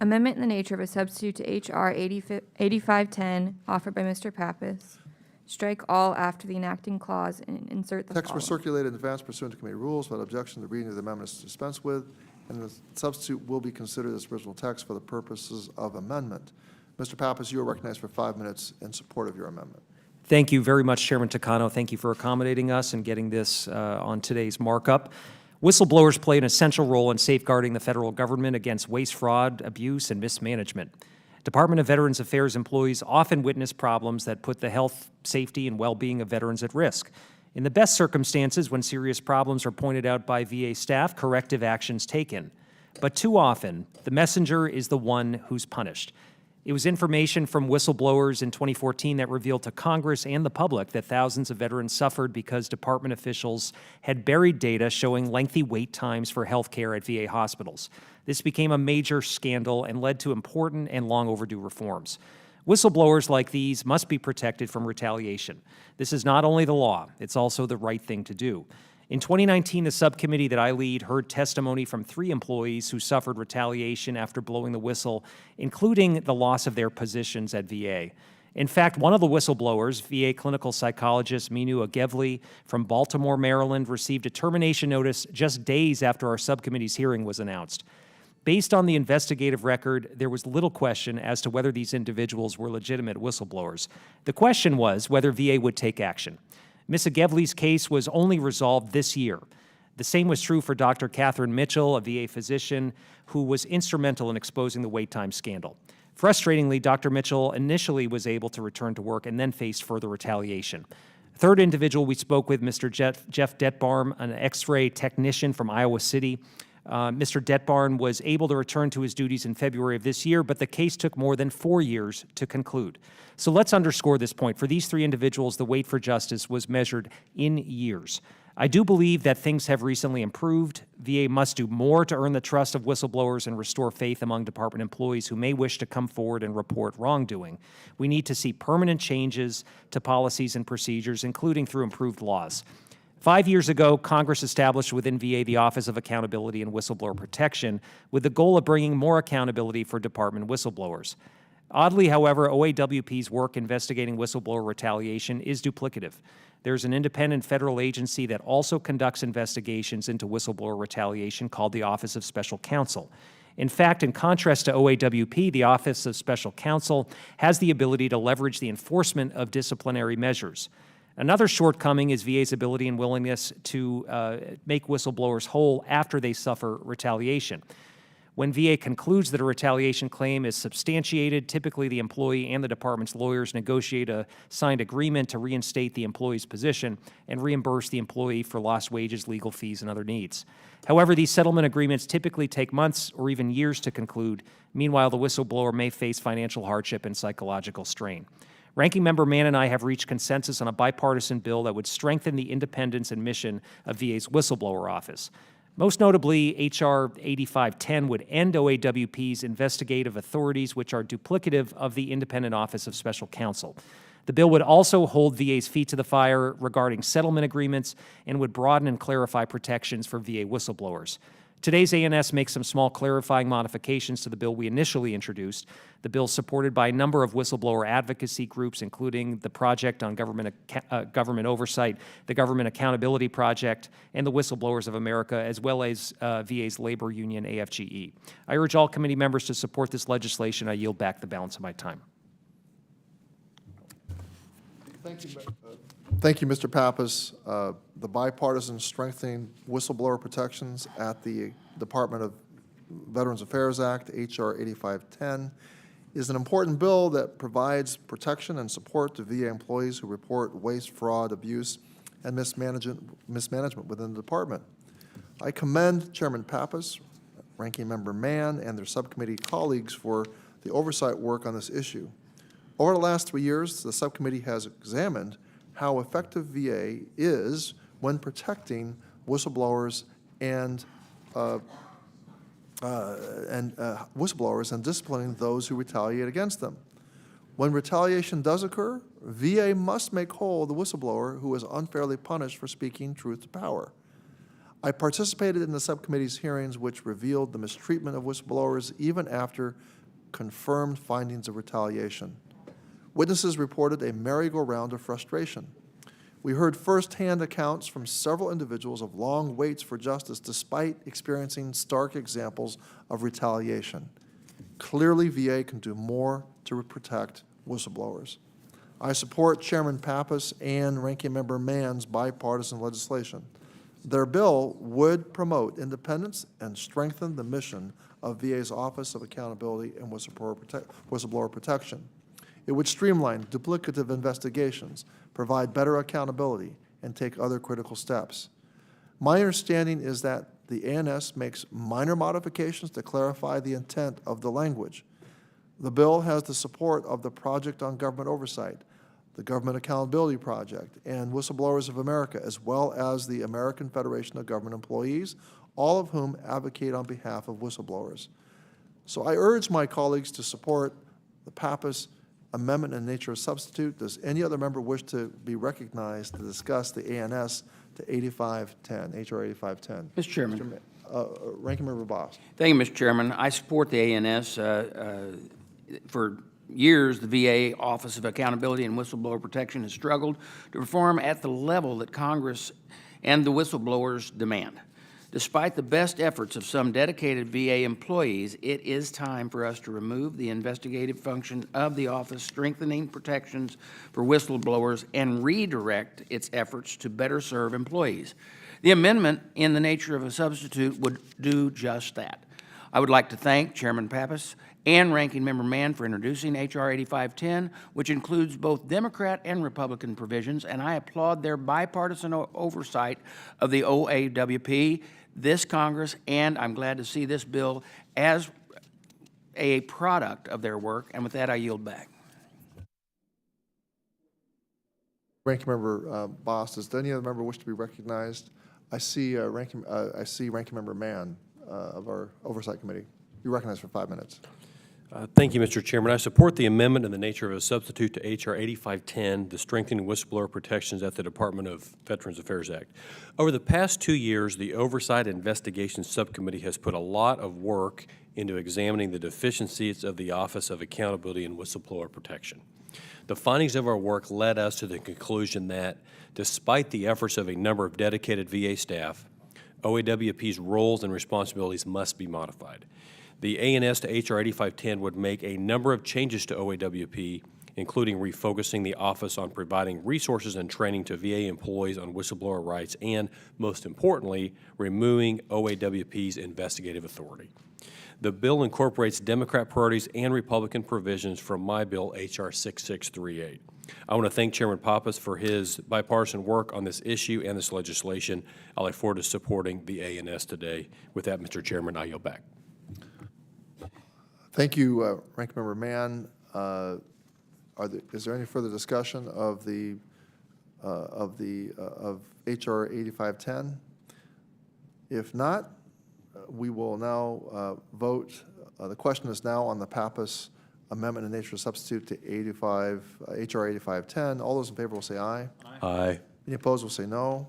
Amendment in the nature of a substitute to HR 8510, offered by Mr. Pappas. Strike all after the enacting clause and insert the Text was following. circulated in advance pursuant to committee rules. Without objection, the reading of the amendment is dispensed with, and the substitute will be considered as original text for the purposes of amendment. Mr. Pappas, you are recognized for 5 minutes in support of your amendment. Thank you very much, Chairman Takano. Thank you for accommodating us and getting this on today's markup. Whistleblowers play an essential role in safeguarding the federal government against waste, fraud, abuse, and mismanagement. Department of Veterans Affairs employees often witness problems that put the health, safety, and well-being of veterans at risk. In the best circumstances, when serious problems are pointed out by VA staff, corrective actions taken. But too often, the messenger is the one who's punished. It was information from whistleblowers in 2014 that revealed to Congress and the public that thousands of veterans suffered because department officials had buried data showing lengthy wait times for health care at VA hospitals. This became a major scandal and led to important and long overdue reforms. Whistleblowers like these must be protected from retaliation. This is not only the law, it's also the right thing to do. In 2019, the subcommittee that I lead heard testimony from 3 employees who suffered retaliation after blowing the whistle, including the loss of their positions at VA. In fact, one of the whistleblowers, VA clinical psychologist Minu Agevli from Baltimore, Maryland, received a termination notice just days after our subcommittee's hearing was announced. Based on the investigative record, there was little question as to whether these individuals were legitimate whistleblowers. The question was whether VA would take action. Ms. Agevli's case was only resolved this year. The same was true for Dr. Catherine Mitchell, a VA physician who was instrumental in exposing the wait time scandal. Frustratingly, Dr. Mitchell initially was able to return to work and then faced further retaliation. Third individual we spoke with, Mr. Jeff Detbarm, an X-ray technician from Iowa City. Mr. Detbarn was able to return to his duties in February of this year, but the case took more than 4 years to conclude. So let's underscore this point. For these 3 individuals, the wait for justice was measured in years. I do believe that things have recently improved. VA must do more to earn the trust of whistleblowers and restore faith among department employees who may wish to come forward and report wrongdoing. We need to see permanent changes to policies and procedures, including through improved laws. 5 years ago, Congress established within VA the Office of Accountability and Whistleblower Protection with the goal of bringing more accountability for department whistleblowers. Oddly, however, OAWP's work investigating whistleblower retaliation is duplicative. There's an independent federal agency that also conducts investigations into whistleblower retaliation called the Office of Special Counsel. In fact, in contrast to OAWP, the Office of Special Counsel has the ability to leverage the enforcement of disciplinary measures. Another shortcoming is VA's ability and willingness to make whistleblowers whole after they suffer retaliation. When VA concludes that a retaliation claim is substantiated, typically the employee and the department's lawyers negotiate a signed agreement to reinstate the employee's position and reimburse the employee for lost wages, legal fees, and other needs. However, these settlement agreements typically take months or even years to conclude. Meanwhile, the whistleblower may face financial hardship and psychological strain. Ranking Member Mann and I have reached consensus on a bipartisan bill that would strengthen the independence and mission of VA's whistleblower office. Most notably, H.R. 8510 would end OAWP's investigative authorities, which are duplicative of the Independent Office of Special Counsel. The bill would also hold VA's feet to the fire regarding settlement agreements and would broaden and clarify protections for VA whistleblowers. Today's ANS makes some small clarifying modifications to the bill we initially introduced. The bill is supported by a number of whistleblower advocacy groups, including the Project on Government Oversight, the Government Accountability Project, and the Whistleblowers of America, as well as VA's labor union, AFGE. I urge all committee members to support this legislation. I yield back the balance of my time. Thank you, Mr. Pappas. The bipartisan strengthening whistleblower protections at the Department of Veterans Affairs Act, H.R. 8510, is an important bill that provides protection and support to VA employees who report waste, fraud, abuse, and mismanagement within the department. I commend Chairman Pappas, Ranking Member Mann, and their subcommittee colleagues for the oversight work on this issue. Over the last 3 years, the subcommittee has examined how effective VA is when protecting whistleblowers and disciplining those who retaliate against them. When retaliation does occur, VA must make whole the whistleblower who is unfairly punished for speaking truth to power. I participated in the subcommittee's hearings, which revealed the mistreatment of whistleblowers even after confirmed findings of retaliation. Witnesses reported a merry-go-round of frustration. We heard firsthand accounts from several individuals of long waits for justice despite experiencing stark examples of retaliation. Clearly, VA can do more to protect whistleblowers. I support Chairman Pappas and Ranking Member Mann's bipartisan legislation. Their bill would promote independence and strengthen the mission of VA's Office of Accountability and Whistleblower Protection. It would streamline duplicative investigations, provide better accountability, and take other critical steps. My understanding is that the ANS makes minor modifications to clarify the intent of the language. The bill has the support of the Project on Government Oversight, the Government Accountability Project, and Whistleblowers of America, as well as the American Federation of Government Employees, all of whom advocate on behalf of whistleblowers. So I urge my colleagues to support the Pappas amendment in nature of substitute. Does any other member wish to be recognized to discuss the ANS to 8510, H.R. 8510? Mr. Chairman. Ranking Member Boss. Thank you, Mr. Chairman. I support the ANS. For years, the VA Office of Accountability and Whistleblower Protection has struggled to perform at the level that Congress and the whistleblowers demand. Despite the best efforts of some dedicated VA employees, it is time for us to remove the investigative function of the office, strengthening protections for whistleblowers, and redirect its efforts to better serve employees. The amendment, in the nature of a substitute, would do just that. I would like to thank Chairman Pappas and Ranking Member Mann for introducing H.R. 8510, which includes both Democrat and Republican provisions, and I applaud their bipartisan oversight of the OAWP, this Congress, and I'm glad to see this bill as a product of their work. And with that, I yield back. Ranking Member Boss, does any other member wish to be recognized? I see Ranking Member Mann of our Oversight Committee. You're recognized for 5 minutes. Thank you, Mr. Chairman. I support the amendment in the nature of a substitute to H.R. 8510, the Strengthening Whistleblower Protections at the Department of Veterans Affairs Act. Over the past 2 years, the Oversight and Investigations Subcommittee has put a lot of work into examining the deficiencies of the Office of Accountability and Whistleblower Protection. The findings of our work led us to the conclusion that, despite the efforts of a number of dedicated VA staff, OAWP's roles and responsibilities must be modified. The ANS to H.R. 8510 would make a number of changes to OAWP, including refocusing the office on providing resources and training to VA employees on whistleblower rights, and, most importantly, removing OAWP's investigative authority. The bill incorporates Democrat priorities and Republican provisions from my bill, H.R. 6638. I want to thank Chairman Pappas for his bipartisan work on this issue and this legislation. I look forward to supporting the A&S today. With that, Mr. Chairman, I yield back. Thank you, Ranking Member Mann. Is there any further discussion of H.R. 8510? If not, we will now vote. The question is now on the Pappas amendment in nature of substitute to H.R. 8510. All those in favor will say aye. Aye. Any opposed will say no.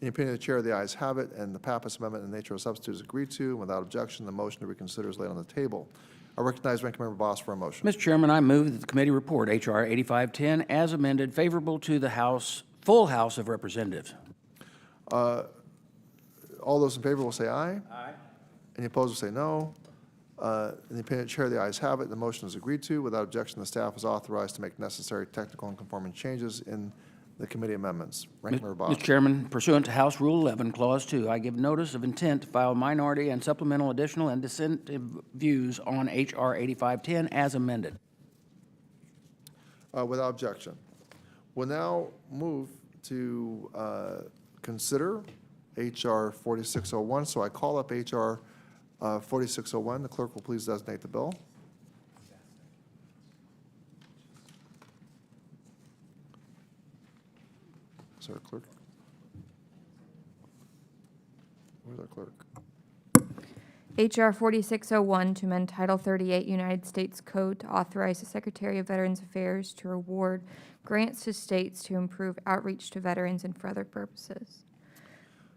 In the opinion of the chair, the ayes have it, and the Pappas amendment in nature of substitute is agreed to. Without objection, the motion to reconsider is laid on the table. I recognize Ranking Member Boss for a motion. Mr. Chairman, I move that the committee report H.R. 8510 as amended favorable to the full House of Representatives. All those in favor will say aye. Aye. Any opposed will say no. In the opinion of the chair, the ayes have it. The motion is agreed to. Without objection, the staff is authorized to make necessary technical and conforming changes in the committee amendments. Ranking Member Boss. Mr. Chairman, pursuant to House Rule 11, Clause 2, I give notice of intent to file minority and supplemental additional and dissentive views on H.R. 8510 as amended. Without objection. We'll now move to consider H.R. 4601. So I call up H.R. 4601. The clerk will please designate the bill. Is our clerk? Where's our clerk? H.R. 4601 to amend Title 38 United States Code to authorize the Secretary of Veterans Affairs to award grants to states to improve outreach to veterans and for other purposes.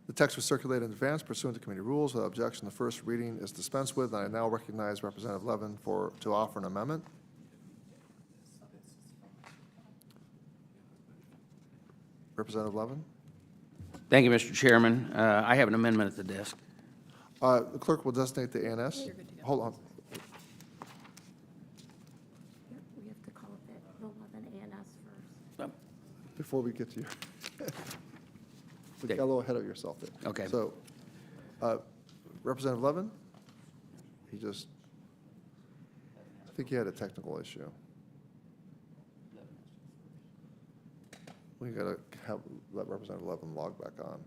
The text was circulated in advance pursuant to committee rules. Without objection, the first reading is dispensed with, and I now recognize Representative Levin to offer an amendment. Representative Levin. Thank you, Mr. Chairman. I have an amendment at the desk. The clerk will designate the A&S. Hold on. We have to call it the 11 A&S first. Before we get to your, we got a little ahead of yourself there. Okay. So, Representative Levin, I think he had a technical issue. We got to let Representative Levin log back on.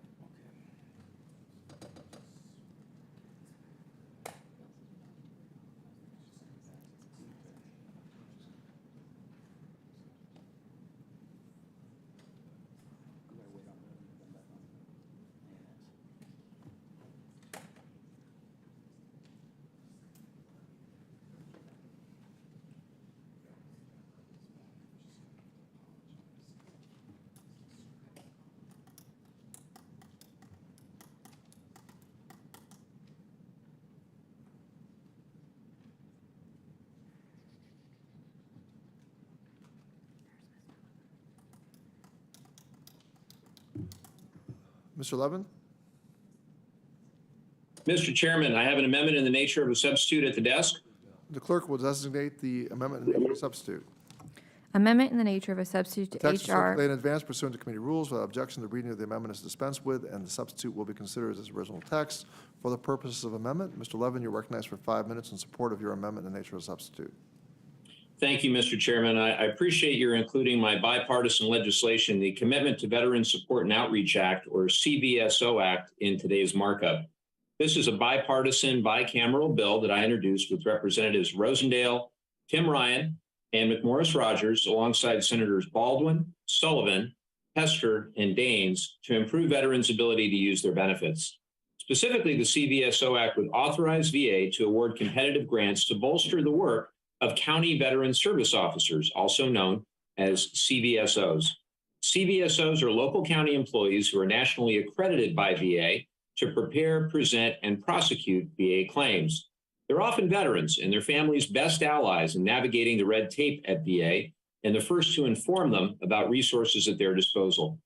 Mr. Levin? Mr. Chairman, I have an amendment in the nature of a substitute at the desk. The clerk will designate the amendment in the substitute. Amendment in the nature of a substitute The to text is H.R. circulated in advance pursuant to committee rules. Without objection, the reading of the amendment is dispensed with, and the substitute will be considered as its original text. For the purposes of amendment, Mr. Levin, you're recognized for 5 minutes in support of your amendment in the nature of a substitute. Thank you, Mr. Chairman. I appreciate your including my bipartisan legislation, the Commitment to Veteran Support and Outreach Act, or Cbso Act, in today's markup. This is a bipartisan, bicameral bill that I introduced with Representatives Rosendale, Tim Ryan, and McMorris Rogers, alongside Senators Baldwin, Sullivan, Hester, and Daines, to improve veterans' ability to use their benefits. Specifically, the Cbso Act would authorize VA to award competitive grants to bolster the work of county veteran service officers, also known as CVSOs. CVSOs are local county employees who are nationally accredited by VA to prepare, present, and prosecute VA claims. They're often veterans and their families' best allies in navigating the red tape at VA and the first to inform them about resources at their disposal.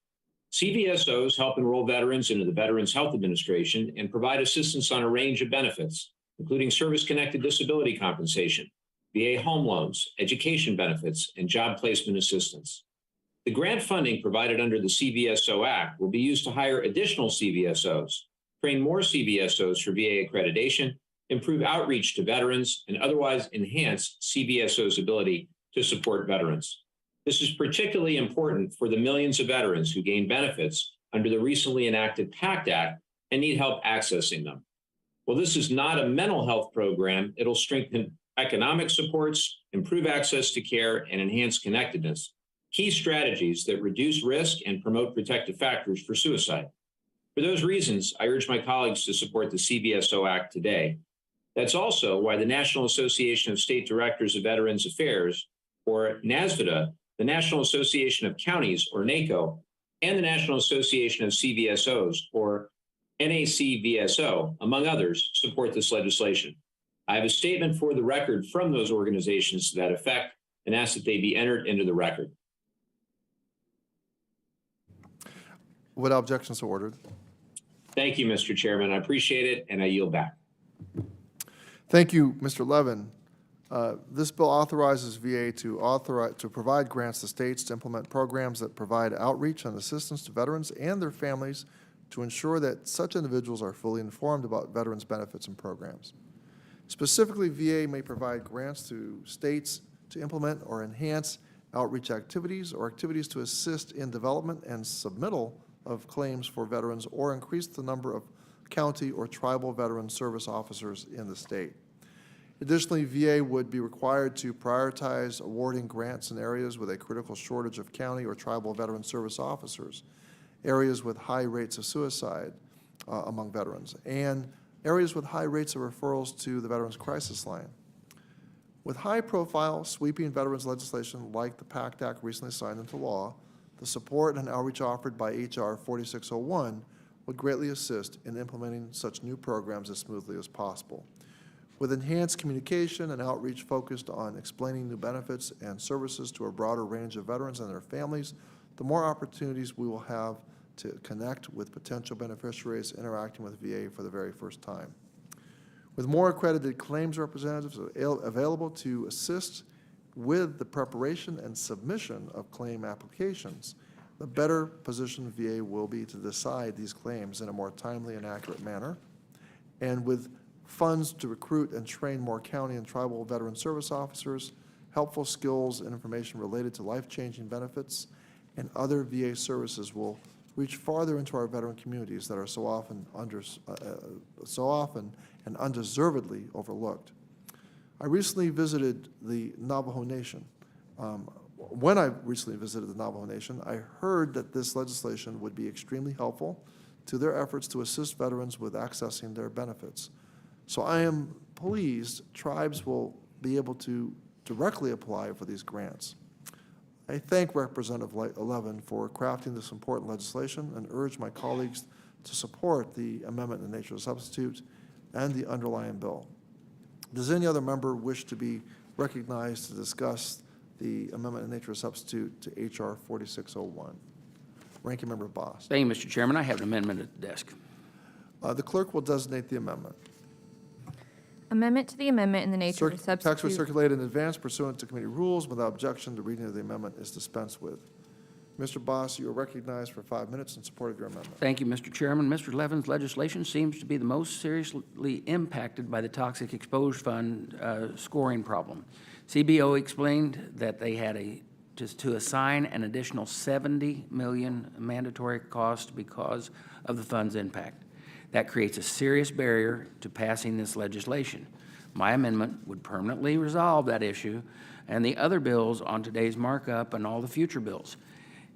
CVSOs help enroll veterans into the Veterans Health Administration and provide assistance on a range of benefits, including service-connected disability compensation, VA home loans, education benefits, and job placement assistance. The grant funding provided under the Cbso Act will be used to hire additional Cbsos, train more Cbsos for VA accreditation, improve outreach to veterans, and otherwise enhance Cbso's ability to support veterans. This is particularly important for the millions of veterans who gain benefits under the recently enacted PACT Act and need help accessing them. While this is not a mental health program, it'll strengthen economic supports, improve access to care, and enhance connectedness, key strategies that reduce risk and promote protective factors for suicide. For those reasons, I urge my colleagues to support the Cbso Act today. That's also why the National Association of State Directors of Veterans Affairs, or NASVDA, the National Association of Counties, or NACO, and the National Association of CVSOs, or NACVSO, among others, support this legislation. I have a statement for the record from those organizations to that effect and ask that they be entered into the record. Without objection, so ordered. Thank you, Mr. Chairman. I appreciate it, and I yield back. Thank you, Mr. Levin. This bill authorizes VA to provide grants to states to implement programs that provide outreach and assistance to veterans and their families to ensure that such individuals are fully informed about veterans' benefits and programs. Specifically, VA may provide grants to states to implement or enhance outreach activities or activities to assist in development and submittal of claims for veterans or increase the number of county or tribal veteran service officers in the state. Additionally, VA would be required to prioritize awarding grants in areas with a critical shortage of county or tribal veteran service officers, areas with high rates of suicide among veterans, and areas with high rates of referrals to the Veterans Crisis Line. With high-profile, sweeping veterans legislation like the PACT Act recently signed into law, the support and outreach offered by H.R. 4601 would greatly assist in implementing such new programs as smoothly as possible. With enhanced communication and outreach focused on explaining new benefits and services to a broader range of veterans and their families, the more opportunities we will have to connect with potential beneficiaries interacting with VA for the very first time. With more accredited claims representatives available to assist with the preparation and submission of claim applications, the better positioned VA will be to decide these claims in a more timely and accurate manner. And with funds to recruit and train more county and tribal veteran service officers, helpful skills and information related to life-changing benefits and other VA services will reach farther into our veteran communities that are so often and undeservedly overlooked. I recently visited the Navajo Nation. When I recently visited the Navajo Nation, I heard that this legislation would be extremely helpful to their efforts to assist veterans with accessing their benefits. So I am pleased tribes will be able to directly apply for these grants. I thank Representative Levin for crafting this important legislation and urge my colleagues to support the amendment in the nature of a substitute and the underlying bill. Does any other member wish to be recognized to discuss the amendment in nature of a substitute to H.R. 4601? Ranking Member Boss. Thank you, Mr. Chairman. I have an amendment at the desk. The clerk will designate the amendment. Amendment to the amendment in the nature of a Text was substitute. circulated in advance pursuant to committee rules. Without objection, the reading of the amendment is dispensed with. Mr. Boss, you are recognized for 5 minutes in support of your amendment. Thank you, Mr. Chairman. Mr. Levin's legislation seems to be the most seriously impacted by the Toxic Exposure Fund scoring problem. CBO explained that they had to assign an additional $70 million mandatory cost because of the fund's impact. That creates a serious barrier to passing this legislation. My amendment would permanently resolve that issue and the other bills on today's markup and all the future bills.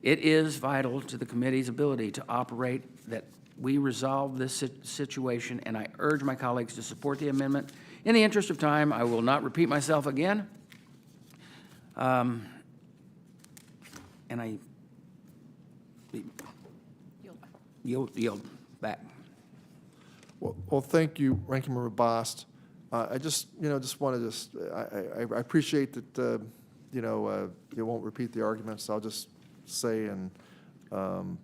It is vital to the committee's ability to operate that we resolve this situation, and I urge my colleagues to support the amendment. In the interest of time, I will not repeat myself again. And I yield back. Well, thank you, Ranking Member Bost. I just want to I appreciate that, you won't repeat the arguments. I'll just say and I'll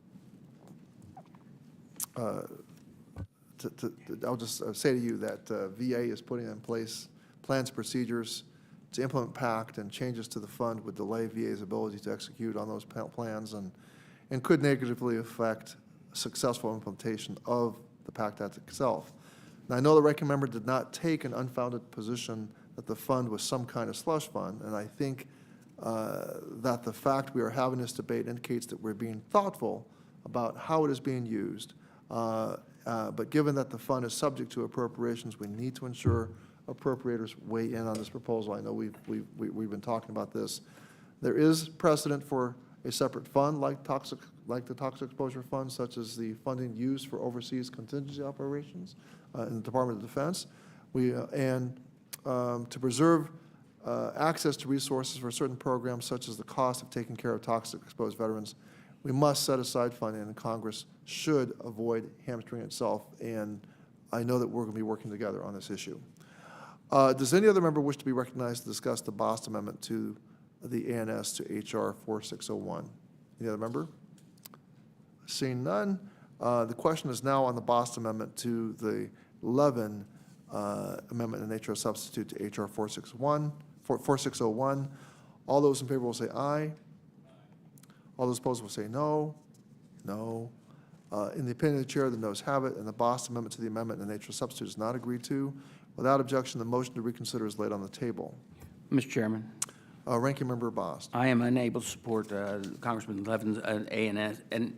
just say to you that VA is putting in place plans, procedures to implement PACT, and changes to the fund would delay VA's ability to execute on those plans and could negatively affect successful implementation of the PACT Act itself. Now, I know the ranking member did not take an unfounded position that the fund was some kind of slush fund, and I think that the fact we are having this debate indicates that we're being thoughtful about how it is being used. But given that the fund is subject to appropriations, we need to ensure appropriators weigh in on this proposal. I know we've been talking about this. There is precedent for a separate fund like the Toxic Exposure Fund, such as the funding used for overseas contingency operations in the Department of Defense. To preserve access to resources for certain programs, such as the cost of taking care of toxic exposed veterans, we must set aside funding, and Congress should avoid hamstringing itself. And I know that we're going to be working together on this issue. Does any other member wish to be recognized to discuss the Bost Amendment to the ANS to H.R. 4601? Any other member? Seeing none, the question is now on the Bost Amendment to the 11 amendment in the nature of substitute to H.R. 4601. All those in favor will say aye. All those opposed will say no. No. In the opinion of the chair, the noes have it, and the Bost Amendment to the amendment in the nature of substitute is not agreed to. Without objection, the motion to reconsider is laid on the table. Mr. Chairman, Ranking Member Bost. I am unable to support Congressman Levin's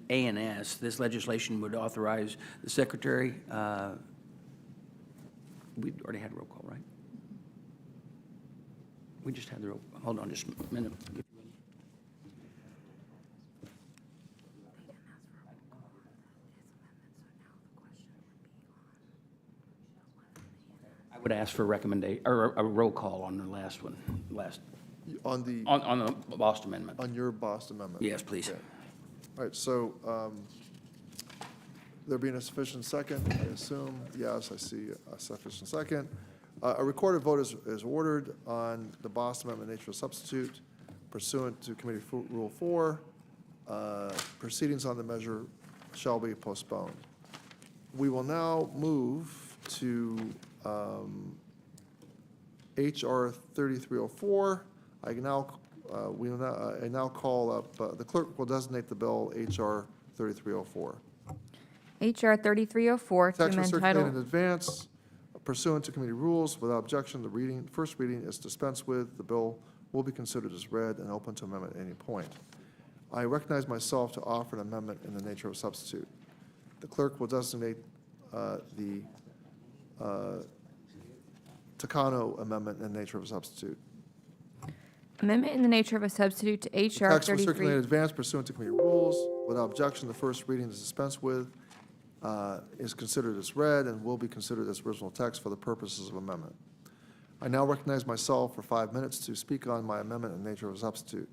ANS. This legislation would authorize the Secretary, we already had a roll call, right? We just had the roll, hold on just a minute. I would ask for a recommendation, or a roll call on the last one, On the on the Bost Amendment. on your Bost Amendment. Yes, please. Okay. All right, so there being a sufficient second, I assume, yes, I see a sufficient second. A recorded vote is ordered on the Bost Amendment nature of substitute pursuant to Committee Rule 4. Proceedings on the measure shall be postponed. We will now move to H.R. 3304. I now call up, the clerk will designate the bill H.R. 3304. H.R. 3304 to Text was amend circulated in title. advance pursuant to committee rules. Without objection, the first reading is dispensed with. The bill will be considered as read and open to amendment at any point. I recognize myself to offer an amendment in the nature of a substitute. The clerk will designate the Takano amendment in the nature of a substitute. Amendment in the nature of a substitute to H.R. Text was circulated in 33. advance pursuant to committee rules. Without objection, the first reading is dispensed with, is considered as read, and will be considered as original text for the purposes of amendment. I now recognize myself for 5 minutes to speak on my amendment in the nature of a substitute.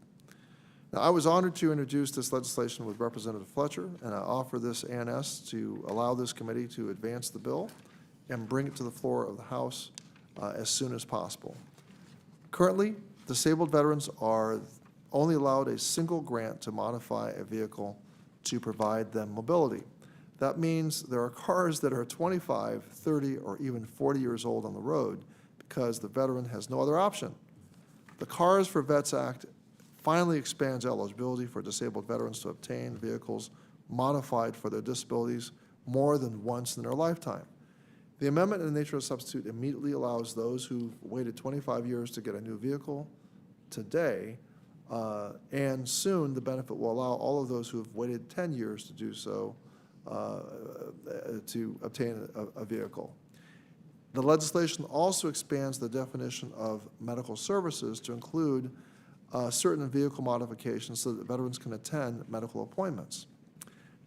Now, I was honored to introduce this legislation with Representative Fletcher, and I offer this ANS to allow this committee to advance the bill and bring it to the floor of the House as soon as possible. Currently, disabled veterans are only allowed a single grant to modify a vehicle to provide them mobility. That means there are cars that are 25, 30, or even 40 years old on the road because the veteran has no other option. The Cars for Vets Act finally expands eligibility for disabled veterans to obtain vehicles modified for their disabilities more than once in their lifetime. The amendment in the nature of a substitute immediately allows those who've waited 25 years to get a new vehicle today, and soon the benefit will allow all of those who have waited 10 years to do so to obtain a vehicle. The legislation also expands the definition of medical services to include certain vehicle modifications so that veterans can attend medical appointments.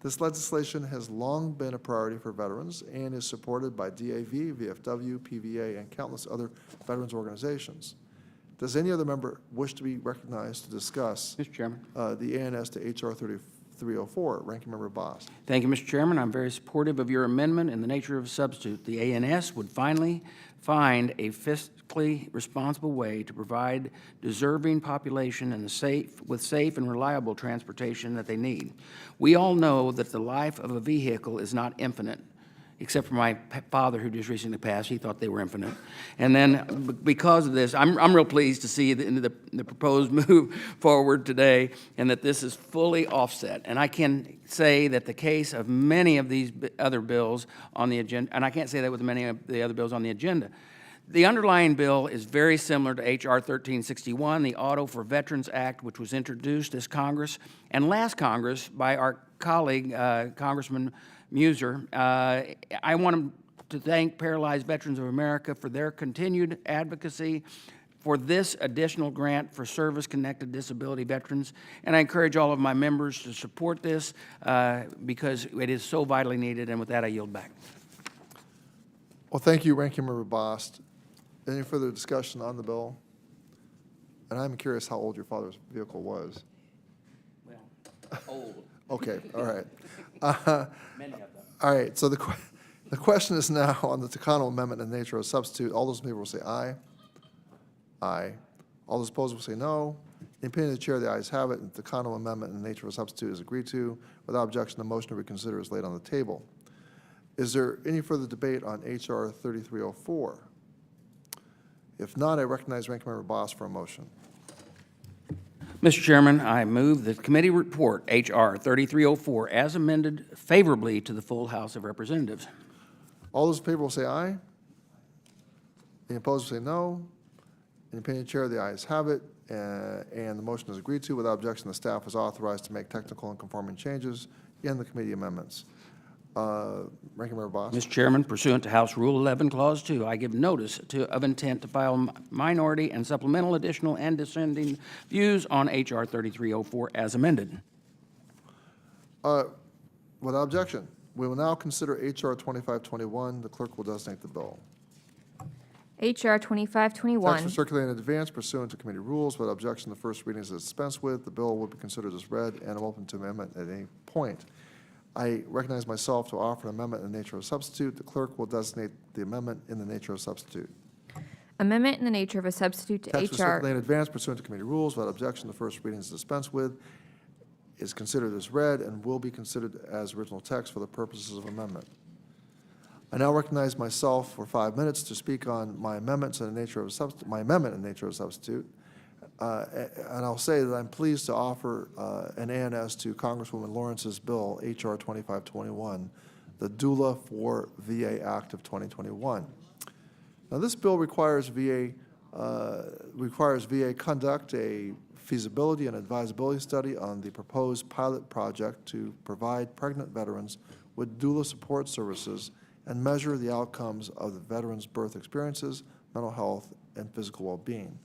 This legislation has long been a priority for veterans and is supported by DAV, VFW, PVA, and countless other veterans organizations. Does any other member wish to be recognized to discuss Mr. Chairman. the ANS to H.R. 3304? Ranking Member Bost. Thank you, Mr. Chairman. I'm very supportive of your amendment in the nature of a substitute. The ANS would finally find a fiscally responsible way to provide deserving population and with safe and reliable transportation that they need. We all know that the life of a vehicle is not infinite. except for my father who just recently passed. He thought they were infinite. And then because of this, I'm real pleased to see the proposed move forward today and that this is fully offset. And I can say that the case of many of these other bills on the agenda, and I can't say that with many of the other bills on the agenda. The underlying bill is very similar to H.R. 1361, the Auto for Veterans Act, which was introduced this Congress and last Congress by our colleague, Congressman Muser. I want to thank Paralyzed Veterans of America for their continued advocacy for this additional grant for service-connected disability veterans. And I encourage all of my members to support this because it is so vitally needed. And with that, I yield back. Well, thank you, Ranking Member Bost. Any further discussion on the bill? And I'm curious how old your father's vehicle was. Well, old. Okay, all right. Many of them. All right, so the question is now on the Takano Amendment in the nature of a substitute. All those in favor will say aye. Aye. All those opposed will say no. In the opinion of the chair, the ayes have it, and the Takano Amendment in the nature of a substitute is agreed to. Without objection, the motion to reconsider is laid on the table. Is there any further debate on H.R. 3304? If not, I recognize Ranking Member Bost for a motion. Mr. Chairman, I move that the committee report H.R. 3304 as amended favorably to the full House of Representatives. All those in favor will say aye. Any opposed will say no. In the opinion of the chair, the ayes have it, and the motion is agreed to. Without objection, the staff is authorized to make technical and conforming changes in the committee amendments. Ranking Member Bost. Mr. Chairman, pursuant to House Rule 11, Clause 2, I give notice of intent to file minority and supplemental additional and dissenting views on H.R. 3304 as amended. Without objection, we will now consider H.R. 2521. The clerk will designate the bill. H.R. Text 2521. was circulated in advance pursuant to committee rules. Without objection, the first reading is dispensed with. The bill will be considered as read, and I'm open to amendment at any point. I recognize myself to offer an amendment in the nature of a substitute. The clerk will designate the amendment in the nature of a substitute. Amendment in the nature of a substitute to Text was H.R. circulated in advance pursuant to committee rules. Without objection, the first reading is dispensed with, is considered as read, and will be considered as original text for the purposes of amendment. I now recognize myself for 5 minutes to speak on my amendments in the nature of a substitute, my amendment in the nature of a substitute. And I'll say that I'm pleased to offer an ANS to Congresswoman Lawrence's bill, H.R. 2521, the Doula for VA Act of 2021. Now, this bill requires VA conduct a feasibility and advisability study on the proposed pilot project to provide pregnant veterans with doula support services and measure the outcomes of the veterans' birth experiences, mental health, and physical well-being.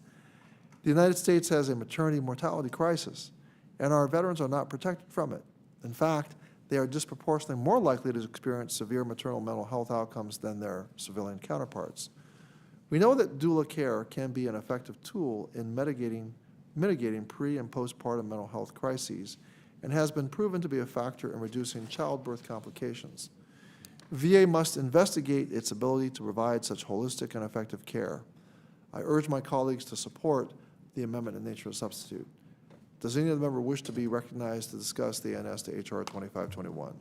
The United States has a maternity mortality crisis, and our veterans are not protected from it. In fact, they are disproportionately more likely to experience severe maternal mental health outcomes than their civilian counterparts. We know that doula care can be an effective tool in mitigating pre- and postpartum mental health crises and has been proven to be a factor in reducing childbirth complications. VA must investigate its ability to provide such holistic and effective care. I urge my colleagues to support the amendment in nature of substitute. Does any other member wish to be recognized to discuss the ANS to H.R. 2521?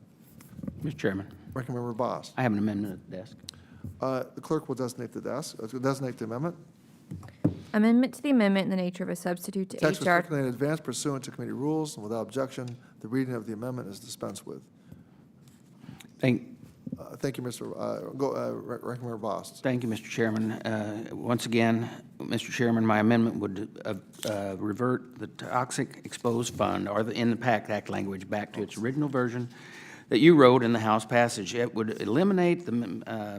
Mr. Chairman, Ranking Member Bost. I have an amendment at the desk. The clerk will designate the amendment. Amendment to the amendment in the nature of a substitute to Text was H.R. circulated in advance pursuant to committee rules, and without objection, the reading of the amendment is dispensed with. Thank you, Ranking Member Bost. Thank you, Mr. Chairman. Once again, Mr. Chairman, my amendment would revert the Toxic Exposed Fund, or in the PACT Act language, back to its original version that you wrote in the House passage. It would eliminate the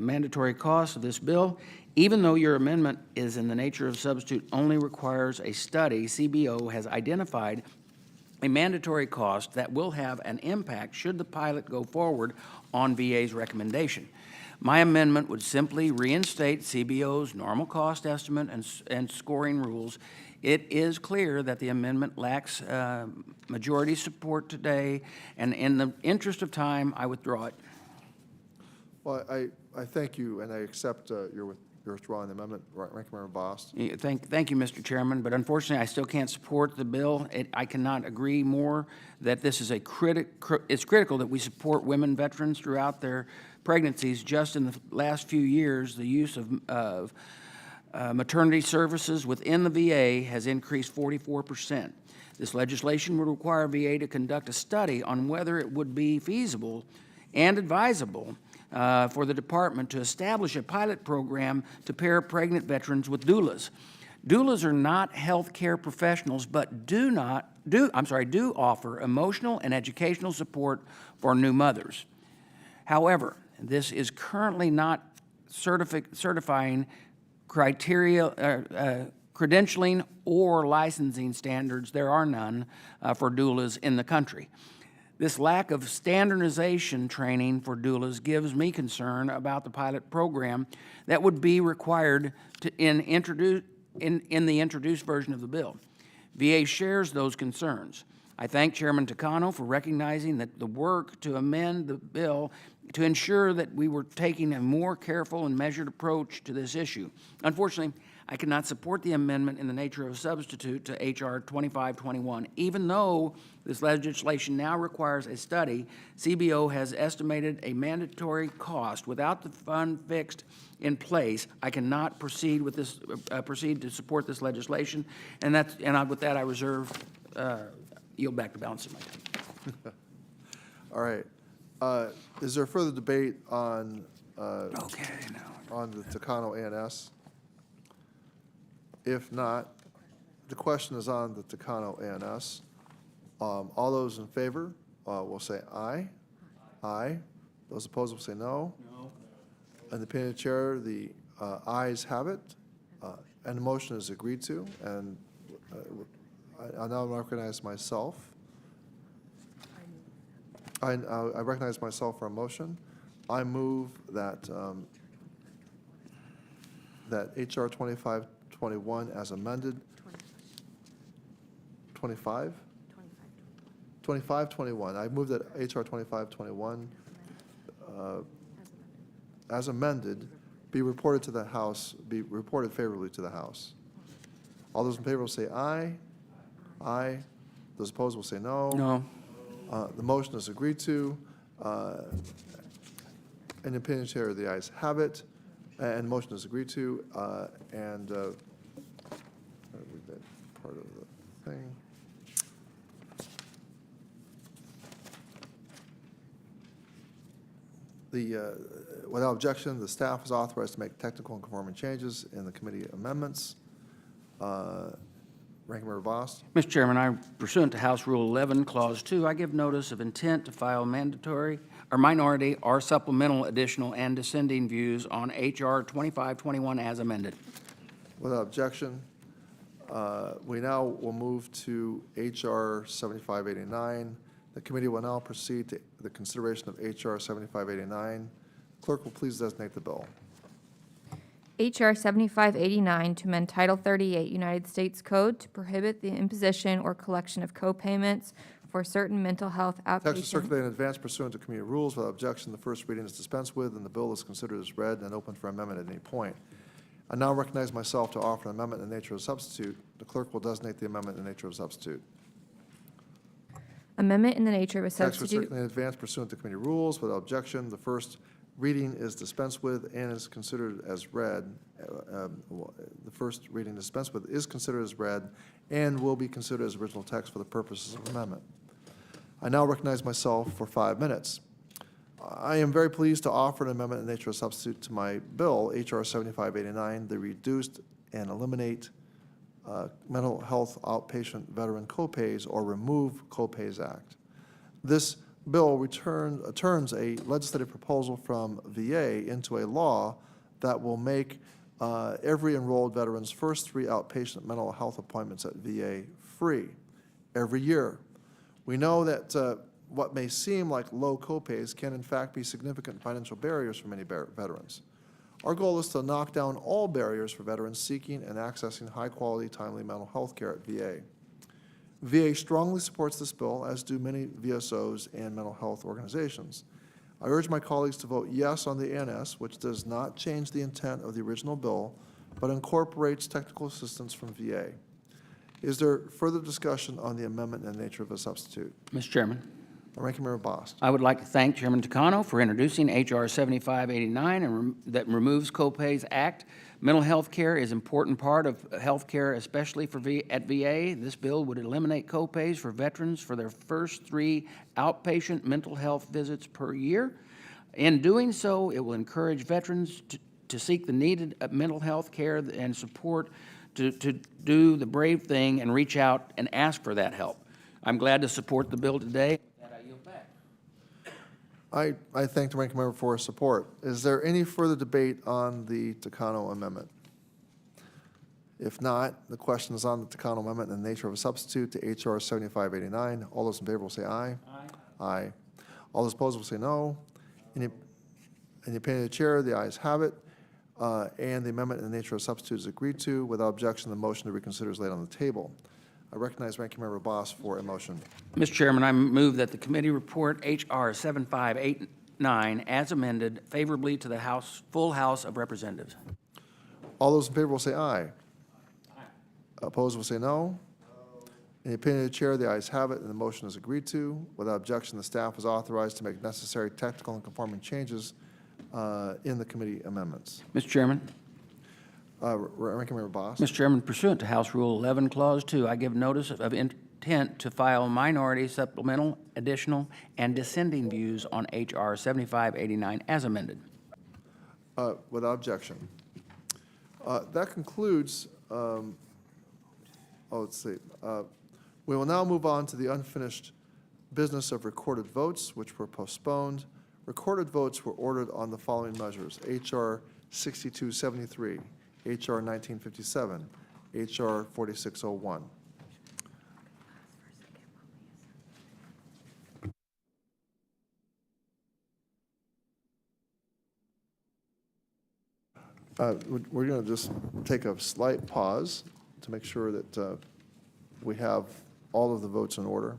mandatory cost of this bill, even though your amendment is in the nature of substitute, only requires a study. Cbso has identified a mandatory cost that will have an impact should the pilot go forward on VA's recommendation. My amendment would simply reinstate Cbso's normal cost estimate and scoring rules. It is clear that the amendment lacks majority support today, and in the interest of time, I withdraw it. Well, I thank you, and I accept your You're withdrawing the amendment, Ranking Member Bost. Yeah, Thank you, Mr. Chairman, but unfortunately, I still can't support the bill. I cannot agree more that this is it's critical that we support women veterans throughout their pregnancies. Just in the last few years, the use of maternity services within the VA has increased 44%. This legislation would require VA to conduct a study on whether it would be feasible and advisable for the department to establish a pilot program to pair pregnant veterans with doulas. Doulas are not healthcare professionals, but do offer emotional and educational support for new mothers. However, this is currently not certifying criteria, credentialing or licensing standards. There are none for doulas in the country. This lack of standardization training for doulas gives me concern about the pilot program that would be required in the introduced version of the bill. VA shares those concerns. I thank Chairman Takano for recognizing that the work to amend the bill to ensure that we were taking a more careful and measured approach to this issue. Unfortunately, I cannot support the amendment in the nature of a substitute to H.R. 2521. Even though this legislation now requires a study, Cbso has estimated a mandatory cost. Without the fund fixed in place, I cannot proceed with this. Proceed to support this legislation, and with that, I yield back the balance of my time. All right. Is there further debate on on the Takano A&S? If not, the question is on the Takano A&S. All those in favor will say aye. Aye. Those opposed will say no. No. In the opinion of the chair, the ayes have it, and the motion is agreed to. And I now recognize myself. I recognize myself for a motion. I move that that H.R. 2521 as amended. 2521. I move that H.R. 2521 as amended be reported to the House, be reported favorably to the House. All those in favor will say aye. Aye. Those opposed will say no. No. The motion is agreed to. In the opinion of the chair, the ayes have it, and the motion is agreed to. And read that part of the thing. Without objection, the staff is authorized to make technical and conforming changes in the committee amendments. Ranking Member Voss. Mr. Chairman, pursuant to House Rule 11, Clause 2, I give notice of intent to file mandatory or minority or supplemental additional and dissenting views on H.R. 2521 as amended. Without objection, we now will move to H.R. 7589. The committee will now proceed to the consideration of H.R. 7589. Clerk will please designate the bill. H.R. 7589 to amend Title 38 United States Code to prohibit the imposition or collection of co-payments for certain mental health Text is outpatient. circulated in advance pursuant to committee rules. Without objection, the first reading is dispensed with, and the bill is considered as read and open for amendment at any point. I now recognize myself to offer an amendment in the nature of a substitute. The clerk will designate the amendment in the nature of a substitute. Amendment in the nature of a Text was substitute. circulated in advance pursuant to committee rules. Without objection, the first reading is dispensed with and is considered as read. The first reading dispensed with is considered as read and will be considered as original text for the purposes of amendment. I now recognize myself for 5 minutes. I am very pleased to offer an amendment in the nature of a substitute to my bill, H.R. 7589, the Reduced and Eliminate Mental Health Outpatient Veteran Copays or Remove Copays Act. This bill turns a legislative proposal from VA into a law that will make every enrolled veteran's first 3 outpatient mental health appointments at VA free every year. We know that what may seem like low copays can in fact be significant financial barriers for many veterans. Our goal is to knock down all barriers for veterans seeking and accessing high-quality, timely mental health care at VA. VA strongly supports this bill, as do many VSOs and mental health organizations. I urge my colleagues to vote yes on the ANS, which does not change the intent of the original bill, but incorporates technical assistance from VA. Is there further discussion on the amendment and nature of a substitute? Mr. Chairman, Ranking Member Bost. I would like to thank Chairman Takano for introducing H.R. 7589 that removes Copays Act. Mental health care is an important part of health care, especially at VA. This bill would eliminate copays for veterans for their first 3 outpatient mental health visits per year. In doing so, it will encourage veterans to seek the needed mental health care and support to do the brave thing and reach out and ask for that help. I'm glad to support the bill today. I thank the ranking member for his support. Is there any further debate on the Takano amendment? If not, the question is on the Takano amendment and the nature of a substitute to H.R. 7589. All those in favor will say aye. Aye. Aye. All those opposed will say no. In the opinion of the chair, the ayes have it, and the amendment and the nature of a substitute is agreed to. Without objection, the motion to reconsider is laid on the table. I recognize Ranking Member Boss for a motion. Mr. Chairman, I move that the committee report H.R. 7589 as amended favorably to the full House of Representatives. All those in favor will say aye. Aye. Opposed will say no. In the opinion of the chair, the ayes have it, and the motion is agreed to. Without objection, the staff is authorized to make necessary technical and conforming changes in the committee amendments. Mr. Chairman. Ranking Member Boss. Mr. Chairman, pursuant to House Rule 11, Clause 2, I give notice of intent to file minority, supplemental, additional, and dissenting views on H.R. 7589 as amended. Without objection. That concludes, let's see. We will now move on to the unfinished business of recorded votes, which were postponed. Recorded votes were ordered on the following measures: H.R. 6273, H.R. 1957, H.R. 4601. We're going to just take a slight pause to make sure that we have all of the votes in order.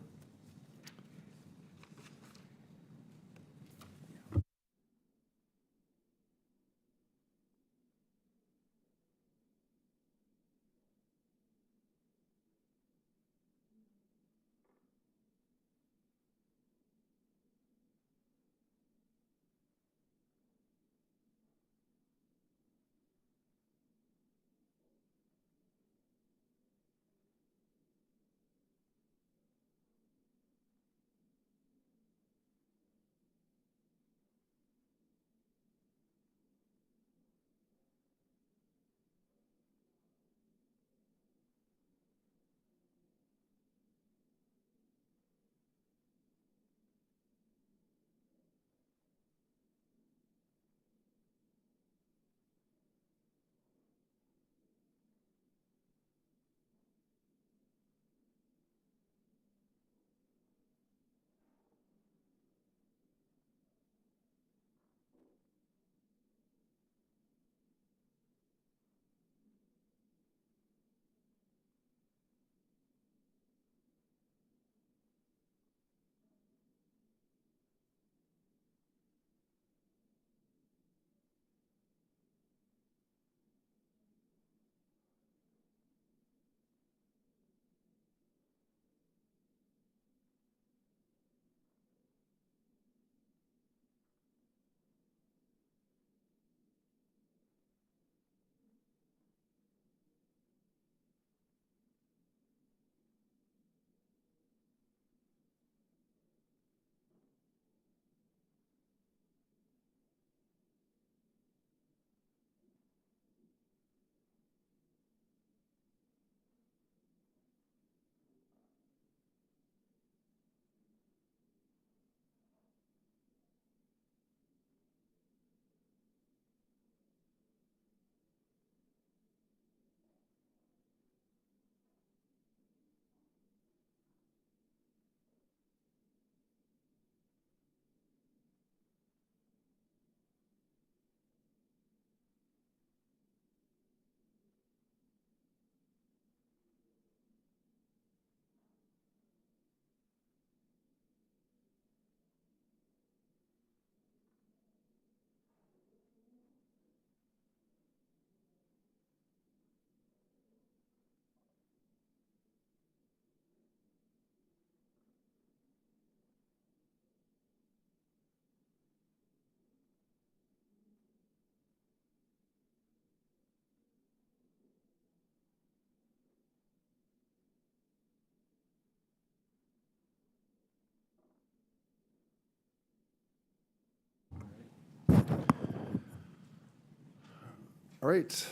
All right.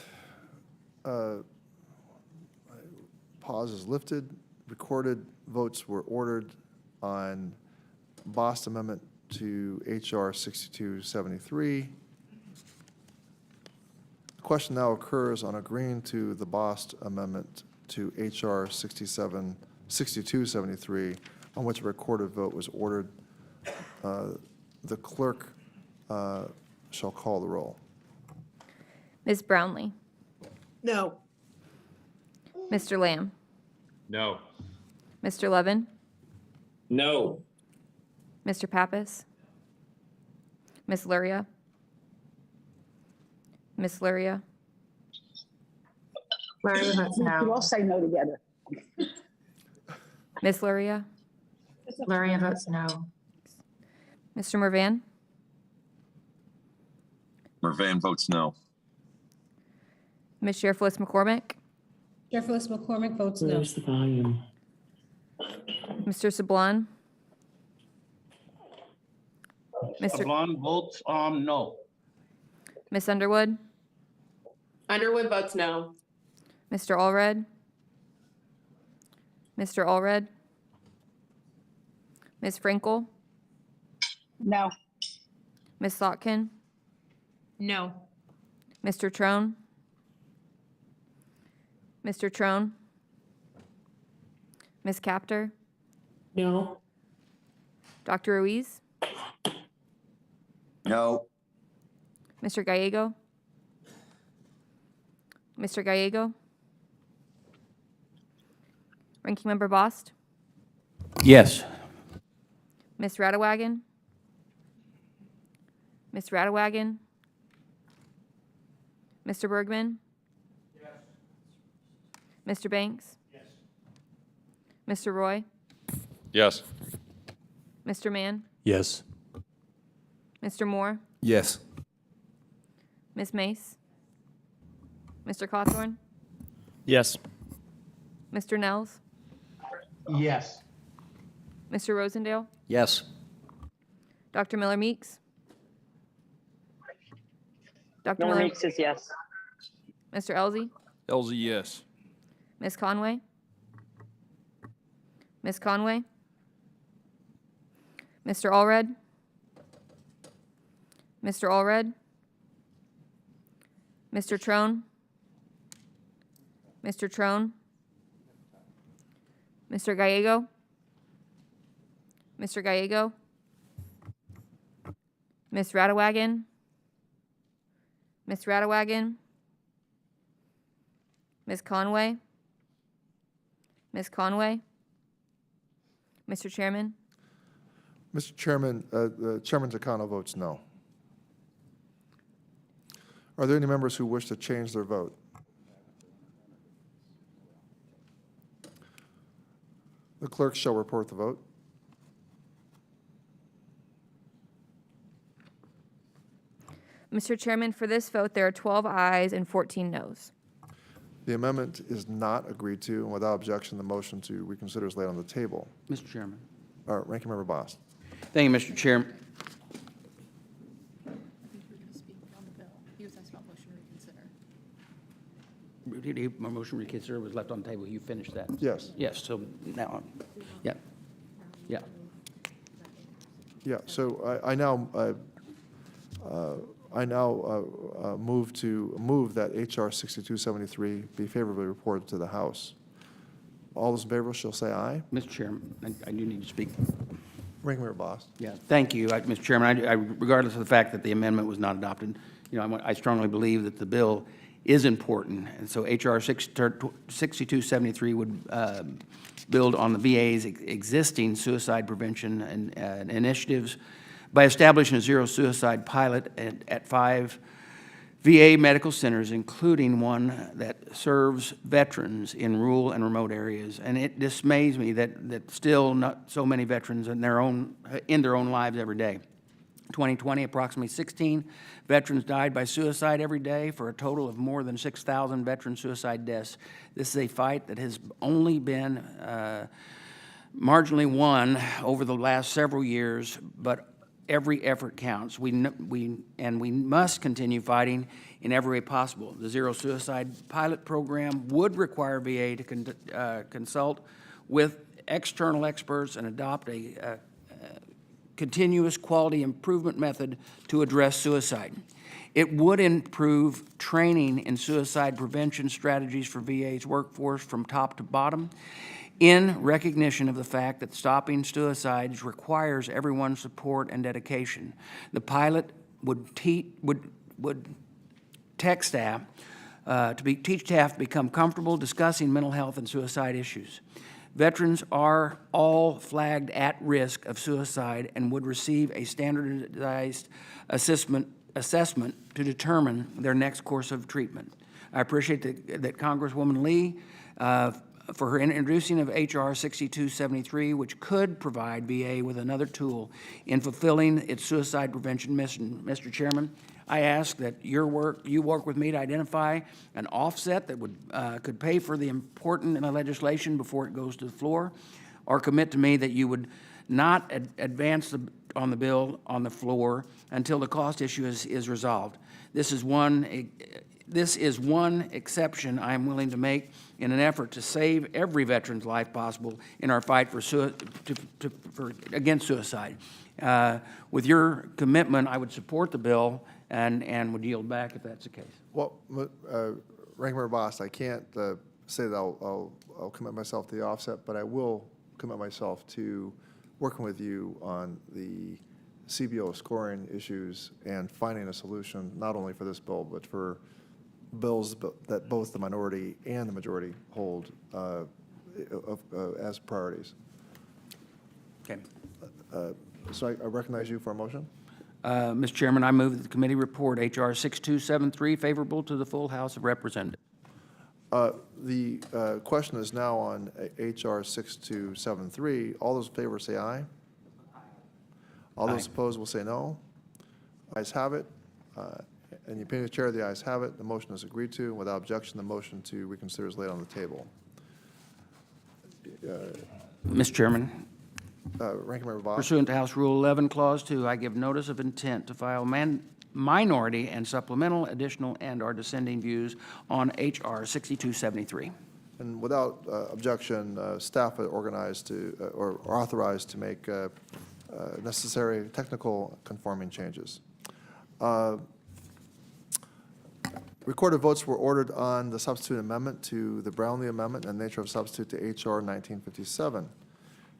Pause is lifted. Recorded votes were ordered on Bost Amendment to H.R. 6273. The question now occurs on agreeing to the Bost Amendment to H.R. 6273, on which a recorded vote was ordered. The clerk shall call the roll. Ms. Brownlee, No. Mr. Lamb, No. Mr. Levin, No. Mr. Pappas, Ms. Luria, Ms. Luria, Luria votes no. We'll say no together. Ms. Luria, Luria votes no. Mr. Mervan, Mervan votes no. Ms. Sheriff-List McCormick, Sheriff-List McCormick votes no. Where's the volume? Mr. Sablon, Mr. Sablon votes no. Ms. Underwood, Underwood votes no. Mr. Allred, Mr. Allred, Ms. Frankel, No. Ms. Sotkin, No. Mr. Trone, Mr. Trone, Ms. Capter, No. Dr. Ruiz, No. Mr. Gallego, Mr. Gallego, Ranking Member Bost, Yes. Ms. Radawagon, Ms. Radawagon, Mr. Bergman, Mr. Banks, Mr. Roy, Yes. Mr. Mann, Yes. Mr. Moore, Yes. Ms. Mace, Mr. Cawthorn, Yes. Mr. Nels, Yes. Mr. Rosendale, Yes. Dr. Miller Meeks, Dr. Miller Miller, Meeks says yes. Mr. Elzey, Elsie, yes. Ms. Conway, Ms. Conway, Mr. Allred, Mr. Allred, Mr. Trone, Mr. Trone, Mr. Gallego, Mr. Gallego, Ms. Radawagon, Ms. Radawagon, Ms. Conway, Ms. Conway, Mr. Chairman, Mr. Chairman, Chairman Takano votes no. Are there any members who wish to change their vote? The clerk shall report the vote. Mr. Chairman, for this vote, there are 12 ayes and 14 noes. The amendment is not agreed to, and without objection, the motion to reconsider is laid on the table. Mr. Chairman. Ranking Member Bost. Thank you, Mr. Chairman. I think you were going to speak on the bill. He was asked about motion to reconsider. My motion to reconsider was left on the table. You finished that? Yes. Yes, so now, yeah. Yeah. Yeah, so I now move that H.R. 6273 be favorably reported to the House. All those in favor shall say aye. Mr. Chairman, I do need to speak. Ranking Member Bost. Yeah, thank you, Mr. Chairman. Regardless of the fact that the amendment was not adopted, I strongly believe that the bill is important. And so H.R. 6273 would build on the VA's existing suicide prevention and initiatives by establishing a zero suicide pilot at 5 VA medical centers, including one that serves veterans in rural and remote areas. And it dismays me that still not so many veterans in their own lives every day. 2020, approximately 16 veterans died by suicide every day, for a total of more than 6,000 veteran suicide deaths. This is a fight that has only been marginally won over the last several years, but every effort counts. We must continue fighting in every way possible. The Zero Suicide pilot program would require VA to consult with external experts and adopt a continuous quality improvement method to address suicide. It would improve training in suicide prevention strategies for VA's workforce from top to bottom, in recognition of the fact that stopping suicides requires everyone's support and dedication. The pilot would teach staff to become comfortable discussing mental health and suicide issues. Veterans are all flagged at risk of suicide and would receive a standardized assessment to determine their next course of treatment. I appreciate that Congresswoman Lee for her introducing of H.R. 6273, which could provide VA with another tool in fulfilling its suicide prevention mission. Mr. Chairman, I ask that you work with me to identify an offset that could pay for the important legislation before it goes to the floor, or commit to me that you would not advance on the bill on the floor until the cost issue is resolved. This is one exception I am willing to make in an effort to save every veteran's life possible in our fight against suicide. With your commitment, I would support the bill and would yield back if that's the case. Well, Ranking Member Bost, I can't say that I'll commit myself to the offset, but I will commit myself to working with you on the Cbo scoring issues and finding a solution, not only for this bill, but for bills that both the minority and the majority hold as priorities. Okay. So I recognize you for a motion. Mr. Chairman, I move that the committee report H.R. 6273 favorable to the full House of Representatives. The question is now on H.R. 6273. All those in favor say aye. All those opposed will say no. Ayes have it. And the opinion of the chair, the ayes have it. The motion is agreed to. Without objection, the motion to reconsider is laid on the table. Mr. Chairman, Ranking Member Bost. pursuant to House Rule 11, Clause 2, I give notice of intent to file minority and supplemental, additional, and/or dissenting views on H.R. 6273. And without objection, staff are organized to or authorized to make necessary technical conforming changes. Recorded votes were ordered on the substitute amendment to the Brownlee Amendment and nature of substitute to H.R. 1957.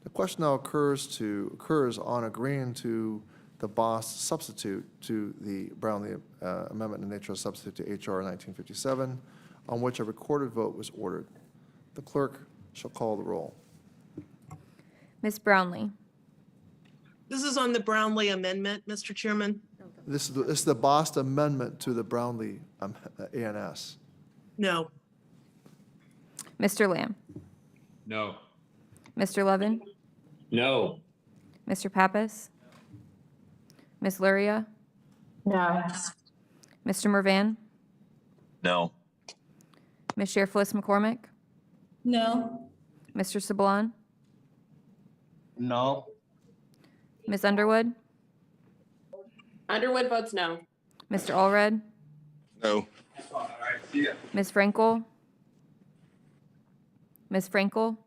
The question now occurs on agreeing to the Bost substitute to the Brownlee Amendment and nature of substitute to H.R. 1957, on which a recorded vote was ordered. The clerk shall call the roll. Ms. Brownlee? This is on the Brownlee Amendment, Mr. Chairman. This is the Bost amendment to the Brownlee ANS. No. Mr. Lamb? No. Mr. Levin? No. Mr. Pappas? Ms. Luria? No. Mr. Mervan? No. Ms. Sherflis McCormick? No. Mr. Sablon? No. Ms. Underwood? Underwood votes no. Mr. Allred? No. Ms. Frankel? Ms. Frankel?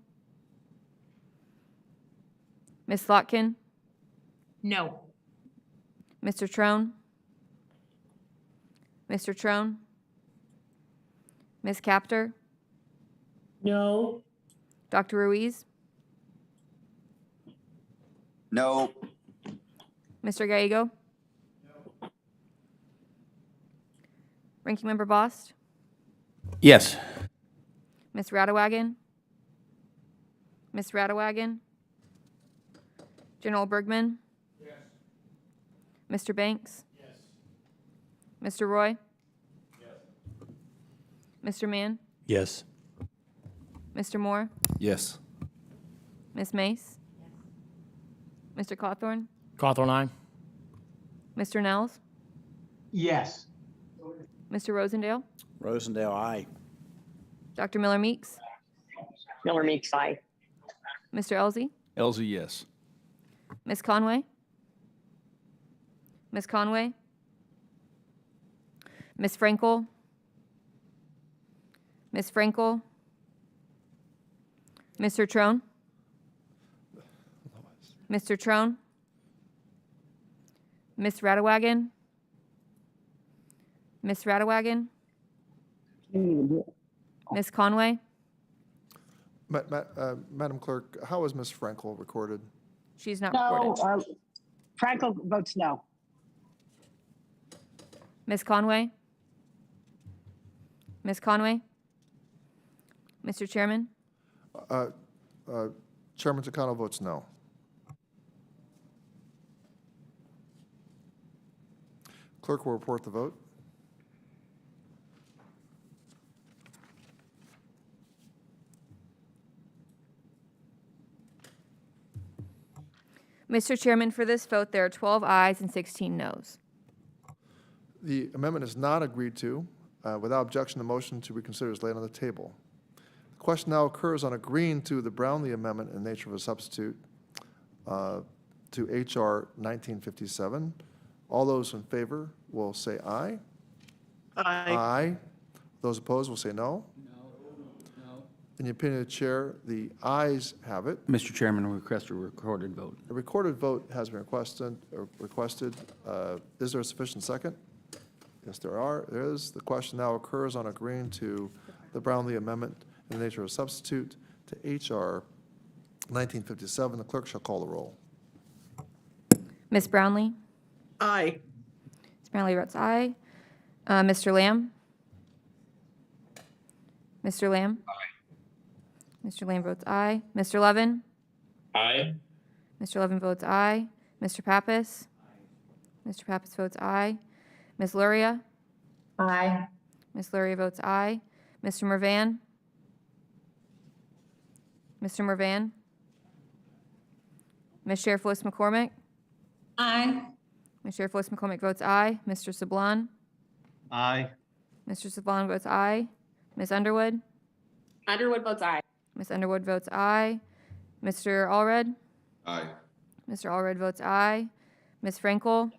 Ms. Slotkin? No. Mr. Trone? Mr. Trone? Ms. Capter? No. Dr. Ruiz? No. Mr. Gallego? Ranking Member Bost? Yes. Ms. Radewagen? Ms. Radewagen? General Bergman? Yes. Mr. Banks? Yes. Mr. Roy? Yes. Mr. Mann? Yes. Mr. Moore? Yes. Ms. Mace? Yes. Mr. Cawthorn? Cawthorn, aye. Mr. Nels? Yes. Mr. Rosendale? Rosendale, aye. Dr. Miller Meeks? Miller Meeks, aye. Mr. Elzey? Elsie, yes. Ms. Conway? Ms. Conway? Ms. Frankel? Ms. Frankel? Mr. Trone? Mr. Trone? Ms. Radawagon? Ms. Radawagon? Ms. Conway? Madam Clerk, how is Ms. Frankel recorded? She's not No, recorded. Frankel votes no. Ms. Conway? Ms. Conway? Mr. Chairman? Chairman Takano votes no. Clerk will report the vote. Mr. Chairman, for this vote, there are 12 ayes and 16 noes. The amendment is not agreed to. Without objection, the motion to reconsider is laid on the table. The question now occurs on agreeing to the Brownlee amendment in nature of a substitute to H.R. 1957. All those in favor will say aye. Aye. Aye. Those opposed will say no. No. In the opinion of the chair, the ayes have it. Mr. Chairman, I request a recorded vote. A recorded vote has been requested. Is there a sufficient second? Yes, there is. The question now occurs on agreeing to the Brownlee amendment in the nature of a substitute to H.R. 1957. The clerk shall call the roll. Ms. Brownlee? Aye. Ms. Brownlee votes aye. Mr. Lamb? Mr. Lamb? Aye. Mr. Lamb votes aye. Mr. Levin? Aye. Mr. Levin votes aye. Mr. Pappas? Mr. Pappas votes aye. Ms. Luria? Aye. Ms. Luria votes aye. Mr. Mervan? Mr. Mervan? Ms. Sheriff Lewis McCormick? Aye. Ms. Sheriff Lewis McCormick votes aye. Mr. Sablon? Aye. Mr. Sablon votes aye. Ms. Underwood? Underwood votes aye. Ms. Underwood votes aye. Mr. Allred? Aye. Mr. Allred votes aye. Ms. Frankel?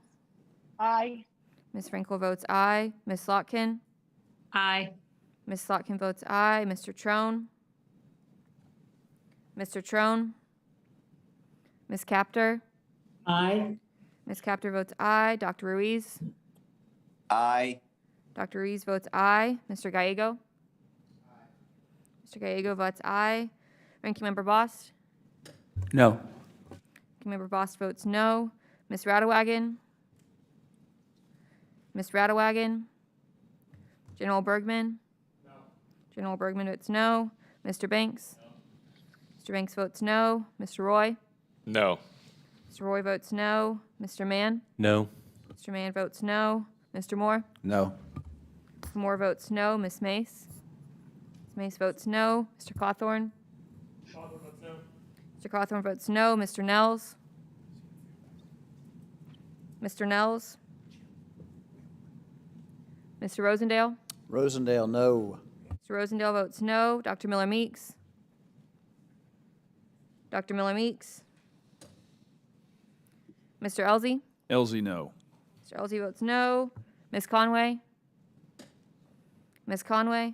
Aye. Ms. Frankel votes aye. Ms. Slotkin? Aye. Ms. Slotkin votes aye. Mr. Trone? Mr. Trone? Ms. Capter? Aye. Ms. Capter votes aye. Dr. Ruiz? Aye. Dr. Ruiz votes aye. Mr. Gallego? Mr. Gallego votes aye. Ranking Member Bost? No. Ranking Member Bost votes no. Ms. Radawagon? Ms. Radawagon? General Bergman? No. General Bergman votes no. Mr. Banks? Mr. Banks votes no. Mr. Roy? No. Mr. Roy votes no. Mr. Mann? No. Mr. Mann votes no. Mr. Moore? No. Mr. Moore votes no. Ms. Mace? Ms. Mace votes no. Mr. Cawthorn? Mr. Cawthorn votes no. Mr. Nels? Mr. Nels? Mr. Rosendale? Rosendale, no. Mr. Rosendale votes no. Dr. Miller Meeks? Dr. Miller Meeks? Mr. Elzey? Elzey, no. Mr. Elzey votes no. Ms. Conway? Ms. Conway?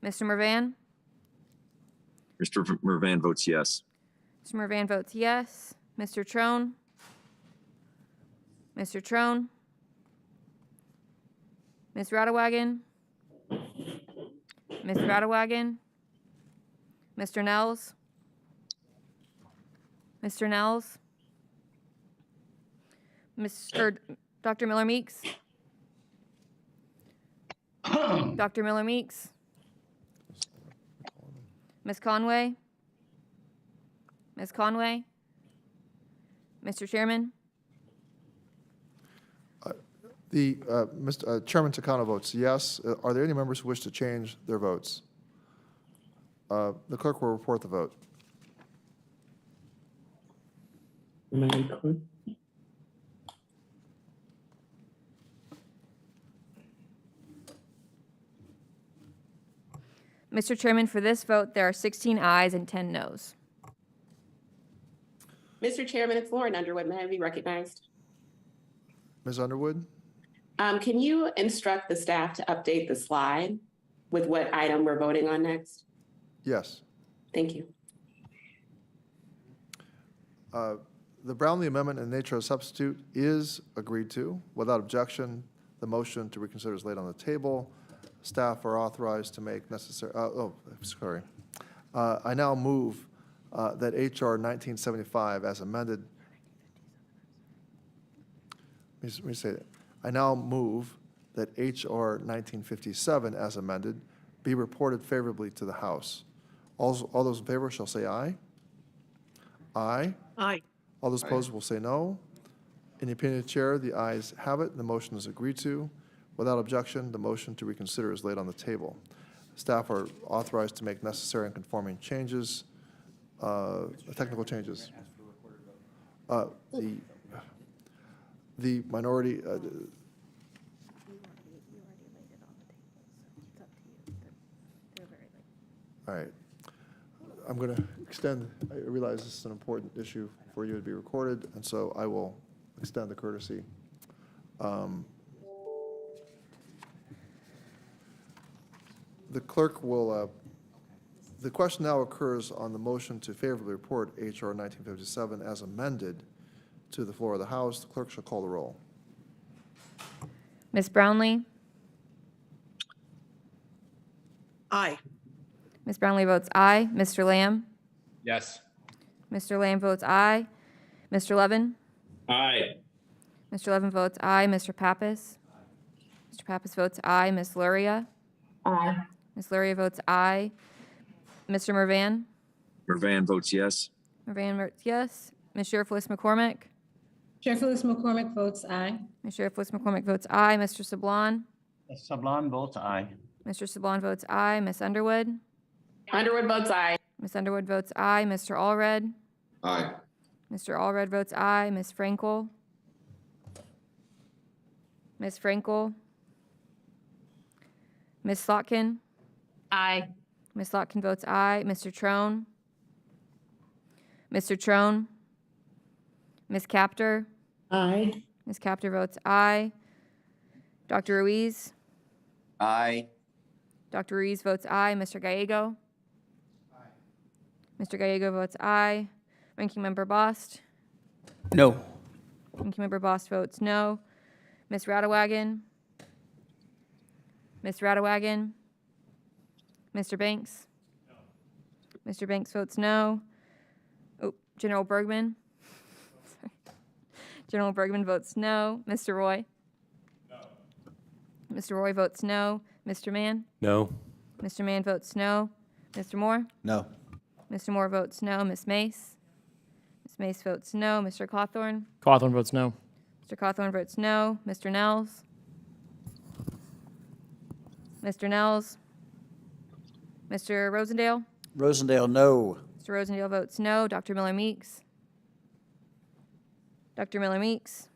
Mr. Mervan? Mr. Mervan votes yes. Mr. Mervan votes yes. Mr. Trone? Mr. Trone? Ms. Radawagon? Ms. Radawagon? Mr. Nels? Mr. Nels? Dr. Miller Meeks? Dr. Miller Meeks? Ms. Conway? Ms. Conway? Mr. Chairman? Mr. Chairman Takano votes yes. Are there any members who wish to change their votes? The clerk will report the vote. Mr. Chairman, for this vote, there are 16 ayes and 10 noes. Mr. Chairman, it's Lauren Underwood. May I be recognized? Ms. Underwood? Can you instruct the staff to update the slide with what item we're voting on next? Yes. Thank you. The Brownlee amendment in nature of substitute is agreed to. Without objection, the motion to reconsider is laid on the table. Staff are authorized to make necessary, I now move that HR 1975 as amended. Let me say that. I now move that HR 1957 as amended be reported favorably to the House. All those in favor shall say aye. Aye. Aye. All those opposed will say no. In the opinion of the chair, the ayes have it. The motion is agreed to. Without objection, the motion to reconsider is laid on the table. Staff are authorized to make necessary and conforming changes, technical changes. The minority, all right. I'm going to extend, I realize this is an important issue for you to be recorded, and so I will extend the courtesy. The clerk will, the question now occurs on the motion to favorably report HR 1957 as amended to the floor of the House. The clerk shall call the roll. Ms. Brownlee? Aye. Ms. Brownlee votes aye. Mr. Lamb? Yes. Mr. Lamb votes aye. Mr. Levin? Aye. Mr. Levin votes aye. Mr. Pappas? Mr. Pappas votes aye. Ms. Luria? Aye. Ms. Luria votes aye. Mr. Mervan? Mervan votes yes. Mervan votes yes. Ms. Sheriff Lewis McCormick? Sheriff Lewis McCormick votes aye. Ms. Sheriff Lewis McCormick votes aye. Mr. Sablon? Sablon votes aye. Mr. Sablon votes aye. Ms. Underwood? Underwood votes aye. Ms. Underwood votes aye. Mr. Allred? Aye. Mr. Allred votes aye. Ms. Frankel? Ms. Frankel? Ms. Slotkin? Aye. Ms. Slotkin votes aye. Mr. Trone? Mr. Trone? Ms. Capter? Aye. Ms. Capter votes aye. Dr. Ruiz? Aye. Dr. Ruiz votes aye. Mr. Gallego? Mr. Gallego votes aye. Ranking Member Bost? No. Ranking Member Bost votes no. Ms. Radewagen? Ms. Radewagen? Mr. Banks? Mr. Banks votes no. Oh, General Bergman? General Bergman votes no. Mr. Roy? No. Mr. Roy votes no. Mr. Mann? No. Mr. Mann votes no. Mr. Moore? No. Mr. Moore votes no. Ms. Mace? Ms. Mace votes no. Mr. Cawthorn? Cawthorn votes no. Mr. Cawthorn votes no. Mr. Nels? Mr. Nels? Mr. Rosendale? Rosendale, no. Mr. Rosendale votes no. Dr. Miller Meeks? Dr. Miller Meeks?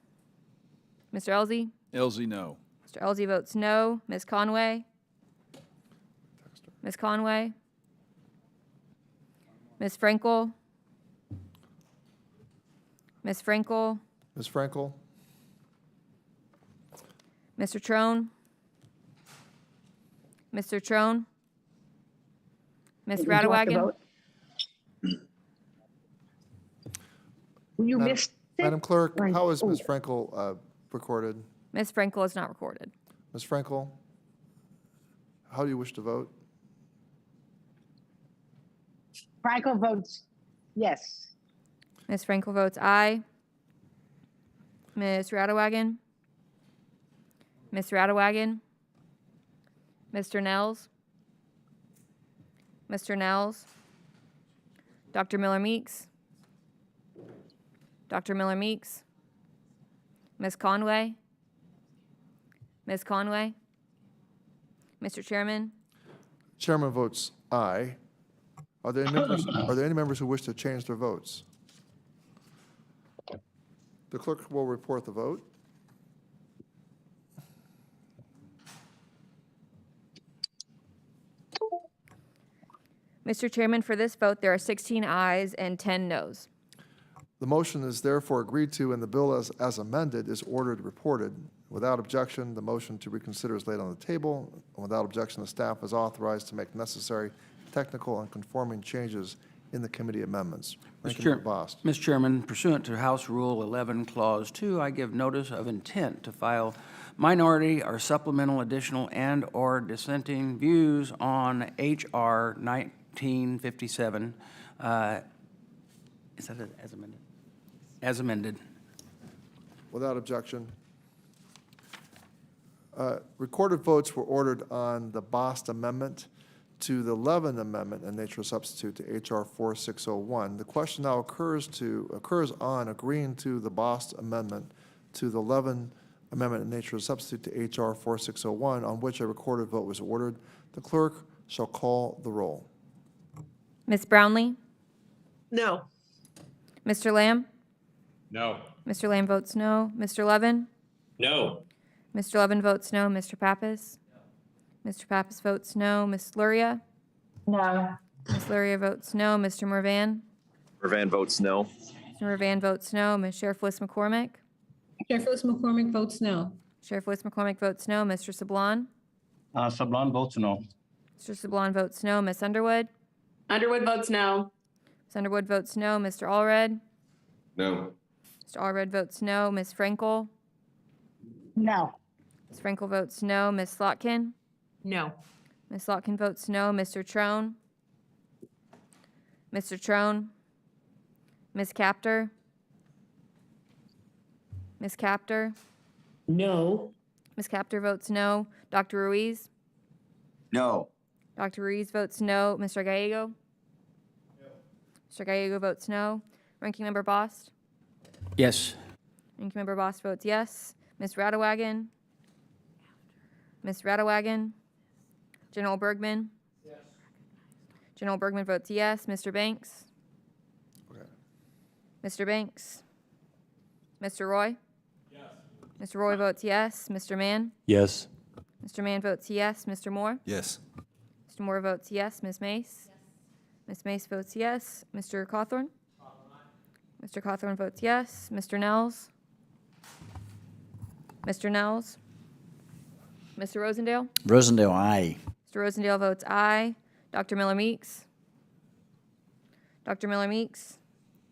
Mr. Elzey? Elzey, no. Mr. Elzey votes no. Ms. Conway? Ms. Conway? Ms. Frankel? Ms. Frankel? Ms. Frankel? Mr. Trone? Mr. Trone? Ms. Radewagen? You missed it. Madam Clerk, Right. how is Ms. Frankel recorded? Ms. Frankel is not recorded. Ms. Frankel, how do you wish to vote? Frankel votes yes. Ms. Frankel votes aye. Ms. Radewagen? Ms. Radewagen? Mr. Nels? Mr. Nels? Dr. Miller Meeks? Dr. Miller Meeks? Ms. Conway? Ms. Conway? Mr. Chairman? Chairman votes aye. Are there any members who wish to change their votes? The clerk will report the vote. Mr. Chairman, for this vote, there are 16 ayes and 10 noes. The motion is therefore agreed to, and the bill as amended is ordered reported. Without objection, the motion to reconsider is laid on the table. And without objection, the staff is authorized to make necessary technical and conforming changes in the committee amendments. Ranking Member Bost. Mr. Chairman, pursuant to House Rule 11, Clause 2, I give notice of intent to file minority or supplemental additional and/or dissenting views on H.R. 1957. Is that as amended? As amended. Without objection. Recorded votes were ordered on the Bost amendment to the Levin amendment and nature substitute to H.R. 4601. The question now occurs on agreeing to the Bost amendment to the Levin amendment and nature substitute to H.R. 4601, on which a recorded vote was ordered. The clerk shall call the roll. Ms. Brownlee? No. Mr. Lamb? No. Mr. Lamb votes no. Mr. Levin? No. Mr. Levin votes no. Mr. Pappas? Mr. Pappas votes no. Ms. Luria? No. Ms. Luria votes no. Mr. Mervan? Mervan votes no. Mr. Mervan votes no. Ms. Sheriff Lewis McCormick? Sheriff Lewis McCormick votes no. Sheriff Lewis McCormick votes no. Mr. Sablon? Sablon votes no. Mr. Sablon votes no. Ms. Underwood? Underwood votes no. Ms. Underwood votes no. Mr. Allred? No. Mr. Allred votes no. Ms. Frankel? No. Ms. Frankel votes no. Ms. Slotkin? No. Ms. Slotkin votes no. Mr. Trone? Mr. Trone? Ms. Capter? Ms. Capter? No. Ms. Capter votes no. Dr. Ruiz? No. Dr. Ruiz votes no. Mr. Gallego? Mr. Gallego votes no. Ranking Member Bost? Yes. Ranking Member Bost votes yes. Ms. Radewagen? Ms. Radewagen? General Bergman? Yes. General Bergman votes yes. Mr. Banks? Okay. Mr. Banks? Mr. Roy? Yes. Mr. Roy votes yes. Mr. Mann? Yes. Mr. Mann votes yes. Mr. Moore? Yes. Mr. Moore votes yes. Ms. Mace? Yes. Ms. Mace votes yes. Mr. Cawthorn? Mr. Cawthorn votes yes. Mr. Nels? Mr. Nels? Mr. Rosendale? Rosendale, aye. Mr. Rosendale votes aye. Dr. Miller Meeks? Dr. Miller Meeks?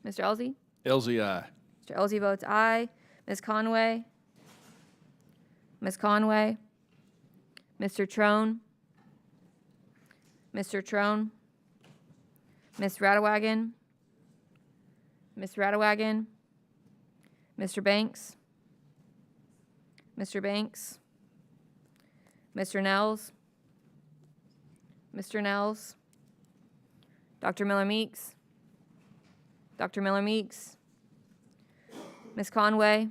Mr. Elzey? Elzey, aye. Mr. Elzey votes aye. Ms. Conway? Ms. Conway? Mr. Trone? Mr. Trone? Ms. Radewagen? Ms. Radewagen? Mr. Banks? Mr. Banks? Mr. Nels? Mr. Nels? Dr. Miller Meeks? Dr. Miller Meeks? Ms. Conway?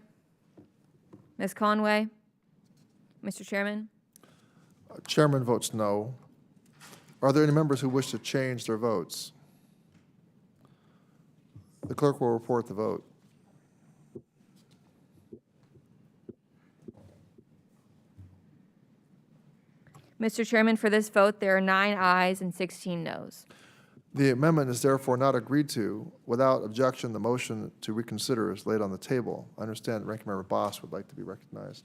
Ms. Conway? Mr. Chairman? Chairman votes no. Are there any members who wish to change their votes? The clerk will report the vote. Mr. Chairman, for this vote, there are 9 ayes and 16 noes. The amendment is therefore not agreed to. Without objection, the motion to reconsider is laid on the table. I understand that Ranking Member Bost would like to be recognized.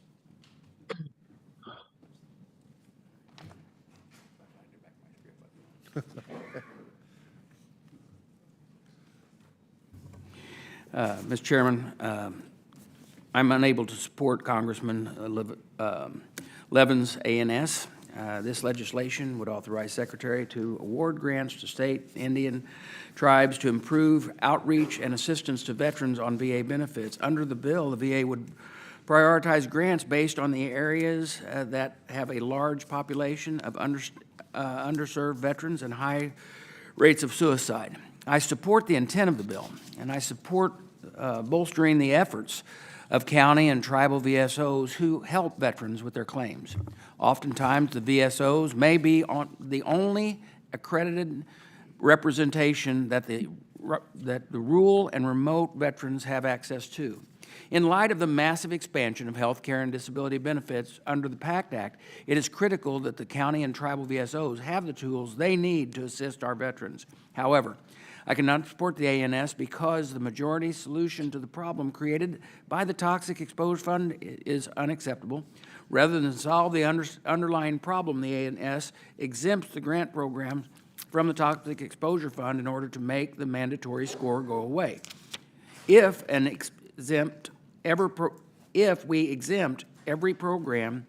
Mr. Chairman, I'm unable to support Congressman Levin's ANS. This legislation would authorize Secretary to award grants to state Indian tribes to improve outreach and assistance to veterans on VA benefits. Under the bill, the VA would prioritize grants based on the areas that have a large population of underserved veterans and high rates of suicide. I support the intent of the bill, and I support bolstering the efforts of county and tribal VSOs who help veterans with their claims. Oftentimes, the VSOs may be the only accredited representation that the rural and remote veterans have access to. In light of the massive expansion of health care and disability benefits under the PACT Act, it is critical that the county and tribal VSOs have the tools they need to assist our veterans. However, I cannot support the ANS because the majority solution to the problem created by the Toxic Exposed Fund is unacceptable. Rather than solve the underlying problem, the ANS exempts the grant program from the Toxic Exposure Fund in order to make the mandatory score go away. If we exempt every program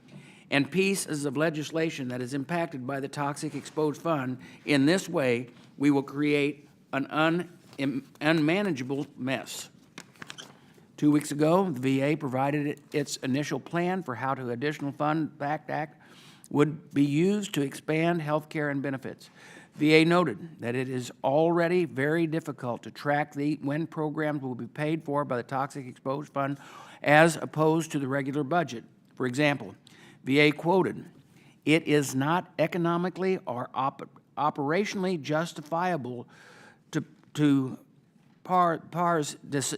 and pieces of legislation that is impacted by the Toxic Exposed Fund in this way, we will create an unmanageable mess. 2 weeks ago, the VA provided its initial plan for how the additional fund backed act would be used to expand health care and benefits. VA noted that it is already very difficult to track when programs will be paid for by the Toxic Exposed Fund as opposed to the regular budget. For example, VA quoted, "It is not economically or operationally justifiable to parse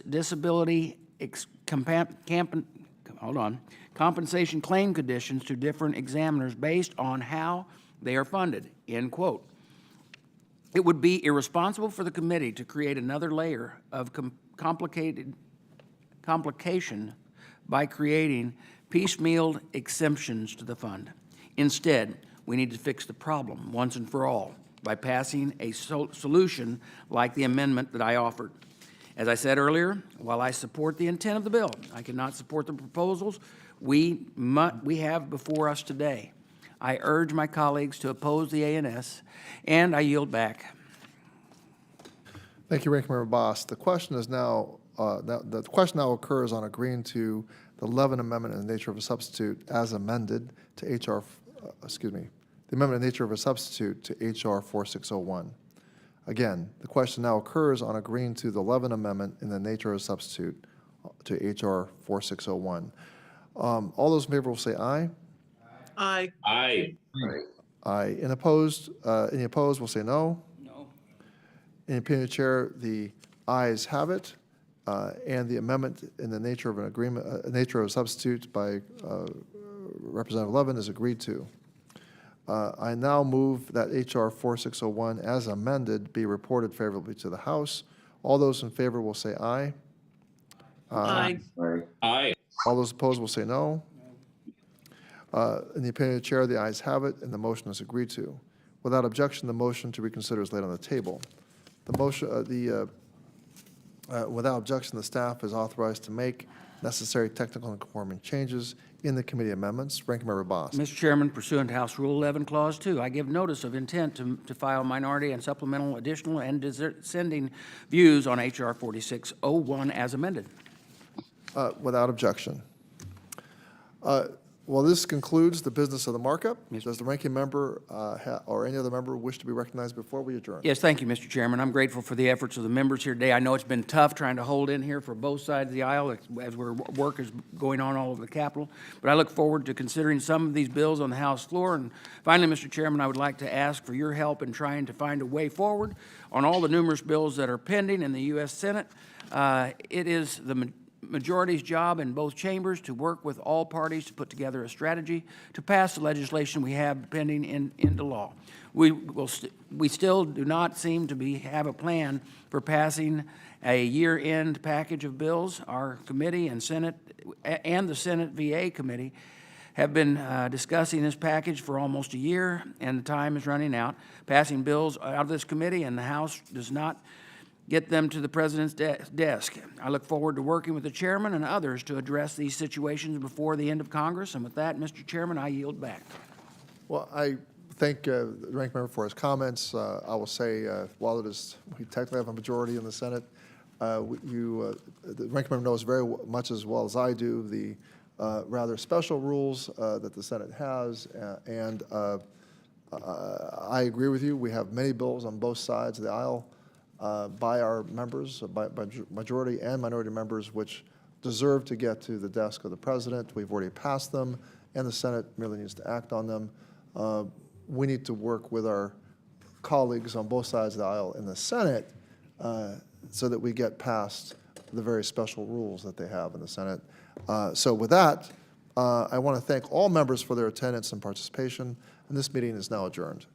disability compensation claim conditions to different examiners based on how they are funded," end quote. It would be irresponsible for the committee to create another layer of complication by creating piecemeal exemptions to the fund. Instead, we need to fix the problem once and for all by passing a solution like the amendment that I offered. As I said earlier, while I support the intent of the bill, I cannot support the proposals we have before us today. I urge my colleagues to oppose the ANS, and I yield back. Thank you, Ranking Member Boss. The question is now, the question now occurs on agreeing to the Levin Amendment in the nature of a substitute as amended to the amendment in nature of a substitute to H.R. 4601. Again, the question now occurs on agreeing to the Levin Amendment in the nature of a substitute to H.R. 4601. All those in favor will say aye. Aye. Aye. Aye. Any opposed will say no. No. In the opinion of the chair, the ayes have it, and the amendment in the nature of an agreement, nature of a substitute by Representative Levin is agreed to. I now move that H.R. 4601 as amended be reported favorably to the House. All those in favor will say aye. Aye. Aye. All those opposed will say no. In the opinion of the chair, the ayes have it, and the motion is agreed to. Without objection, the motion to reconsider is laid on the table. The motion, without objection, the staff is authorized to make necessary technical and conforming changes in the committee amendments. Ranking Member Boss. Mr. Chairman, pursuant to House Rule 11, Clause 2, I give notice of intent to file minority and supplemental, additional, and dissenting views on H.R. 4601 as amended. Without objection. Well, this concludes the business of the markup. Does the ranking member or any other member wish to be recognized before we adjourn? Yes, thank you, Mr. Chairman. I'm grateful for the efforts of the members here today. I know it's been tough trying to hold in here for both sides of the aisle as work is going on all over the Capitol, but I look forward to considering some of these bills on the House floor. And finally, Mr. Chairman, I would like to ask for your help in trying to find a way forward on all the numerous bills that are pending in the U.S. Senate. It is the majority's job in both chambers to work with all parties to put together a strategy to pass the legislation we have pending into law. We still do not seem to have a plan for passing a year-end package of bills. Our committee and Senate and the Senate VA committee have been discussing this package for almost a year, and the time is running out. Passing bills out of this committee and the House does not get them to the President's desk. I look forward to working with the Chairman and others to address these situations before the end of Congress. And with that, Mr. Chairman, I yield back. Well, I thank the ranking member for his comments. I will say, while we technically have a majority in the Senate, the ranking member knows very much as well as I do the rather special rules that the Senate has, and I agree with you. We have many bills on both sides of the aisle by our members, by majority and minority members, which deserve to get to the desk of the President. We've already passed them, and the Senate merely needs to act on them. We need to work with our colleagues on both sides of the aisle in the Senate so that we get past the very special rules that they have in the Senate. So with that, I want to thank all members for their attendance and participation, and this meeting is now adjourned.